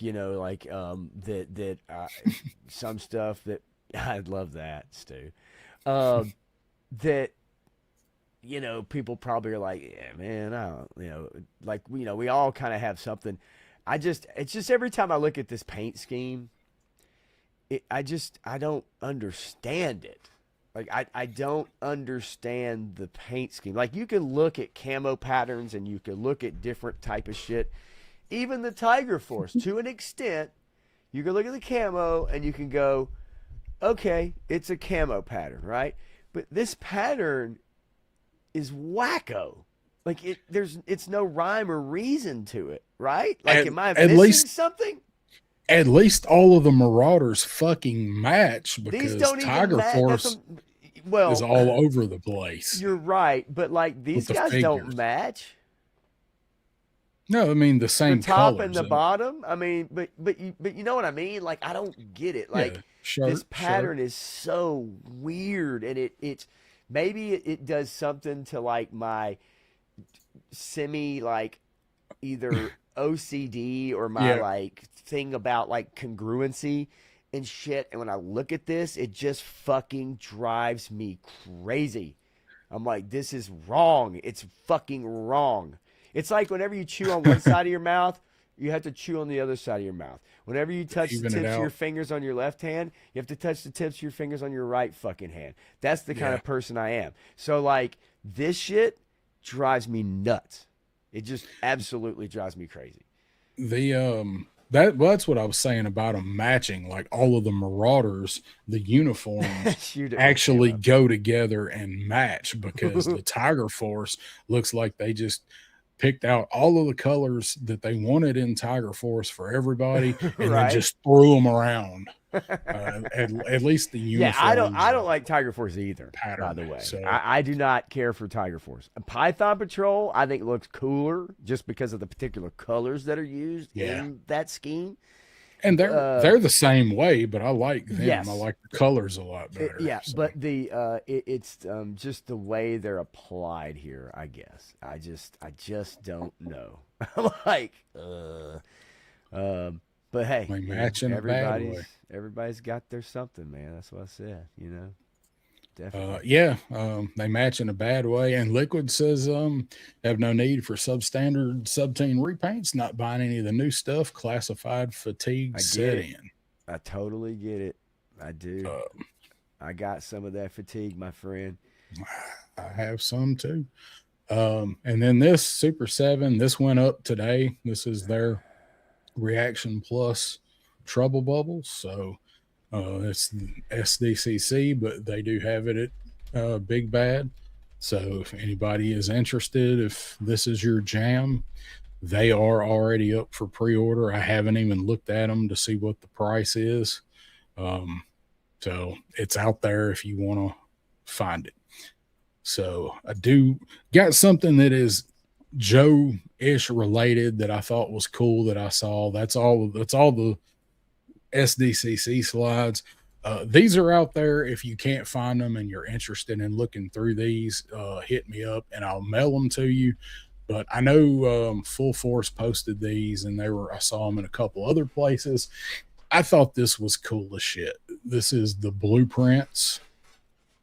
Some stuff that I'd love that, Stu. That people probably are like, yeah, man, I don't, we all kind of have something. It's just every time I look at this paint scheme, I don't understand it. Like I don't understand the paint scheme. Like you can look at camo patterns and you can look at different type of shit. Even the Tiger Force, to an extent, you can look at the camo and you can go, okay, it's a camo pattern, right? But this pattern is wacko. Like it's no rhyme or reason to it, right? Like, am I missing something? At least all of the Marauders fucking match because These don't Tiger even Force is all over the place. You're right, but like these guys don't match. No, I mean the same the top colors and the bottom. I mean, but you know what I mean? Like I don't get it. Like this pattern is so weird, and it's maybe it does something to like my semi like either OCD or my like thing about like congruency and shit. And when I look at this, it just fucking drives me crazy. I'm like, this is wrong. It's fucking wrong. It's like whenever you chew on one side of your mouth, you have to chew on the other side of your mouth. Whenever you touch the tips of your fingers on your left hand, you have to touch the tips of your fingers on your right fucking hand. That's the kind of person I am. So like this shit drives me nuts. It just absolutely drives me crazy. That's what I was saying about them matching. Like all of the Marauders, the uniforms actually go together and match because the Tiger Force looks like they just picked out all of the colors that they wanted in Tiger Force for everybody and then just threw them around. At least the uniform. Yeah, I don't like Tiger Force either. Pattern, by the way, so. I do not care for Tiger Force. Python Patrol, I think looks cooler just because of the particular colors that are used in that scheme. And they're the same way, but I like them. Yes. I like the colors a lot better. But it's just the way they're applied here. I guess I just don't know. I'm like, but hey, everybody's got their something, man. That's what I said. Definitely. They match in a bad way. And Liquid says have no need for substandard subteen repaints, not buying any of the new stuff, classified fatigue set in. I totally get it. I do. I got some of that fatigue, my friend. I have some too. And then this Super 7, this went up today. This is their Reaction Plus Trouble Bubbles. So it's SDCC, but they do have it at Big Bad. So if anybody is interested, if this is your jam, they are already up for pre-order. I haven't even looked at them to see what the price is. So it's out there if you want to find it. So I do got something that is Joe-ish related that I thought was cool that I saw. That's all the SDCC slides. These are out there. If you can't find them and you're interested in looking through these, hit me up and I'll mail them to you. But I know Full Force posted these, and I saw them in a couple other places. I thought this was cool as shit. This is the blueprints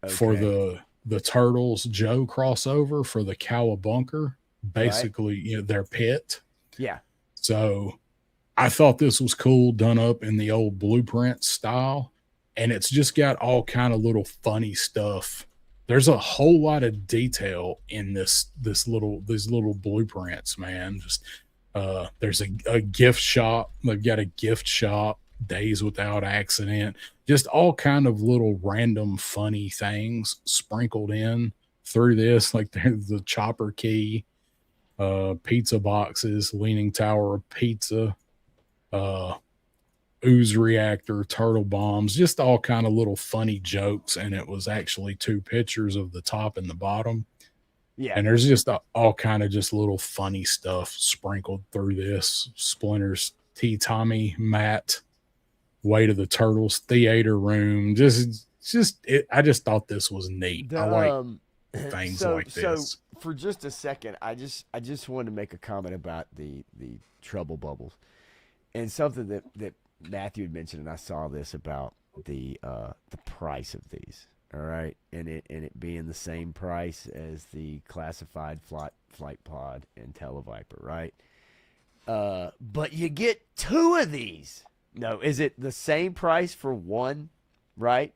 for Okay. the Turtles Joe crossover for the Cowabunker, Right. basically, their pit. Yeah. So I thought this was cool, done up in the old blueprint style, and it's just got all kind of little funny stuff. There's a whole lot of detail in these little blueprints, man. Just there's a gift shop. They've got a gift shop, Days Without Accident, just all kind of little random funny things sprinkled in through this, like there's the chopper key, pizza boxes, Leaning Tower of Pizza, uh ooze reactor, turtle bombs, just all kind of little funny jokes. And it was actually two pictures of the top and the bottom. Yeah. And there's just all kind of just little funny stuff sprinkled through this. Splinters, T Tommy, Matt, Way to the Turtles, theater room. I just thought this was neat. I The like things like so this. for just a second, I just wanted to make a comment about the trouble bubbles and something that Matthew had mentioned, and I saw this about the price of these. All right, and it being the same price as the classified flight pod and Televiper, right? But you get two of these. No, is it the same price for one? Right,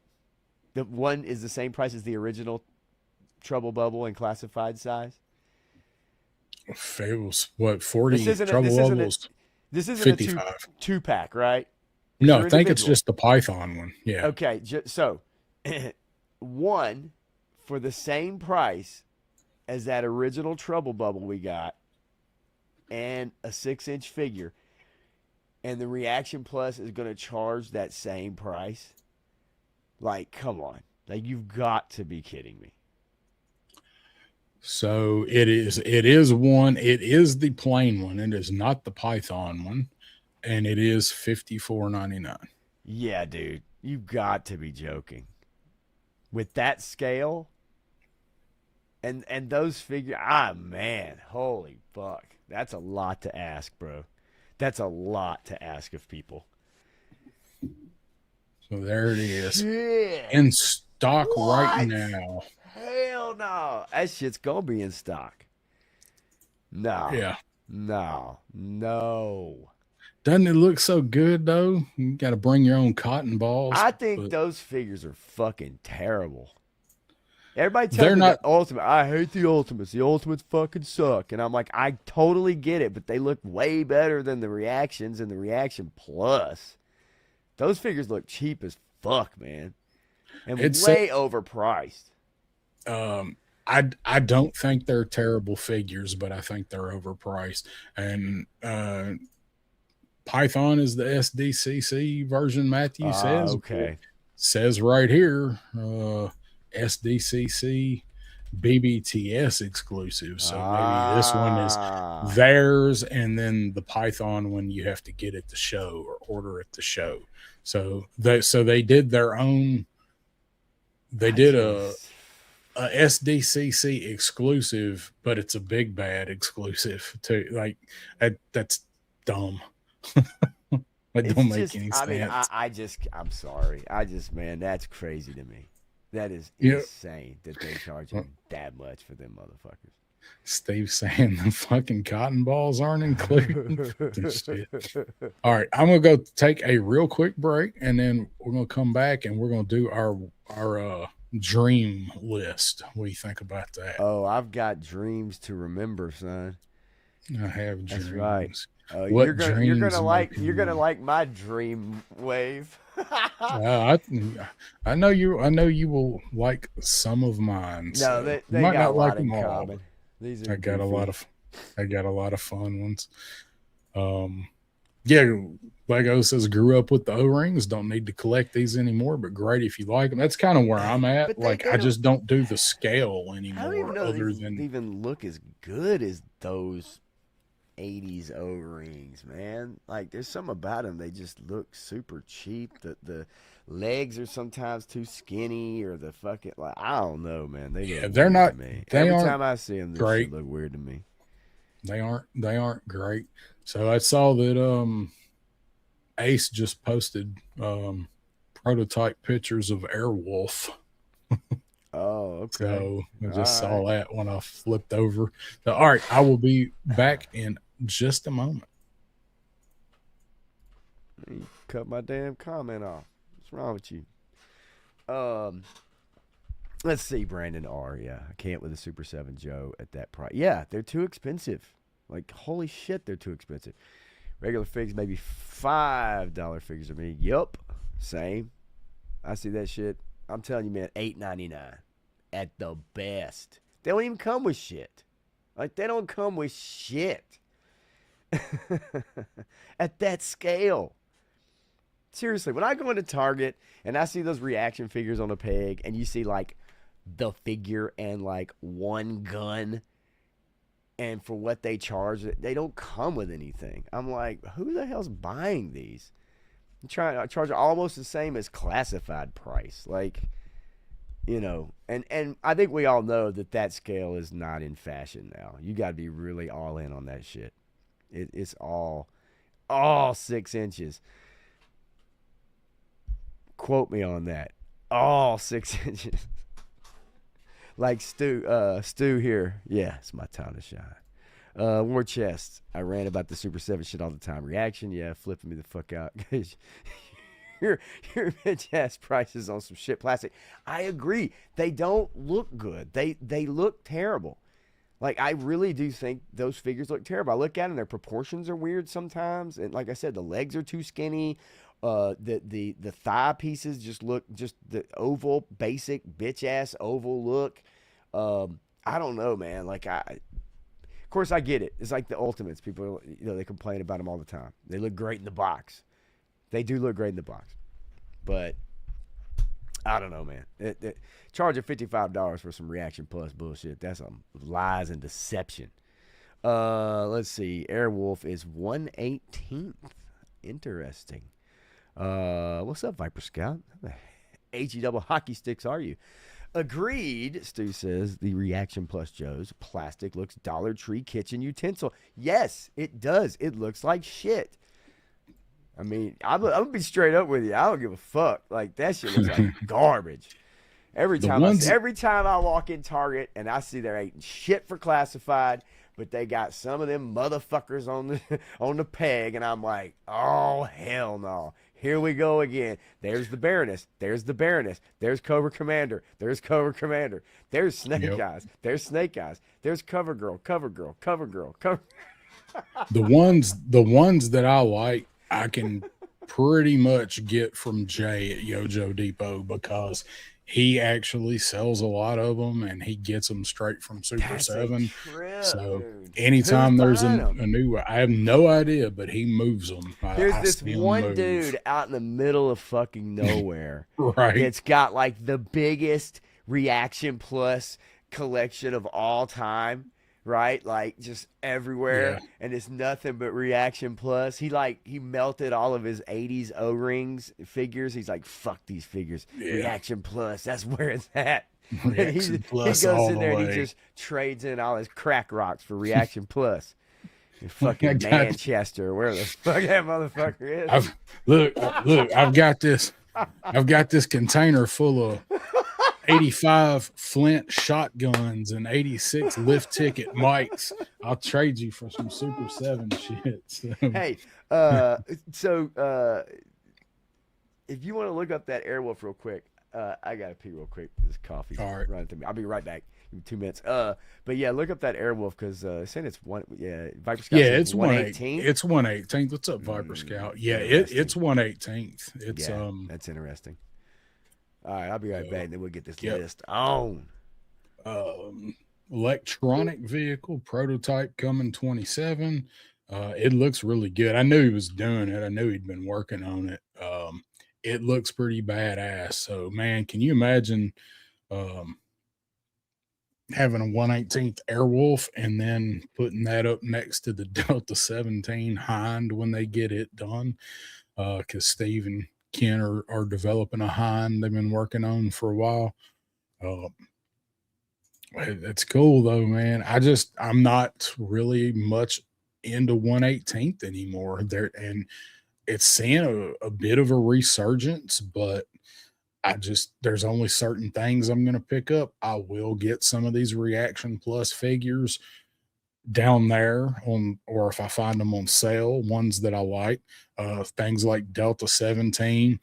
the one is the same price as the original Trouble Bubble and classified size. Fables, what, This 40 isn't a, trouble this isn't a, levels? this isn't a 55. two pack, right? These No, are I think it's individual. just the Python one. Yeah. Okay, so one for the same price as that original Trouble Bubble we got, and a 6-inch figure, and the Reaction Plus is going to charge that same price. Like, come on, like you've got to be kidding me. So it is the plain one. It is not the Python one, and it is 54.99. Yeah, dude, you've got to be joking. With that scale and those figures, man, holy fuck, that's a lot to ask, bro. That's a lot to ask of people. So there it is. Shit. In stock right What? now. Hell no. That shit's gonna be in stock. No. Yeah. No. No. Doesn't it look so good though? You got to bring your own cotton balls, I think but those figures are fucking terrible. Everybody tells they're me not. the ultimate. I hate the ultimates. The ultimates fucking suck. And I'm like, I totally get it, but they look way better than the reactions and the reaction plus. Those figures look cheap as fuck, man. And It's way overpriced. I don't think they're terrible figures, but I think they're overpriced. And Python is the SDCC version. Matthew says Okay. says right here, SDCC BBTS exclusive. So maybe this one is Ah. theirs, and then the Python one you have to get at the show or order at the show. So they did their own. They I did just. a SDCC exclusive, but it's a big bad exclusive too. Like that's dumb. That It's don't make just, any I mean, sense. I'm sorry. Man, that's crazy to me. That is Yeah. insane that they charge them that much for them motherfuckers. Steve saying the fucking cotton balls aren't included. This shit. All right, I'm gonna go take a real quick break, and then we're gonna come back and we're gonna do our dream list. What do you think about that? Oh, I've got dreams to remember, son. I have That's dreams. right. What You're dreams gonna make you- like my dream wave. Uh, I know you. I know you will like some of mine. No, So they you might got a not like lot in them all. common. These are I got a lot goofy. of. I got a lot of fun ones. Um, yeah. Lego says grew up with the O-rings. Don't need to collect these anymore, but great if you like them. That's kind of where I'm at. But Like they I don't. just don't do the scale I don't even anymore, know other these than even look as good as those 80s O-rings, man. Like there's something about them, they just look super cheap. The legs are sometimes too skinny, or the fucking, like, I don't know, man. They yeah, look they're weird not. to me. They Every aren't time I see them, this great. shit look weird to me. They aren't great. So I saw that Ace just posted prototype pictures of Airwolf. Oh, okay. So I All just saw right. that when I flipped over. So, all right, I will be back in just a moment. You cut my damn comment off. What's wrong with you? Um, let's see, Brandon R. Yeah, I can't with a Super 7 Joe at that price. Yeah, they're too expensive. Like, holy shit, they're too expensive. Regular figs, maybe $5 figures of me. Yup, same. I see that shit. I'm telling you, man, $8.99 at the best. They don't even come with shit. Like, they don't come with shit at that scale. Seriously, when I go into Target and I see those reaction figures on a peg and you see like the figure and like one gun and for what they charge, they don't come with anything. I'm like, who the hell's buying these? I'm trying to charge almost the same as classified price. Like, and I think we all know that scale is not in fashion now. You got to be really all in on that shit. It's all 6 inches. Quote me on that. All 6 inches. Like Stu here. Yeah, it's my time to shine. War chest. I ran about the Super 7 shit all the time. Reaction, yeah, flipping me the fuck out. your bitch ass prices on some shit plastic. I agree. They don't look good. They look terrible. Like, I really do think those figures look terrible. I look at them, their proportions are weird sometimes. And like I said, the legs are too skinny. The thigh pieces just look just the oval, basic bitch ass oval look. I don't know, man. Like, of course I get it. It's like the Ultimates. People, they complain about them all the time. They look great in the box. They do look great in the box. But I don't know, man. Charging $55 for some Reaction Plus bullshit. That's some lies and deception. Let's see. Airwolf is 1/18th. Interesting. What's up, Viper Scout? How the HE double hockey sticks are you? Agreed, Stu says. The Reaction Plus Joe's plastic looks Dollar Tree kitchen utensil. Yes, it does. It looks like shit. I mean, I'm gonna be straight up with you. I don't give a fuck. Like, that shit looks like garbage. Every The time ones, every time I walk in Target and I see there ain't shit for classified, but they got some of them motherfuckers on the on the peg, and I'm like, oh hell no. Here we go again. There's the Baroness. There's the Baroness. There's Cobra Commander. There's Cobra Commander. There's Snake Eyes. There's Snake Eyes. There's Cover Girl. Cover Girl. Cover Girl. Cover. the ones that I like, I can pretty much get from Jay at Yojo Depot because he actually sells a lot of them and he gets them straight from Super That's a 7. trip, So dude. Who's anytime there's buying a them? new, I have no idea, but he moves them. There's I this see them one move. dude out in the middle of fucking nowhere Right. that's got like the biggest Reaction Plus collection of all time, right? Like, just everywhere, Yeah. and it's nothing but Reaction Plus. He melted all of his 80s O-rings figures. He's like, fuck these figures. Yeah. Reaction Plus, that's where it's at. And Reaction Plus he goes all in the there and he way. just trades in all his crack rocks for Reaction Plus. In I fucking got- Manchester, where the fuck that motherfucker is. look, I've got this container full of 85 Flint shotguns and 86 lift ticket mics. I'll trade you for some Super 7 shit. So. Hey, so if you want to look up that Airwolf real quick, I gotta pee real quick. This coffee's All right. running through me. I'll be right back in 2 minutes. But yeah, look up that Airwolf because saying it's one. Yeah, Viper Scout. Yeah, it's 118. It's 118th. What's up, Viper Scout? Yeah, interesting. it's 118th. It's Yeah, that's interesting. All right, I'll be right back. Then we'll get this list on. Electronic vehicle prototype coming 27. It looks really good. I knew he was doing it. I knew he'd been working on it. It looks pretty badass. So, man, can you imagine having a 1/18th Airwolf and then putting that up next to the Delta 17 Hind when they get it done? Because Steve and Ken are developing a Hind they've been working on for a while. It's cool though, man. I'm not really much into 1/18th anymore. There and it's seeing a bit of a resurgence, but there's only certain things I'm gonna pick up. I will get some of these Reaction Plus figures down there on, or if I find them on sale, ones that I like. Things like Delta 17,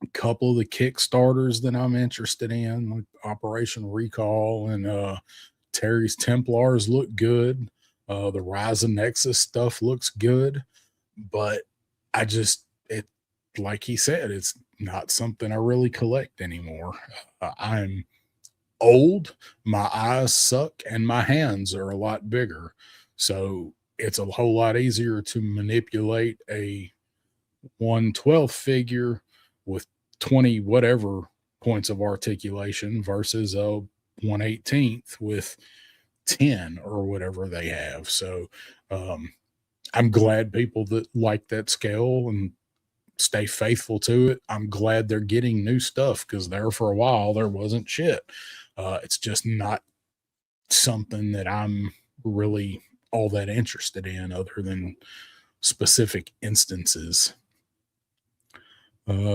a couple of the Kickstarters that I'm interested in, like Operation Recall and Terry's Templars look good. The Rise of Nexus stuff looks good, but it, like he said, it's not something I really collect anymore. I'm old, my eyes suck, and my hands are a lot bigger. So it's a whole lot easier to manipulate a 1/12 figure with 20 whatever points of articulation versus a 1/18th with 10 or whatever they have. So I'm glad people that like that scale and stay faithful to it. I'm glad they're getting new stuff because there for a while there wasn't shit. It's just not something that I'm really all that interested in, other than specific instances.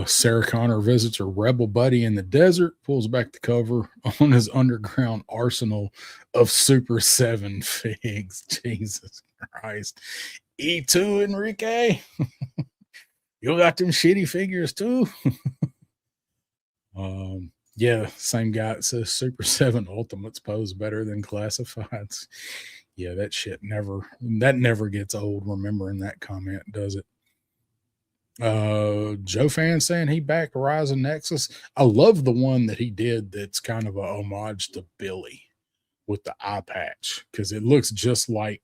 Sarah Connor visits her rebel buddy in the desert, pulls back the cover on his underground arsenal of Super 7 figs. Jesus Christ. E2, Enrique. You got them shitty figures too. Yeah, same guy that says Super 7 Ultimates pose better than classifieds. Yeah, that never gets old remembering that comment, does it? Joe Fan saying he backed Rise of Nexus. I love the one that he did that's kind of a homage to Billy with the eye patch, because it looks just like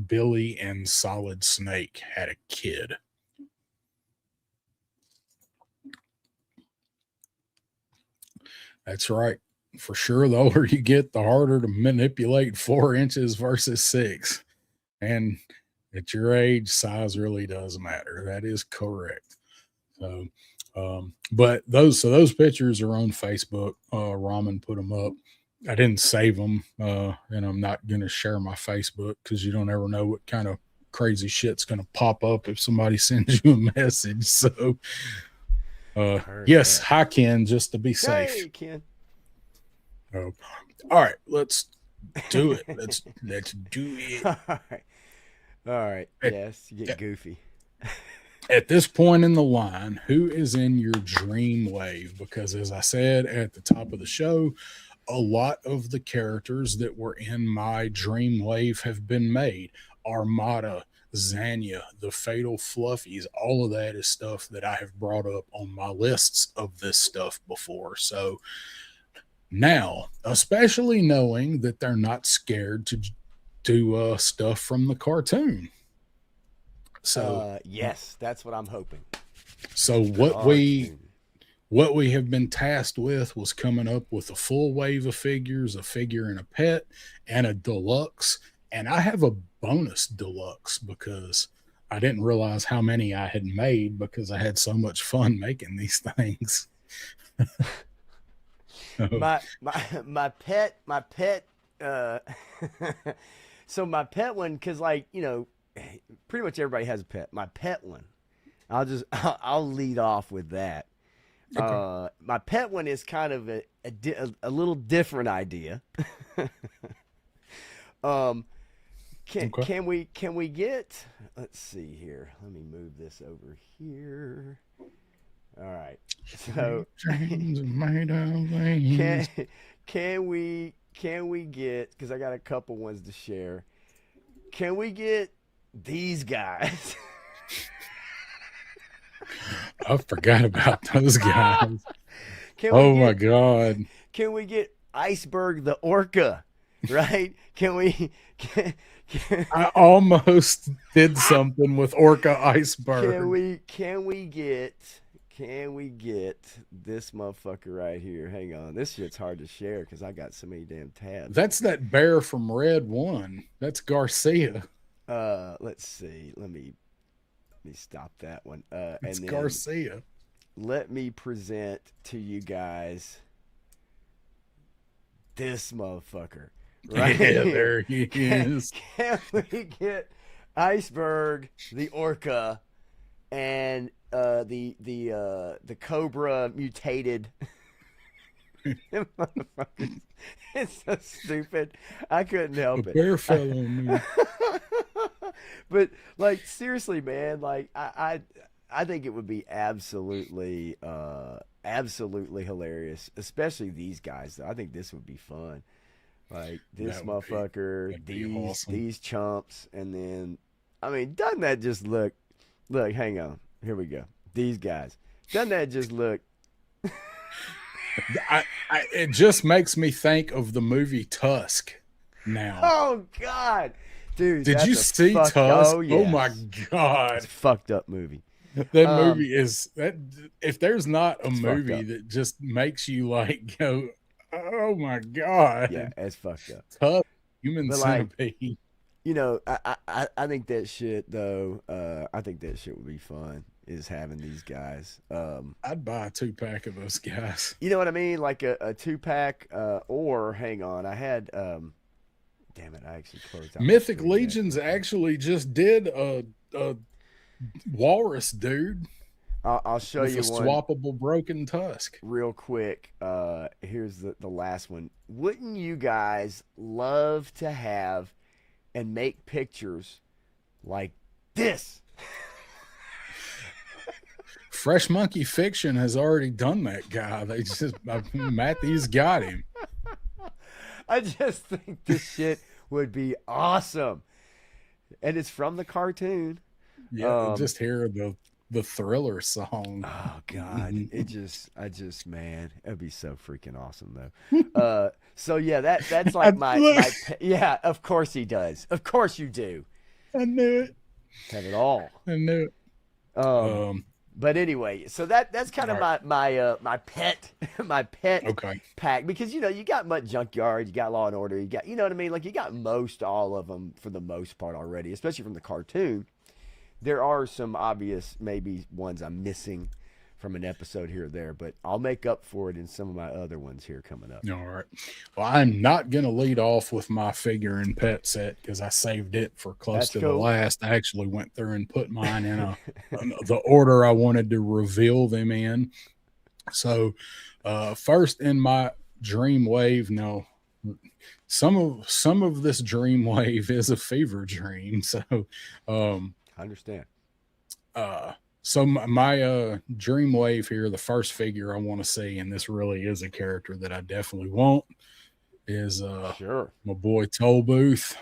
Billy and Solid Snake had a kid. That's right. For sure, the older you get, the harder to manipulate 4 inches versus 6. And at your age, size really does matter. That is correct. So, but those pictures are on Facebook. Ramen put them up. I didn't save them, and I'm not going to share my Facebook because you don't ever know what kind of crazy shit's going to pop up if somebody sends you a message. So, yes, hi Ken, just to be safe. Hey, Ken. All right, let's do it. Let's do it. All right. Yes, you get goofy. At this point in the line, who is in your dream wave? Because as I said at the top of the show, a lot of the characters that were in my dream wave have been made. Armada, Zanya, the Fatal Fluffies, all of that is stuff that I have brought up on my lists of this stuff before. So now, especially knowing that they're not scared to do stuff from the cartoon. So yes, that's what I'm hoping. So what we have been tasked with was coming up with a full wave of figures, a figure and a pet, and a deluxe. And I have a bonus deluxe because I didn't realize how many I had made because I had so much fun making these things. my pet so my pet one, because like, you know, pretty much everybody has a pet. My pet one, I'll lead off with that. Okay. My pet one is kind of a little different idea. Can we get, let's see here, let me move this over here. All right, so can we get, because I got a couple ones to share, can we get these guys? I forgot about those guys. My God. Can we get Iceberg the Orca? Right? I almost did something with Orca Iceberg. Can we get this motherfucker right here? Hang on. This shit's hard to share because I got so many damn tabs. That's that bear from Red 1. That's Garcia. Let's see. Let me stop that one. It's Garcia. Let me present to you guys this motherfucker, right? Yeah, there he can, is. can we get Iceberg, the orca, and the cobra mutated? Them motherfuckers. It's so stupid. I couldn't A help it. bear fell on me. But like seriously, man, like I think it would be absolutely absolutely hilarious, especially these guys. I think this would be fun. Like this motherfucker, that'd be awesome. these chumps, and then I mean, doesn't that just look, hang on. Here we go. These guys. Doesn't that just look It just makes me think of the movie Tusk now. Oh God. Dude, Did you see Tusk? Oh, yes. Oh my God. It's a fucked up movie. That movie is that if there's not a movie up. that just makes you like go, oh my God. Yeah, it's fucked up. Tusk, Human But, Centipede. You know, I think that shit though, I think that shit would be fun, is having these guys. I'd buy a 2-pack of those guys. You know what I mean? Like a 2-pack, or hang on, I had damn it, I actually closed out. Mythic Legions actually just did a walrus dude. I'll show you a one swappable broken tusk real quick. Here's the last one. Wouldn't you guys love to have and make pictures like this? Fresh Monkey Fiction has already done that guy. They just Matthew's got him. I just think this shit would be awesome, and it's from the cartoon. Yeah, just hear the Thriller song. Oh God, man, it'd be so freaking awesome though. So yeah, that's like my yeah. Of course he does. Of course you do. I knew it. Have it all. I knew it. But anyway, so that's kind of my pet Okay. pack, because you know you got Mutt Junkyard, you got Law and Order, you got, you know what I mean, like you got most all of them for the most part already, especially from the cartoon. There are some obvious maybe ones I'm missing from an episode here or there, but I'll make up for it in some of my other ones here coming up. All right. Well, I'm not going to lead off with my figure and pet set because I saved it for close to the last. I actually went through and put mine in the order I wanted to reveal them in. So first in my dream wave, no, some of this dream wave is a fever dream. So I understand. So my dream wave here, the first figure I want to see, and this really is a character that I definitely want, is sure, my boy Toll Booth.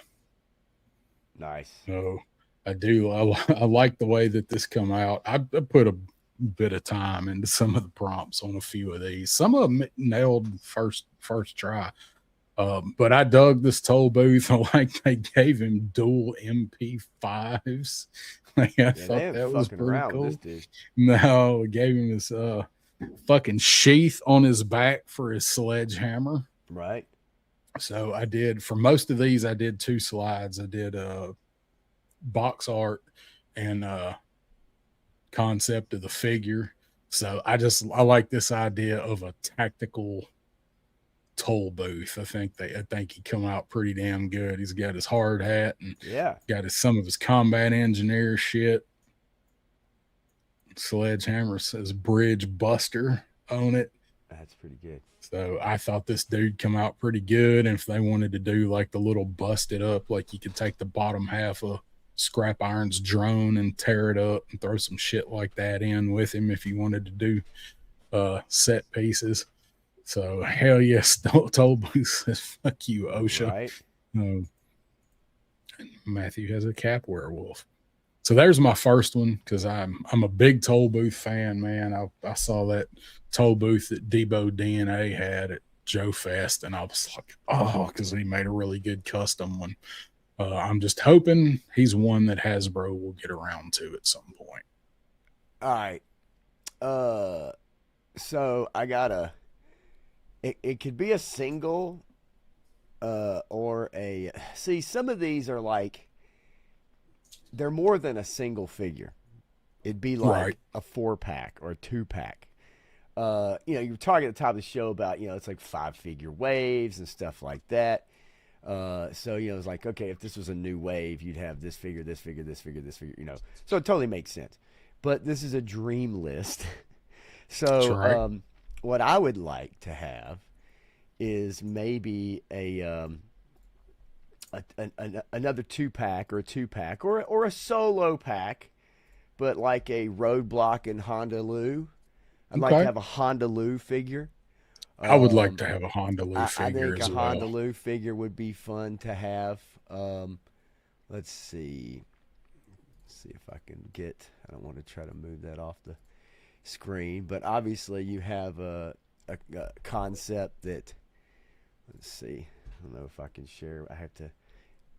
Nice. So I do. I like the way that this come out. I put a bit of time into some of the prompts on a few of these. Some of them nailed first try. But I dug this Toll Booth. Like they gave him dual MP5s. Like I thought that was pretty cool. No, we gave him this fucking sheath on his back for his sledgehammer. Right. So I did, for most of these, I did 2 slides. I did box art and concept of the figure. So I like this idea of a tactical Toll Booth. I think he come out pretty damn good. He's got his hard hat and got some of his combat engineer shit. Sledgehammer says Bridge Buster on it. That's pretty good. So I thought this dude come out pretty good. And if they wanted to do like the little busted up, like you could take the bottom half of Scrap Iron's drone and tear it up and throw some shit like that in with him if you wanted to do set pieces. So hell yes, Toll Booth says fuck you, OSHA. Right. Matthew has a cap werewolf. So there's my first one, because I'm a big Toll Booth fan, man. I saw that Toll Booth that Debo DNA had at Joe Fest, and I was like, oh, because he made a really good custom one. I'm just hoping he's one that Hasbro will get around to at some point. All right. So I got it could be a single or a, see, some of these are like, they're more than a single figure. It'd be like a 4-pack or a 2-pack. you know, you were talking at the top of the show about, you know, it's like 5-figure waves and stuff like that. So, you know, it's like, okay, if this was a new wave, you'd have this figure, this figure, this figure, this figure, you know. So it totally makes sense. But this is a dream list. That's So, right. what I would like to have is maybe another 2-pack or a 2-pack or a solo pack, but like a Roadblock and Honda Lou. I'd like to Okay. have a Honda Lou figure. I would like Um, to have a Honda Lou I figure think a as well. Honda Lou figure would be fun to have. Let's see. See if I can get. I don't want to try to move that off the screen, but obviously you have a concept that. Let's see. I don't know if I can share. I have to.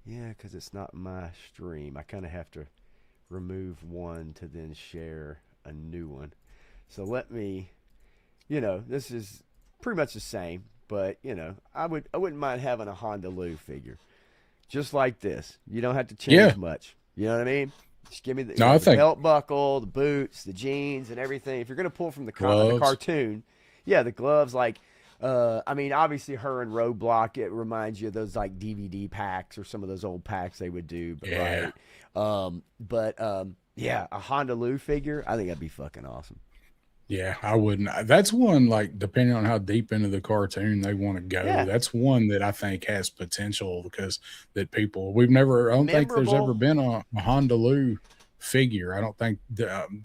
Yeah, because it's not my stream. I kind of have to remove one to then share a new one. So let me. You know, this is pretty much the same, but you know, I wouldn't mind having a Honda Lou figure, just like this. You don't have to Yeah. change much. You know what I mean? Just give me the, you No, know, I the think belt buckle, the boots, the jeans, and everything. If you're gonna pull from the gloves. cartoon, yeah, the gloves. Like, I mean, obviously her and Roadblock. It reminds you of those like DVD packs or some of those old packs they would do. But Yeah. right, yeah, a Honda Lou figure. I think that'd be fucking awesome. Yeah, I wouldn't. That's one, like, depending on how deep into the cartoon they want to go, Yeah, that's one that I think has potential because that people we've never. I don't think there's ever memorable. been a Honda Lou figure. I don't think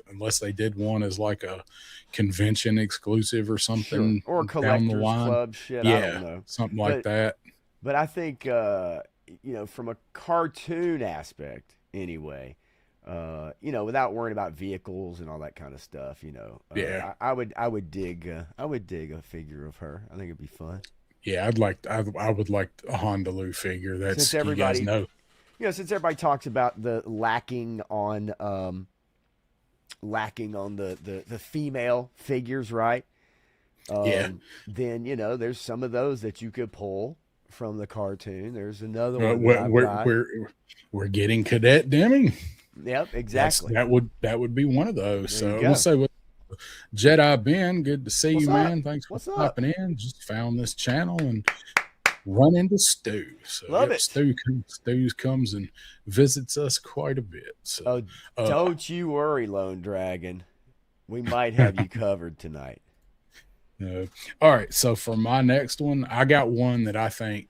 unless they did one as like a convention exclusive or Sure. something Or down the collectors line. club shit, I don't Yeah, know. something like But that. I think you know, from a cartoon aspect anyway, you know, without worrying about vehicles and all that kind of stuff, you know, Yeah, I would dig a figure of her. I think it'd be fun. yeah. I would like a Honda Lou figure. Since That's you guys everybody, know. you know, since everybody talks about the lacking on the female figures, right? Yeah, Then you know there's some of those that you could pull from the cartoon. There's another uh, one that we're I've we're got. we're, we're getting Cadet Deming. Yep, exactly. That would be one of those. There you So we'll go. say with Jedi Ben, good to see What's you, up? man. Thanks for What's up? popping in. Just found this channel and run into Stu. So Love yep, it. Stu comes and visits us quite a bit. So Oh, uh don't you worry, Lone Dragon. We might have you covered tonight. all right. So for my next one, I got one that I think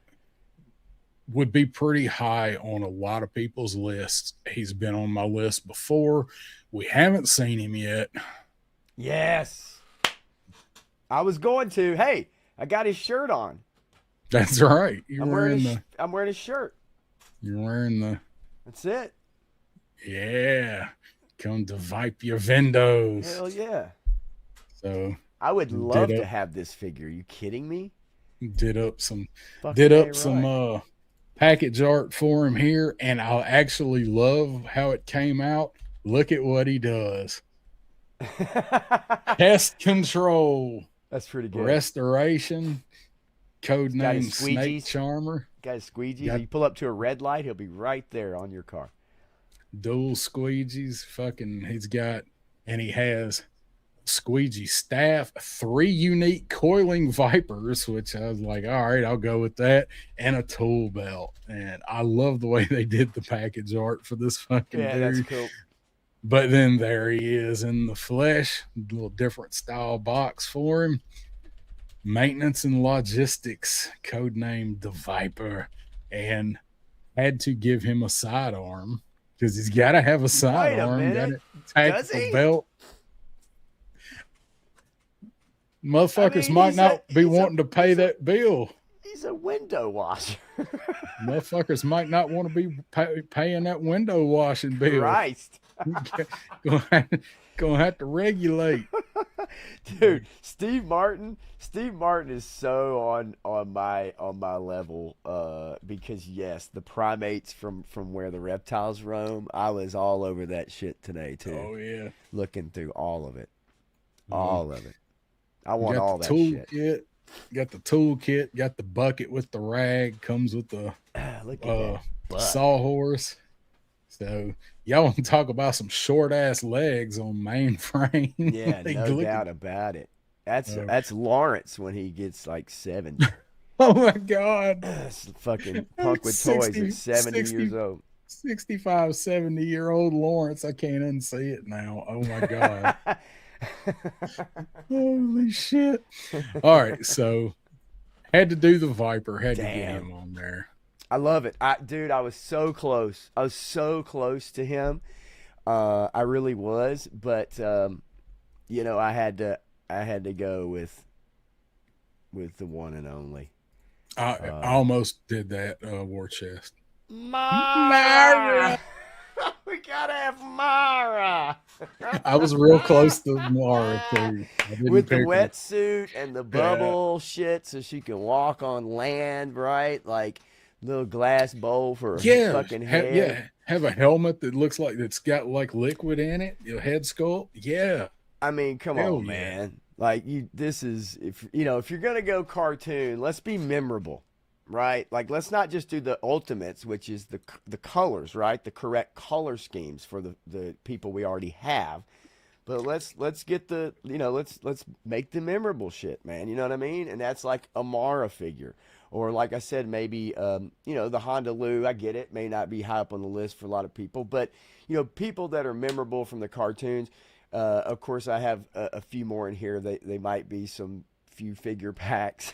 would be pretty high on a lot of people's lists. He's been on my list before. We haven't seen him yet. Yes, I was going to. Hey, I got his shirt on. That's right. I'm wearing his shirt. You're wearing the That's it. yeah. Come to Vipe your windows. Hell yeah. So I would did love to up have this figure. Are you kidding me? did up some did Fucking A up some right. package art for him here, and I actually love how it came out. Look at what he does. Pest control, That's pretty good. restoration, code He's got his name Snake squeegees. Charmer. Got his squeegees. Got You pull up to a red light, he'll be right there on your car. dual squeegees. Fucking, he's got, and he has squeegee staff, 3 unique coiling vipers, which I was like, all right, I'll go with that, and a tool belt. And I love the way they did the package art for this fucking Yeah, that's dude. cool. But then there he is in the flesh, a little different style box for him. Maintenance and logistics, codename the Viper, and had to give him a sidearm because he's got to have a Wait a sidearm. Got minute. a Does tactical he? belt. I Motherfuckers mean, might not be wanting to pay that bill. he's a window washer. Motherfuckers might not want to be paying that window washing bill. Christ. Gonna have to regulate. Dude, Steve Martin is so on my level because yes, the primates from where the reptiles roam, I was all over that shit today too. Oh yeah, Looking through all of it. Mhm. All of it. I want got all the that tool shit. kit. Got the toolkit. Got the bucket with the rag. Comes with the Look at that butt. sawhorse. So y'all want to talk about some short ass legs on mainframe? Yeah, Like, no look doubt about it. That's Lawrence when he gets like 70. Oh my God. That's fucking punk with toys at 70 years old. 65, 70-year-old Lawrence. I can't unsee it now. Oh my God. Holy shit. All right. So had to do the Viper, had to get him on there. I love it. Dude, I was so close. I was so close to him. I really was, but you know, I had to go with the one and only. I almost did that war chest. Mara. We gotta have Mara. I was real close to Mara too. With the wetsuit and the bubble shit, so she can walk on land, right? Like little glass bowl for her fucking head. Have a helmet that looks like it's got like liquid in it. Your head sculpt. Yeah. I mean, come on, man. Like this is if you're gonna go cartoon, let's be memorable. Right, like let's not just do the ultimates, which is the colors, right? The correct color schemes for the people we already have, but let's get the let's make the memorable shit, man. You know what I mean? And that's like a Mara figure, or like I said, maybe the Honda Lou. I get it, may not be high up on the list for a lot of people, but people that are memorable from the cartoons. Of course, I have a few more in here. They might be some few figure packs,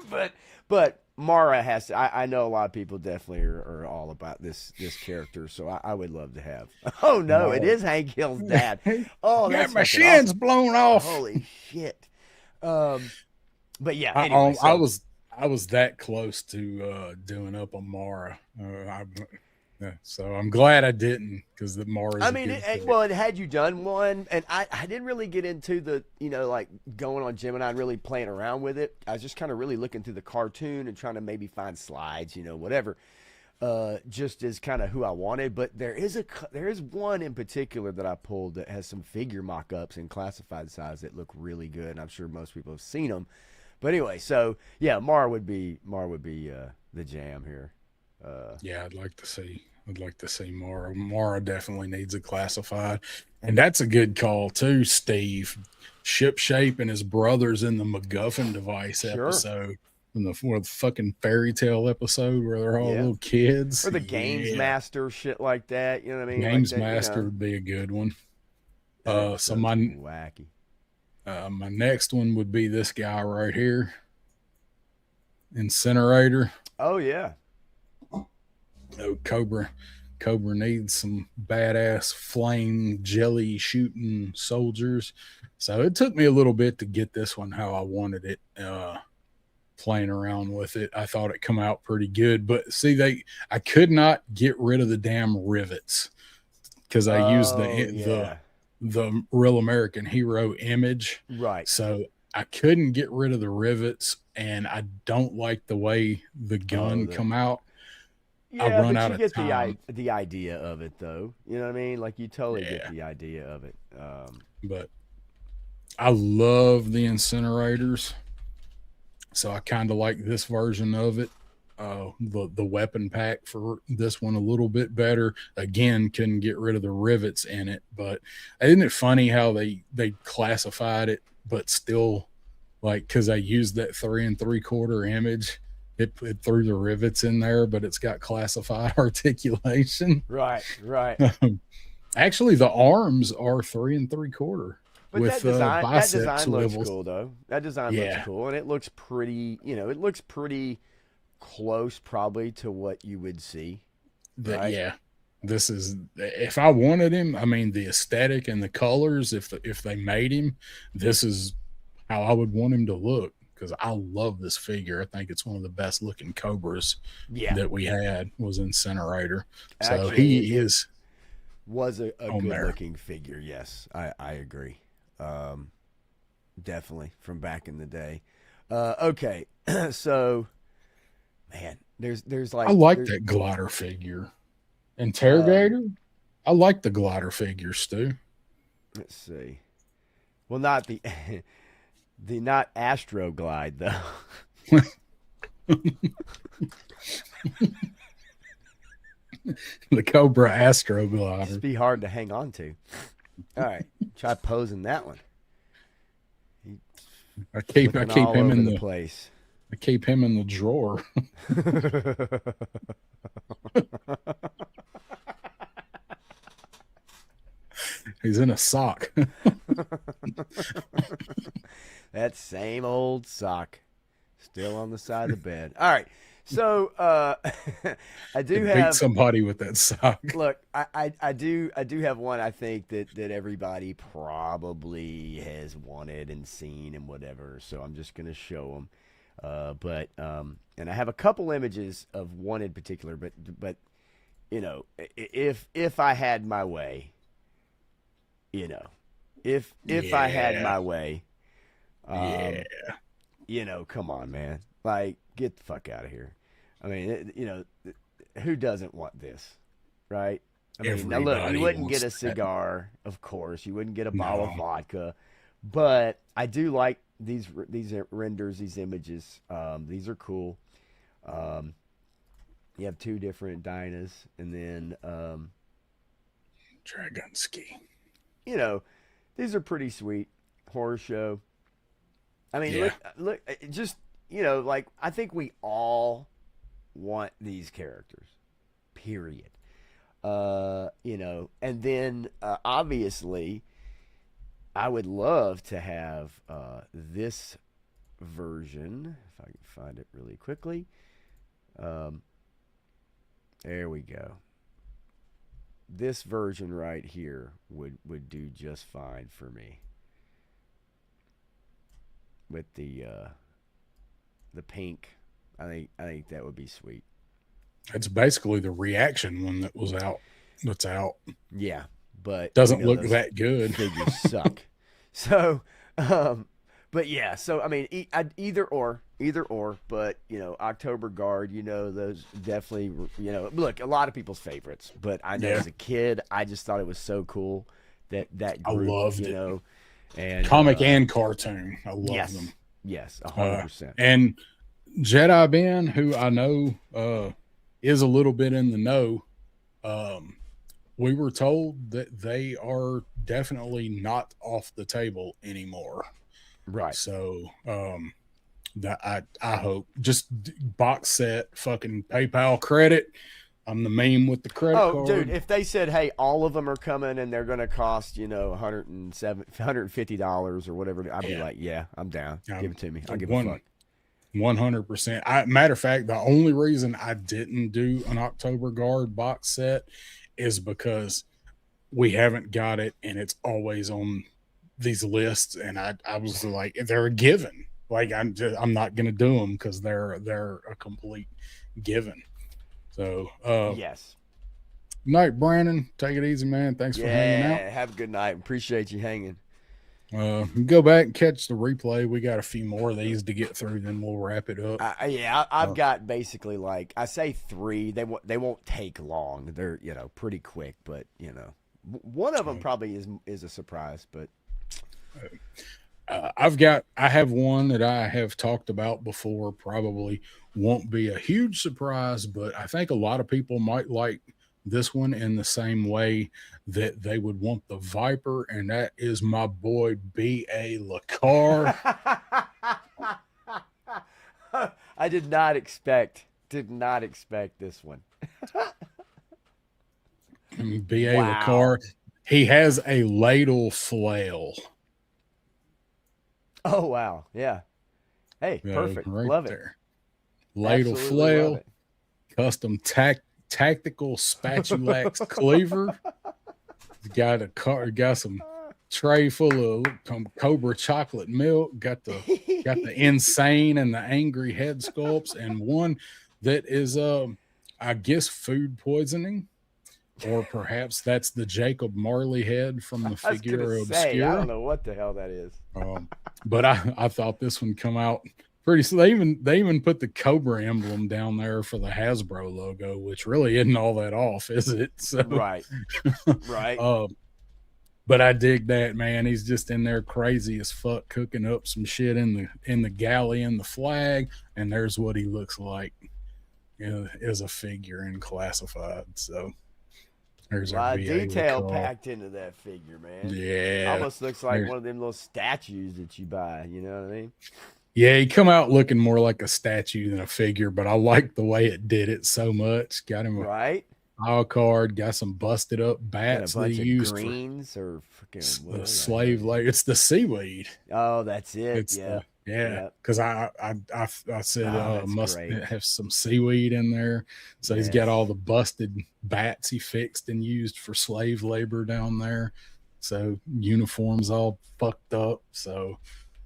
but Mara has to. I know a lot of people definitely are all about this character, so I would love to have. Oh no, it is Hank Hill's dad. Oh, that's my shins awesome. Blown off. Holy shit. But yeah, anyway, I was that close to doing up a Mara. So I'm glad I didn't, because the Mara. I mean, had you done one, and I didn't really get into the like going on Gemini and really playing around with it. I was just kind of really looking through the cartoon and trying to maybe find slides, whatever, just as kind of who I wanted. But there is one in particular that I pulled that has some figure mock-ups in classified size that look really good, and I'm sure most people have seen them. But anyway, so yeah, Mara would be the jam here. Yeah, I'd like to see Mara. Mara definitely needs a classified. And that's a good call too, Steve. Ship Shape and his brothers in the MacGuffin device episode. In the fucking fairy tale episode where they're all little kids. Or the Games Master shit like that. You know what I mean? Games like that, Master would be a good one. So wacky. My next one would be this guy right here. Incinerator. Oh yeah. Oh, Cobra needs some badass flame jelly shooting soldiers. So it took me a little bit to get this one how I wanted it. Playing around with it, I thought it come out pretty good. But see, I could not get rid of the damn rivets because I used the Real American Hero image. Right. So I couldn't get rid of the rivets, and I don't like the way the gun come out. Yeah, I run out of time. You get the idea of it, though. You know what I mean? Like, you totally get the idea of it. But I love the incinerators, so I kind of like this version of it. The weapon pack for this one a little bit better. Again, couldn't get rid of the rivets in it, but isn't it funny how they classified it, but still, like, because I used that 3 3/4 image. It threw the rivets in there, but it's got classified articulation. Right. Actually, the arms are 3 3/4. But with that biceps design looks levels. cool, though. That design looks cool, and it looks pretty. It looks pretty close, probably, to what you would see. Right? Yeah, this is. If I wanted him, I mean, the aesthetic and the colors. If they made him, this is how I would want him to look. Because I love this figure. I think it's one of the best looking Cobras that we had was Incinerator. So actually, he was a good looking figure. Yes, I agree. Definitely from back in the day. Okay, so man, there's like I like that glider figure. Interrogator. I like the glider figure, Stu. Let's see. Well, not the. The not Astro Glide, though. The Cobra Astro Glider. It'd be hard to hang on to. All right. Try posing that one. I keep all him over in the the place. I keep him in the drawer. He's in a sock. That same old sock still on the side of the bed. All right. So I do Could beat have somebody with that sock. look, I do have one I think that everybody probably has wanted and seen and whatever. So I'm just gonna show them. And I have a couple images of one in particular, but if I had my way, you know, if I had Yeah. my way, Yeah. um, come on, man, like get the fuck out of here. I mean, who doesn't want this, right? I mean, now look, you Everybody wouldn't get wants a that. cigar, of course. You wouldn't get a bottle of No. vodka, but I do like these renders, these images. These are cool. Um, you have two different Dynas, and then Dragonski. you know, these are pretty sweet. Horror show. I mean, Yeah. look, just like I think we all want these characters. Period. And then obviously, I would love to have this version. If I can find it really quickly. Um, there we go. This version right here would do just fine for me. With the pink, I think that would be sweet. It's basically the reaction one that was out. That's out. Yeah, but Doesn't look those that good. figures suck. So, but yeah. So I mean, either or. But October Guard. Those definitely. Look, a lot of people's favorites. But I know Yeah. as a kid, I just thought it was so cool that I group. loved it. And Comic and cartoon. I love yes, them. yes, 100%. And Jedi Ben, who I know is a little bit in the know, we were told that they are definitely not off the table anymore. Right. So that I hope just box set, fucking PayPal credit. I'm the meme with the credit Oh, card. dude, if they said, "Hey, all of them are coming and they're going to cost, $150 or whatever," I'd be like, "Yeah, I'm down. Give it to me. I'll give a fuck." 100%. Matter of fact, the only reason I didn't do an October Guard box set is because we haven't got it and it's always on these lists. And I was like, they're a given. Like I'm not going to do them because they're a complete given. So, Yes. night, Brandon. Take it easy, man. Thanks for hanging out. Yeah. Have a good night. Appreciate you hanging. Go back and catch the replay. We got a few more of these to get through, then we'll wrap it up. I've got basically like I say 3. They won't take long. They're pretty quick, but one of them probably is a surprise. But I have one that I have talked about before. Probably won't be a huge surprise, but I think a lot of people might like this one in the same way that they would want the Viper, and that is my boy B.A. LaCar. I did not expect this one. B.A. Wow. LaCar. He has a ladle flail. Oh wow, yeah. Hey, perfect. Right Love there. it. Ladle Absolutely flail, love it. custom tactical spatulax cleaver. Got some tray full of Cobra chocolate milk. Got the insane and the angry head sculpts, and one that is I guess food poisoning, or perhaps that's the Jacob Marley head from the figure Obscure. I don't know what the hell that is. But I thought this one come out pretty. So they even put the Cobra emblem down there for the Hasbro logo, which really isn't all that off, is it? So, Right. But I dig that, man. He's just in there crazy as fuck, cooking up some shit in the galley and the flag, and there's what he looks like as a figure in classified. So There's A our lot of VA detail Lacar. packed into that figure, man. Yeah. Almost looks like There's- one of them little statues that you buy. You know what I mean? Yeah, he come out looking more like a statue than a figure, but I like the way it did it so much. Got him a Right? file card, got some busted up Got a bats they bunch of used for greens or freaking the slave labor. It's the seaweed. Oh, that's it. It's Yeah. yeah, Yep. because I said Oh, that's must great. have some seaweed in there. So he's got Yes. all the busted bats he fixed and used for slave labor down there. So uniforms all fucked up. So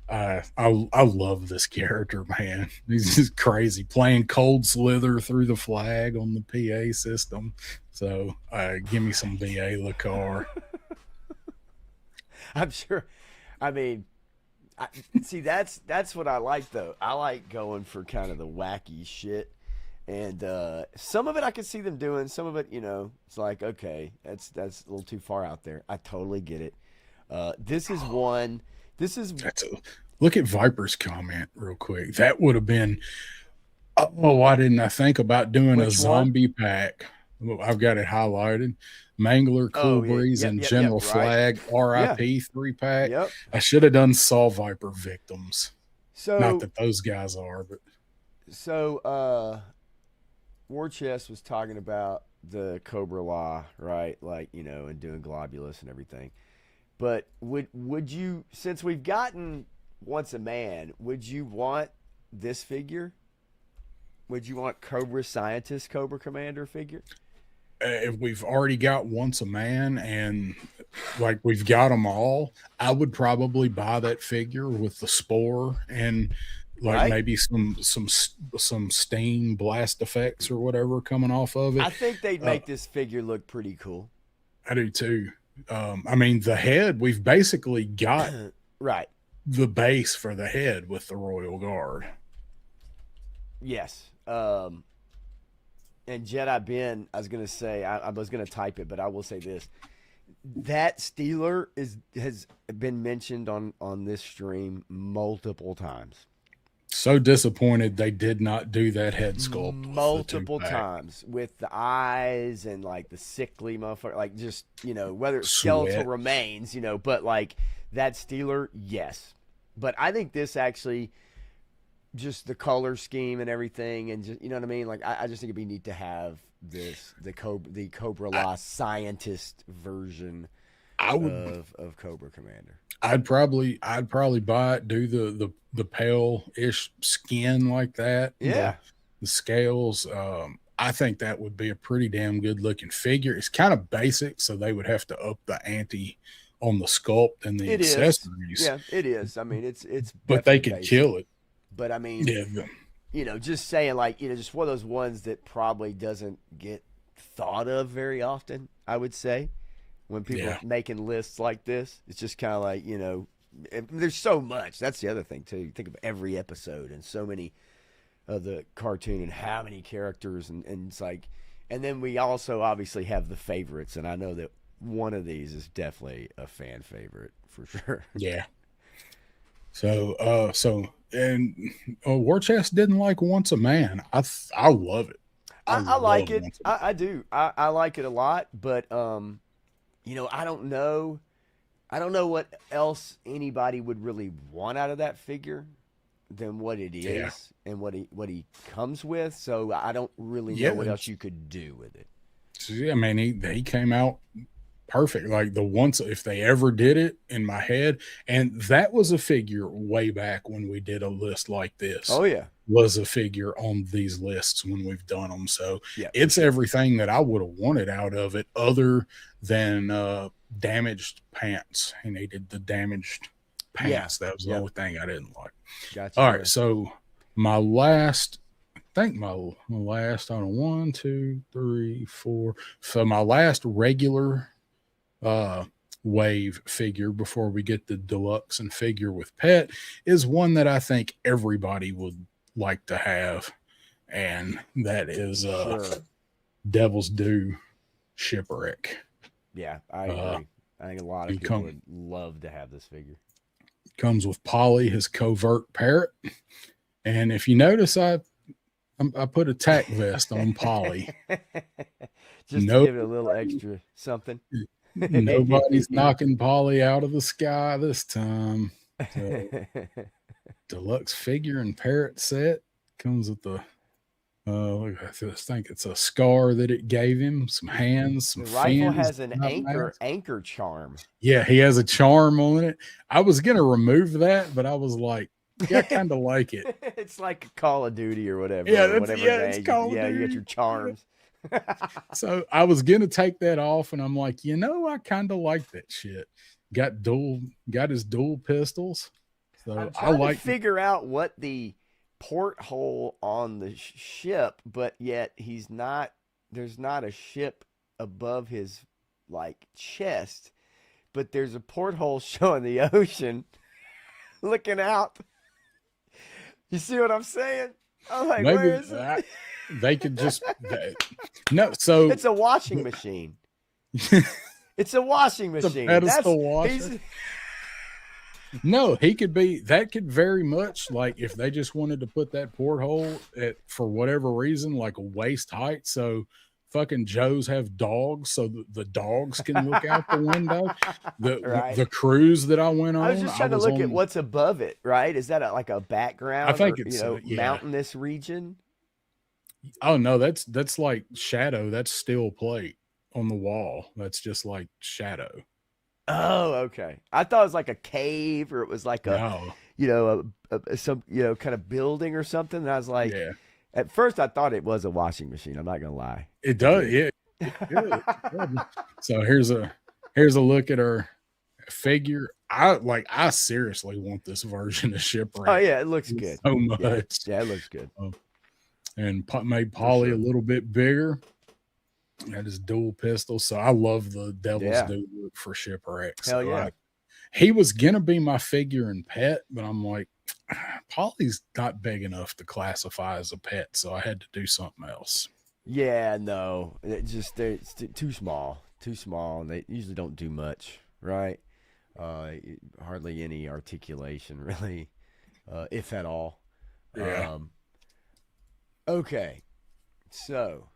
I love this character, man. He's just crazy playing cold slither through the flag on the PA system. So give me some VA Lacar. I'm sure. I mean, see, that's what I like though. I like going for kind of the wacky shit, and some of it I can see them doing. Some of it, it's like okay, that's a little too far out there. I totally get it. This is one. This is Look at Viper's comment real quick. That would have been. Oh, why didn't I think about doing a zombie pack? Well, I've got it highlighted. Mangler, Cool Breeze, and General Flag RIP 3-pack. Yep. I should have done Saw Viper victims. So not that those guys are, but War Chest was talking about the Cobra Law, right? Like, and doing Globulus and everything. But would you, since we've gotten Once a Man, would you want this figure? Would you want Cobra Scientist, Cobra Commander figure? If we've already got Once a Man and like we've got them all, I would probably buy that figure with the spore and like maybe some stain blast effects or whatever coming off of it. I think they'd make this figure look pretty cool. I do too. I mean, the head, we've basically got right the base for the head with the Royal Guard. Yes. And Jedi Ben, I was going to say, I was going to type it, but I will say this. That Steeler has been mentioned on this stream multiple times. So disappointed they did not do that head sculpt. Multiple times with the eyes and like the sickly motherfucker, like just, whether it's skeletal remains, but like that Steeler, yes. But I think this actually... just the color scheme and everything, and just, you know what I mean? Like, I just think it'd be neat to have the Cobra Law scientist version of Cobra Commander. I'd probably buy it, do the pale-ish skin like that. Yeah. The scales. I think that would be a pretty damn good looking figure. It's kind of basic, so they would have to up the ante on the sculpt and the accessories. Yeah, it is. I mean, it's but they could basic. kill it. But I mean, just saying, like, just one of those ones that probably doesn't get thought of very often, I would say, when people are making lists like this. It's just kind of like, there's so much. That's the other thing, too. You think of every episode and so many of the cartoon and how many characters. And it's like, and then we also obviously have the favorites. And I know that one of these is definitely a fan favorite for sure. Yeah. And War Chest didn't like Once a Man. I love it. I like it. I do. I like it a lot. But I don't know what else anybody would really want out of that figure than what it is and what he comes with. So I don't really know what else you could do with it. I mean, he came out perfect. Like if they ever did it in my head, and that was a figure way back when we did a list like this. Oh yeah, was a figure on these lists when we've done them. So it's everything that I would have wanted out of it, other than damaged pants. He needed the damaged pants. That was the only thing I didn't like. Gotcha. All right, so my last. I think my last on 1, 2, 3, 4. So my last regular wave figure before we get the deluxe and figure with pet is one that I think everybody would like to have, and that is Devil's Due Shipwreck. Yeah, I agree. I think a lot of people would love to have this figure. Comes with Polly, his covert parrot, and if you notice, I put a tack vest on Polly. Just to give it a little extra something. Nobody's knocking Polly out of the sky this time. So, deluxe figure and parrot set comes with the I think it's a scar that it gave him, some hands, some The rifle fins. has an anchor charm. Yeah, he has a charm on it. I was gonna remove that, but I was like, yeah, I kind of like it. It's like Call of Duty or whatever. Yeah, or whatever it's Call of Duty. You get your charms. So I was gonna take that off, and I'm like, I kind of like that shit. Got his dual pistols. So I'm trying to figure out what the porthole on the ship, but yet there's not a ship above his like chest, but there's a porthole showing the ocean looking out. You see what I'm saying? I'm like, maybe where is it? They could just no. So it's a washing machine. It's a washing machine. It's a pedestal washer. No, he could be. That could very much, like, if they just wanted to put that porthole at, for whatever reason, like a waist height, so fucking Joes have dogs, so the dogs can look out the window. The cruise that I went on, I was just trying to look at what's above it. Right? Is that like a background? I think it's mountainous region. Oh no, that's like shadow. That's steel plate on the wall. That's just like shadow. Oh, okay. I thought it was like a cave, or it was like some kind of building or something. And I was like, at first I thought it was a washing machine. I'm not gonna lie. It does, yeah. So here's a look at her figure. I seriously want this version of Shipwreck. Oh yeah, it looks good. So much. Yeah, it looks good. And made Polly a little bit bigger. That is dual pistol. So I love the Devil's Due look for Shipwreck. Hell yeah. He was gonna be my figure and pet, but I'm like, Polly's not big enough to classify as a pet, so I had to do something else. Yeah, no, it's too small, and they usually don't do much, right? Hardly any articulation, really, if at all. Yeah. Okay, so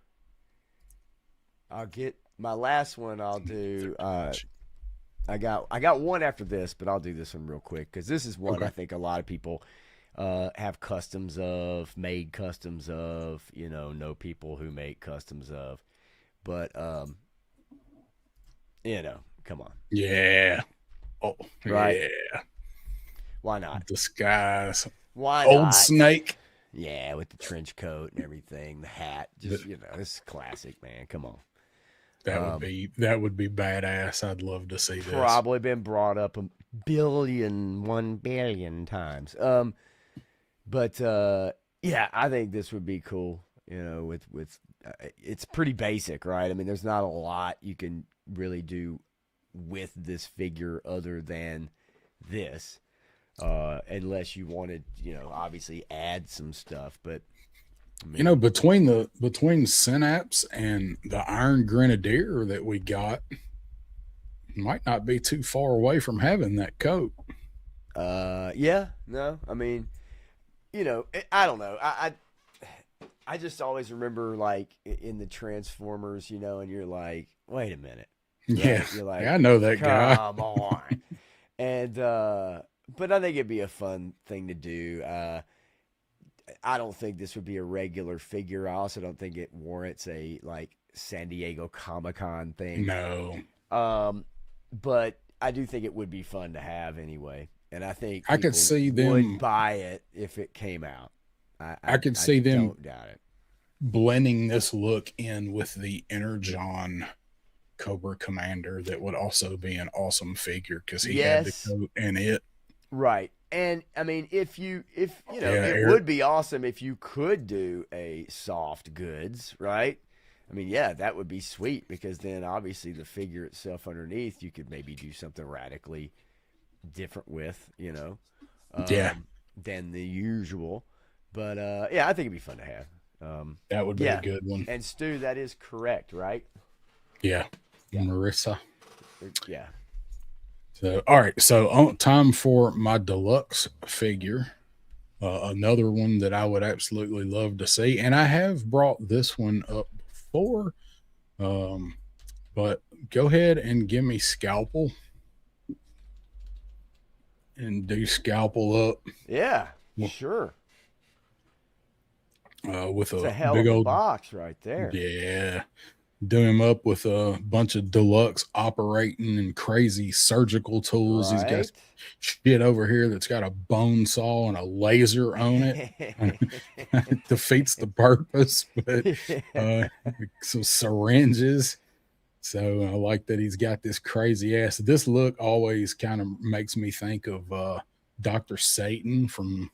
I'll get my last one. I'll do. I got one after this, but I'll do this one real quick because this is one I think a lot of people have customs of, made customs of, know people who make customs of, but come on. Yeah. Oh, right. Yeah. Why not? Disguise. Why Old not? Snake. Yeah, with the trench coat and everything, the hat. Just this is classic, man. Come on. That would be badass. I'd love to see this. Probably been brought up 1 billion times. But I think this would be cool. With it's pretty basic, right? I mean, there's not a lot you can really do with this figure other than this, unless you wanted, obviously add some stuff. But I mean, between Synapse and the Iron Grenadier that we got, might not be too far away from having that coat. No, I mean, I don't know. I just always remember, like, in the Transformers, and you're like, wait a minute. Right? Yeah, you're like, I know that guy. Come on. And but I think it'd be a fun thing to do. I don't think this would be a regular figure. I also don't think it warrants a like San Diego Comic-Con thing. No. But I do think it would be fun to have anyway. And I think I could see them would buy it if it came out. I could see them don't doubt it. Blending this look in with the Energon Cobra Commander. That would also be an awesome figure because he had the coat and it. Right. And I mean, if it would be awesome if you could do a soft goods, right? I mean, yeah, that would be sweet because then obviously the figure itself underneath, you could maybe do something radically different with, than the usual. But I think it'd be fun to have. That would be a good one. And Stu, that is correct, right? Yeah. Marissa. Yeah. So, all right. So, time for my deluxe figure. Another one that I would absolutely love to see, and I have brought this one up before. Um, but go ahead and give me Scalpel and do Scalpel up Yeah, sure. with It's a a hell big of a old, box right there. yeah. Do him up with a bunch of deluxe operating and crazy surgical tools. He's got Right? shit over here that's got a bone saw and a laser on it. Defeats the purpose, but uh, some syringes. So I like that he's got this crazy ass. This look always kind of makes me think of Dr. Satan from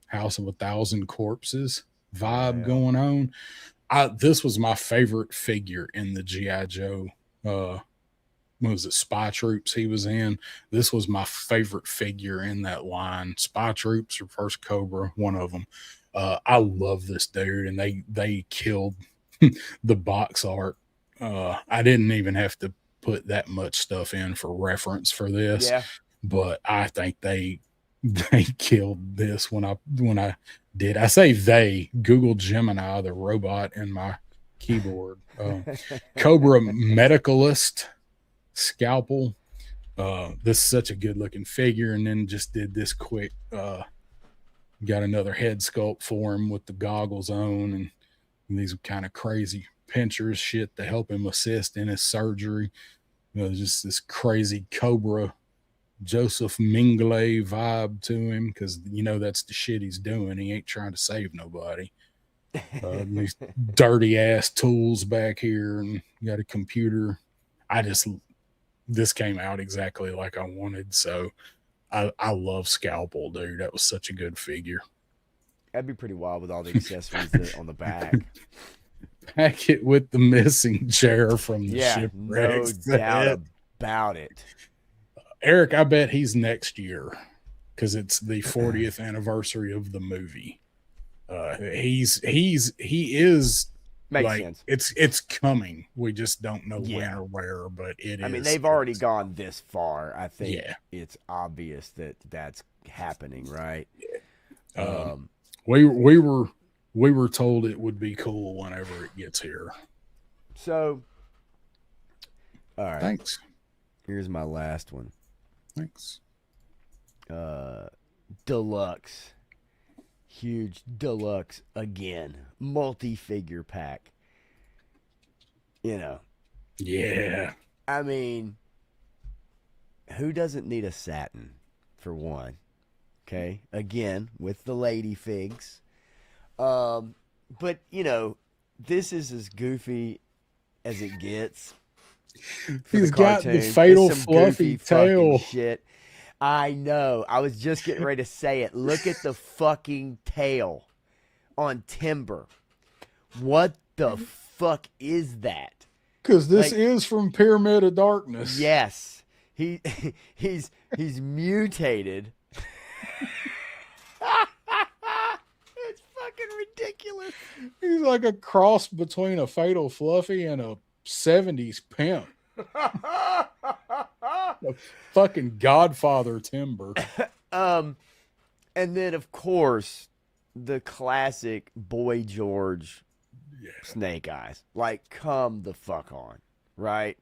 House of a Thousand Corpses vibe Well, going on. This was my favorite figure in the GI Joe. What was it, Spy Troops he was in? This was my favorite figure in that line. Spy Troops or First Cobra, one of them. I love this dude, and they killed the box art. I didn't even have to put that much stuff in for reference for this, yeah. but I think they killed this when I did. I say they. Google Gemini, the robot in my keyboard. Cobra Medicalist Scalpel. This is such a good looking figure, and then just did this quick. Got another head sculpt for him with the goggles on, and these kind of crazy pinchers shit to help him assist in his surgery. Just this crazy Cobra Joseph Mingele vibe to him, because that's the shit he's doing. He ain't trying to save nobody. These dirty ass tools back here, and got a computer. This came out exactly like I wanted, so I love Scalpel, dude. That was such a good figure. That'd be pretty wild with all the accessories on the back. Pack it with the missing chair from the Yeah, no shipwreck. doubt about it. Eric, I bet he's next year because it's the 40th anniversary of the movie. He is Makes like sense. it's coming. We just don't know when Yeah. or where, but it is. I mean, they've already gone this far. I think Yeah. it's obvious that that's happening, right? We were told it would be cool whenever it gets here. So, all right. Thanks. Here's my last one. Thanks. Deluxe. Huge deluxe again. Multi-figure pack. Yeah. I mean, who doesn't need a satin for one? Okay. Again, with the lady figs. But this is as goofy as it gets. He's got the fatal fluffy tail. Shit. I know. I was just getting ready to say it. Look at the fucking tail on Timber. What the fuck is that? Because this is from Pyramid of Darkness. Yes. He's mutated. It's fucking ridiculous. He's like a cross between a fatal fluffy and a 70s pimp. The fucking Godfather Timber. And then of course the classic Boy George Snake Eyes. Like, come the fuck on, right?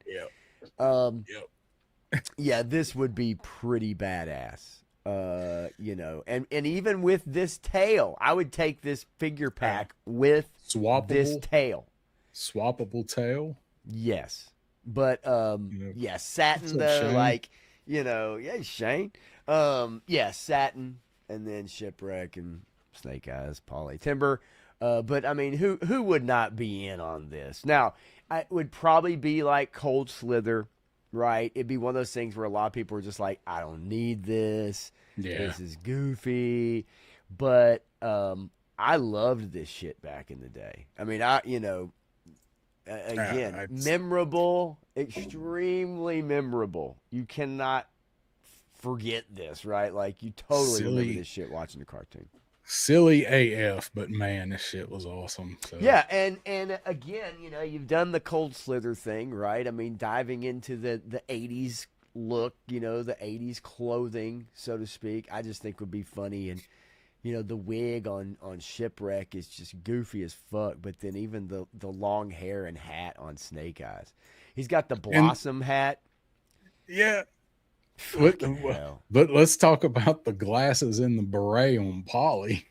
Yeah, this would be pretty badass. And even with this tail, I would take this figure pack with this tail. Swappable tail? Yes. But satin though, Shane? Like, Shane. Satin, and then Shipwreck and Snake Eyes, Poly Timber. But I mean, who would not be in on this? Now, it would probably be like Cold Slither, right? It'd be one of those things where a lot of people are just like, I don't need this. Yeah. This is goofy. But I loved this shit back in the day. I mean, again, memorable, extremely memorable. You cannot forget this, right? Like, you totally remember this shit watching the cartoon. Silly AF, but man, this shit was awesome. So. Yeah, and again, you've done the Cold Slither thing, right? I mean, diving into the 80s look, the 80s clothing, so to speak, I just think would be funny. And You know, the wig on Shipwreck is just goofy as fuck, but then even the long hair and hat on Snake Eyes. He's got the And blossom hat. yeah, Fucking hell. but let's talk about the glasses and the beret on Polly.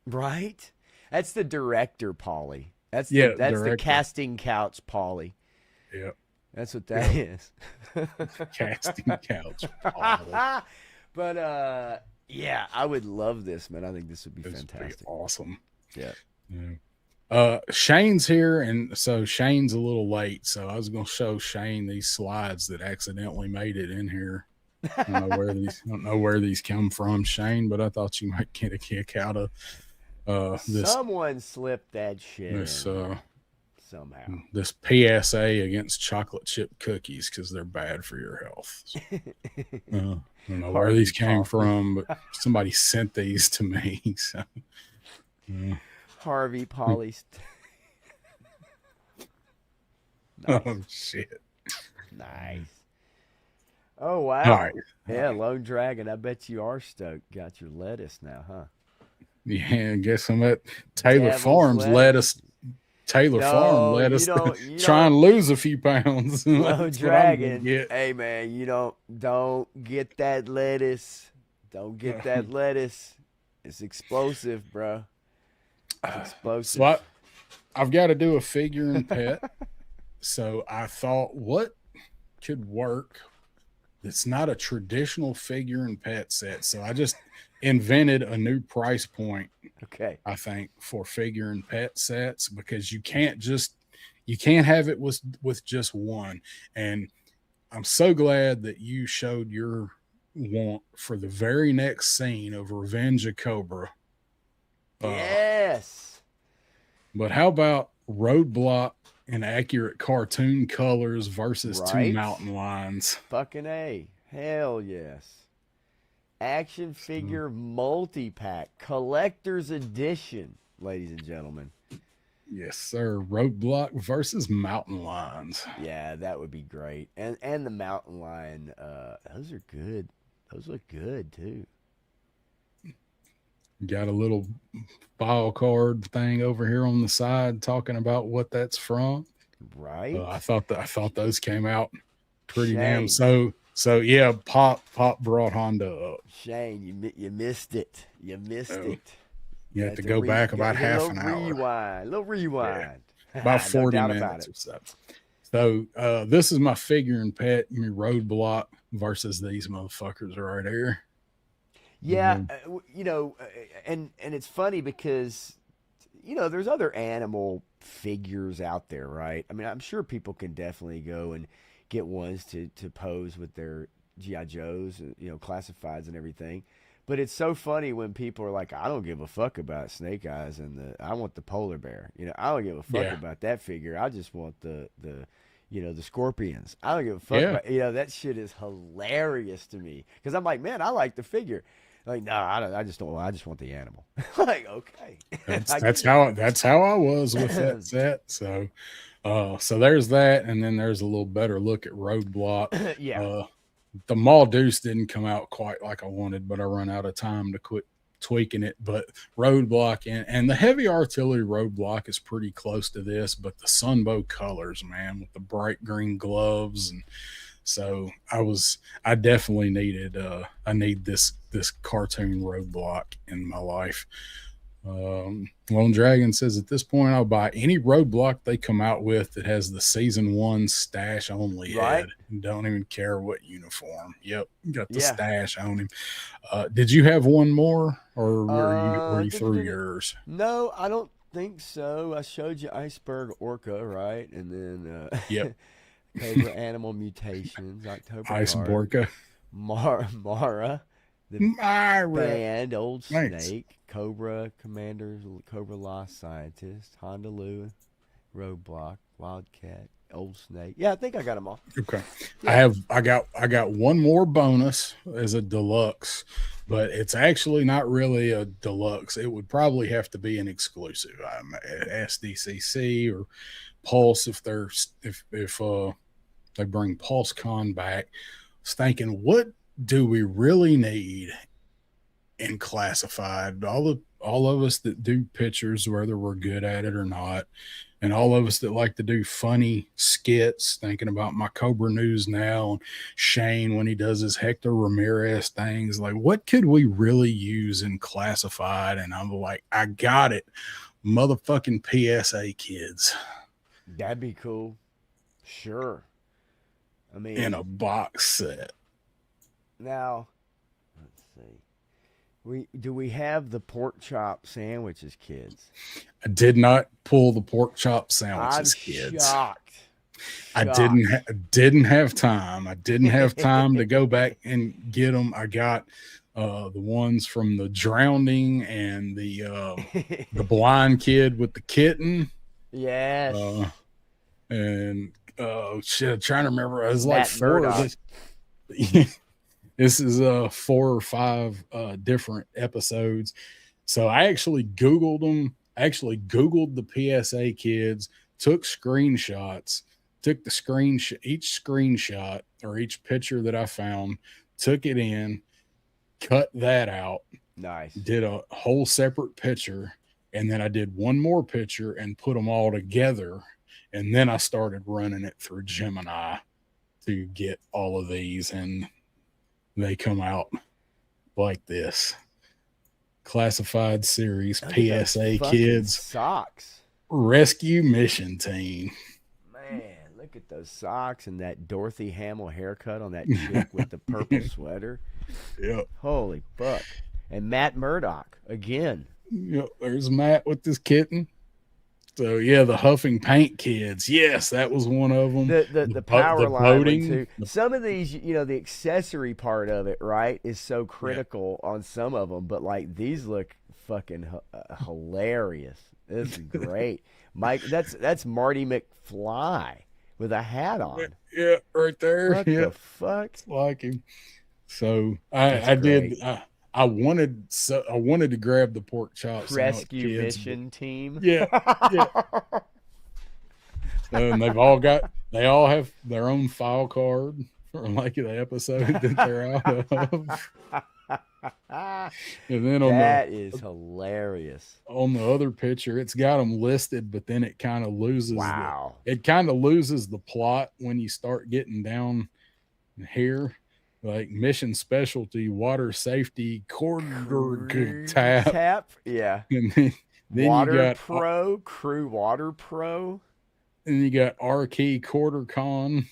Right? That's the director, Polly. Yeah, That's the director. casting couch, Polly. Yeah, That's what that is. casting couch Polly. But yeah, I would love this, man. I think this would be This would be fantastic. awesome. Yeah. Yeah. Shane's here, and so Shane's a little late. So I was going to show Shane these slides that accidentally made it in here. I don't know where these come from, Shane, but I thought you might get a kick out of this Someone slipped that shit this in somehow. this PSA against chocolate chip cookies because they're bad for your health. So, I don't know where these came from, but somebody sent these to me. So, Harvey Polly. Nice. Oh shit! Nice. Oh wow! All right. Yeah, Lone Dragon. I bet you are stoked. Got your lettuce now, huh? Yeah, I guess I'm at Taylor Devil's Farms. lettuce. Taylor Farm let us try and lose a few pounds. Lone Dragon. Hey man, you don't get that lettuce. Don't get that lettuce. It's explosive, bro. It's explosive. So I've got to do a figure and pet. So I thought, what could work? It's not a traditional figure and pet set. So I just invented a new price point. Okay. I think for figure and pet sets, because you can't have it with just one. And I'm so glad that you showed your want for the very next scene of Revenge of Cobra. Yes. But how about Roadblock in accurate cartoon colors versus two mountain lions? Fucking A. Hell yes. Action figure multi-pack collector's edition, ladies and gentlemen. Yes, sir. Roadblock versus mountain lions. Yeah, that would be great. And the mountain lion, those are good. Those look good too. Got a little file card thing over here on the side talking about what that's from. Right. I thought those came out pretty damn so yeah. Pop brought Honda up. Shane, you missed it. You missed it. You have to go back about half an hour. A little rewind. Yeah. About 40 minutes or so. So this is my figure and pet. Roadblock versus these motherfuckers right here. Yeah, and it's funny because there's other animal figures out there, right? I mean, I'm sure people can definitely go and get ones to pose with their G.I. Joes, classifieds and everything. But it's so funny when people are like, I don't give a fuck about Snake Eyes and I want the polar bear. I don't give a fuck about that figure. I just want the scorpions. I don't give a fuck about, that shit is hilarious to me. Because I'm like, man, I like the figure. Like, no, I just don't. I just want the animal. Like, okay. That's how I was with that set. So, so there's that, and then there's a little better look at Roadblock. Yeah. The Mall Deuce didn't come out quite like I wanted, but I run out of time to quit tweaking it. But Roadblock and the heavy artillery Roadblock is pretty close to this, but the Sunbow colors, man, with the bright green gloves, and so I definitely needed I need this cartoon Roadblock in my life. Lone Dragon says at this point I'll buy any Roadblock they come out with that has the season 1 stash only head. Don't even care what uniform. Yep, got the stash on him. Did you have one more, or were you through yours? No, I don't think so. I showed you Iceberg Orca, right? And then yep. Cobra Animal Mutations, October Iceborka. Mara. The band, Old Snake, Cobra Commanders, Cobra Lost Scientist, Honda Lou, Roadblock, Wildcat, Old Snake. Yeah, I think I got them all. Okay. Yeah. I got one more bonus as a deluxe, but it's actually not really a deluxe. It would probably have to be an exclusive. I'm at SDCC or Pulse if they bring PulseCon back. I was thinking, what do we really need in classified. All of us that do pictures, whether we're good at it or not, and all of us that like to do funny skits, thinking about my Cobra News now, and Shane when he does his Hector Ramirez things, like what could we really use in classified? And I'm like, I got it, motherfucking PSA kids. That'd be cool. Sure. I mean, In a box set. now let's see. Do we have the pork chop sandwiches, kids? I did not pull the pork chop I'm sandwiches, kids. shocked. I Shocked. didn't have time. I didn't have time to go back and get them. I got the ones from the drowning and the blind kid with the kitten. Yes. And shit, I'm trying to remember. It was like Matt four of Murdock. this. This is 4 or 5 different episodes. So I actually Googled them. I actually Googled the PSA kids, took screenshots, took the each screenshot or each picture that I found, took it in, cut that out, Nice. did a whole separate picture, and then I did one more picture and put them all together. And then I started running it through Gemini to get all of these, and they come out like this. Classified series, Look at those PSA fucking kids, socks. rescue mission team. Man, look at those socks and that Dorothy Hamill haircut on that chick with the purple sweater. Yep. Holy fuck. And Matt Murdock again. Yep. There's Matt with this kitten. So yeah, the huffing paint kids. Yes, that was one of them. The power the line boating, one too. Some of these, you know, the accessory part of it, right, is so critical on some of them. But like these look fucking hilarious. This is great, Mike. That's Marty McFly with a hat on. Yeah, right there. What yeah, the fuck? it's like him. So I did. I wanted to grab the pork chops. Rescue kids, mission team. Yeah, yeah. And they all have their own file card for like the episode that they're out of. And then that is hilarious. On the other picture, it's got them listed, but then it kind of loses. Wow. It kind of loses the plot when you start getting down here. Like mission specialty, water safety, quarter tap. Yeah. And then Water you got Pro, Crew Water Pro. And you got R Key Quarter Con.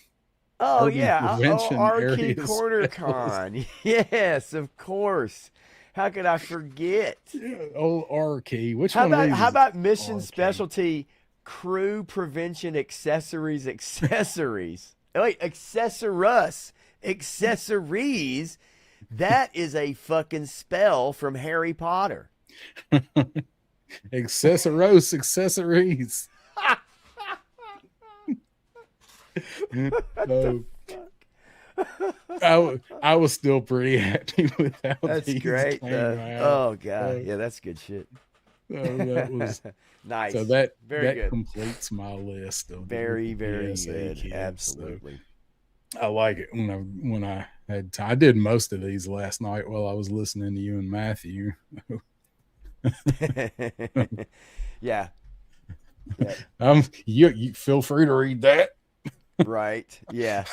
Oh Urban yeah, Prevention R Key Area Quarter Con. Yes, of course. How could I forget? Yeah, old R Key. Which How one of about these how is about mission R-Key? specialty crew prevention accessories? Wait, accessories. That is a fucking spell from Harry Potter. Accessories. So, I was still pretty happy with how That's these great. came out. Oh god, yeah, that's good shit. So that was nice. So that very good. completes my list of Very PSA good. kids. Absolutely. So I like it when I had time. I did most of these last night while I was listening to you and Matthew. Yeah. You feel free to read that. Right. Yeah.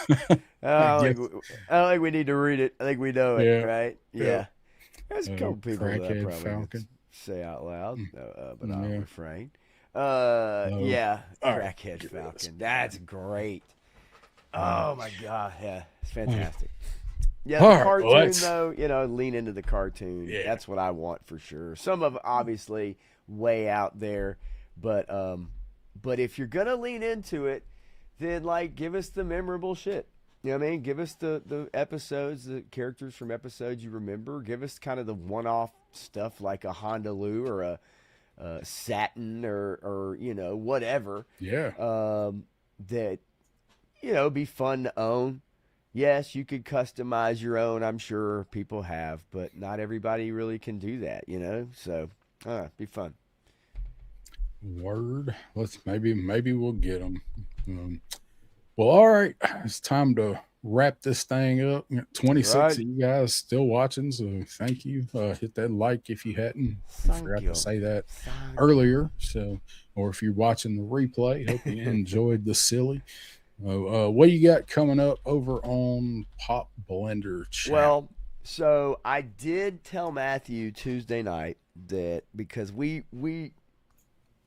I don't think we need to read it. I think we know it. Yeah. Right. Yeah. There's a couple people that I Crackhead probably Falcon. could say out loud, but I'll Yeah. refrain. Yeah. All right. Crackhead Falcon. That's great. Oh my god. Yeah. It's fantastic. Yeah, the All right, cartoon well, though, lean into the cartoon. Yeah. That's what I want for sure. Some of it obviously way out there, but if you're gonna lean into it, then like give us the memorable shit. You know what I mean? Give us the episodes, the characters from episodes you remember. Give us kind of the one-off stuff like a Honda Lou or a Satin or whatever. Yeah. That be fun to own. Yes, you could customize your own. I'm sure people have, but not everybody really can do that. So be fun. Word. Maybe we'll get them. Well, all right. It's time to wrap this thing up. 26 Right. of you guys still watching, so thank you. Hit that like if you hadn't. I Thank forgot you. to say that Thank earlier. So, or if you're watching the replay, hope you enjoyed the silly. What you got coming up over on Pop Blender channel? Well, so I did tell Matthew Tuesday night that because I went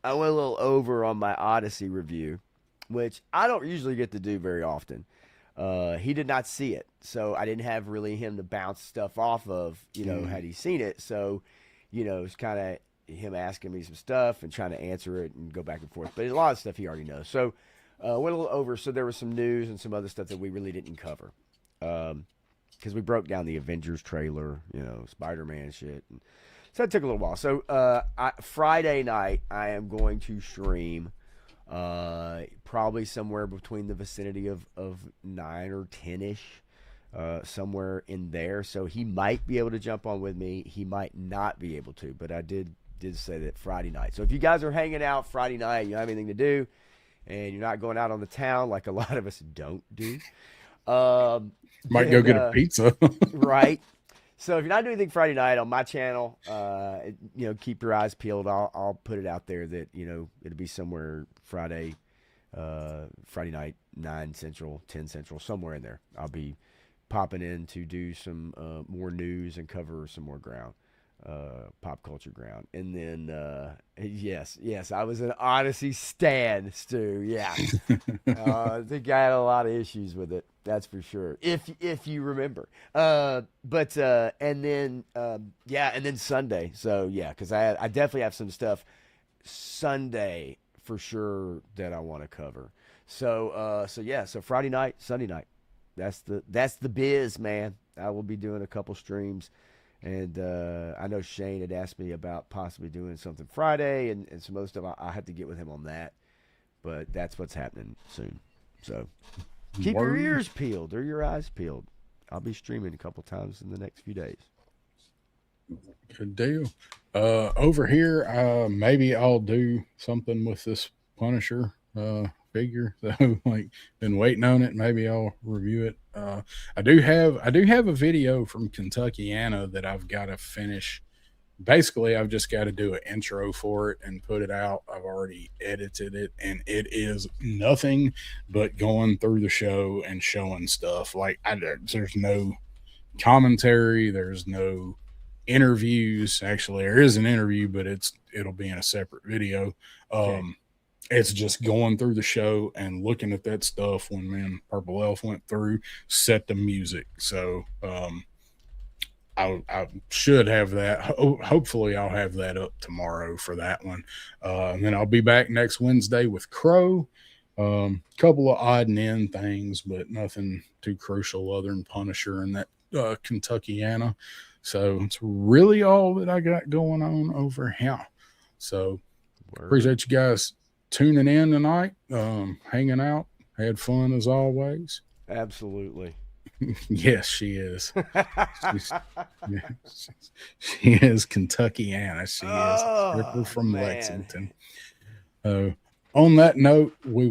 a little over on my Odyssey review, which I don't usually get to do very often. He did not see it, so I didn't have really him to bounce stuff off of, had he seen it. So, it's kind of him asking me some stuff and trying to answer it and go back and forth. But a lot of stuff he already knows. So, went a little over. So there was some news and some other stuff that we really didn't cover. Because we broke down the Avengers trailer, Spider-Man shit. And so that took a little while. So Friday night, I am going to stream probably somewhere between the vicinity of 9 or 10-ish, somewhere in there. So he might be able to jump on with me. He might not be able to, but I did say that Friday night. So if you guys are hanging out Friday night, you don't have anything to do, and you're not going out on the town like a lot of us don't do, might go get a pizza. Right. So if you're not doing anything Friday night on my channel, keep your eyes peeled. I'll put it out there that, it'll be somewhere Friday night, 9 Central, 10 Central, somewhere in there. I'll be popping in to do some more news and cover some more ground, pop culture ground. And then, yes, I was an Odyssey stan, Stu. Yeah. I think I had a lot of issues with it. That's for sure. If you remember. And then Sunday. So yeah, because I definitely have some stuff Sunday for sure that I want to cover. So Friday night, Sunday night. That's the biz, man. I will be doing a couple streams. And I know Shane had asked me about possibly doing something Friday and some other stuff. I have to get with him on that. But that's what's happening soon. So keep your ears peeled or your eyes peeled. I'll be streaming a couple times in the next few days. Good deal. Over here, maybe I'll do something with this Punisher figure. So, been waiting on it. Maybe I'll review it. I do have a video from Kentuckiana that I've got to finish. Basically, I've just got to do an intro for it and put it out. I've already edited it, and it is nothing but going through the show and showing stuff. There's no commentary. There's no interviews. Actually, there is an interview, but it'll be in a separate video. Okay. It's just going through the show and looking at that stuff when me and Purple Elf went through, set the music. So I should have that. Hopefully I'll have that up tomorrow for that one. And then I'll be back next Wednesday with Crow. Couple of odd and end things, but nothing too crucial other than Punisher and that Kentuckiana. So it's really all that I got going on over here. So appreciate you guys tuning in tonight, hanging out. Had fun as always. Absolutely. Yes, she is. She is Kentuckiana. She is stripper from Lexington. On that note, we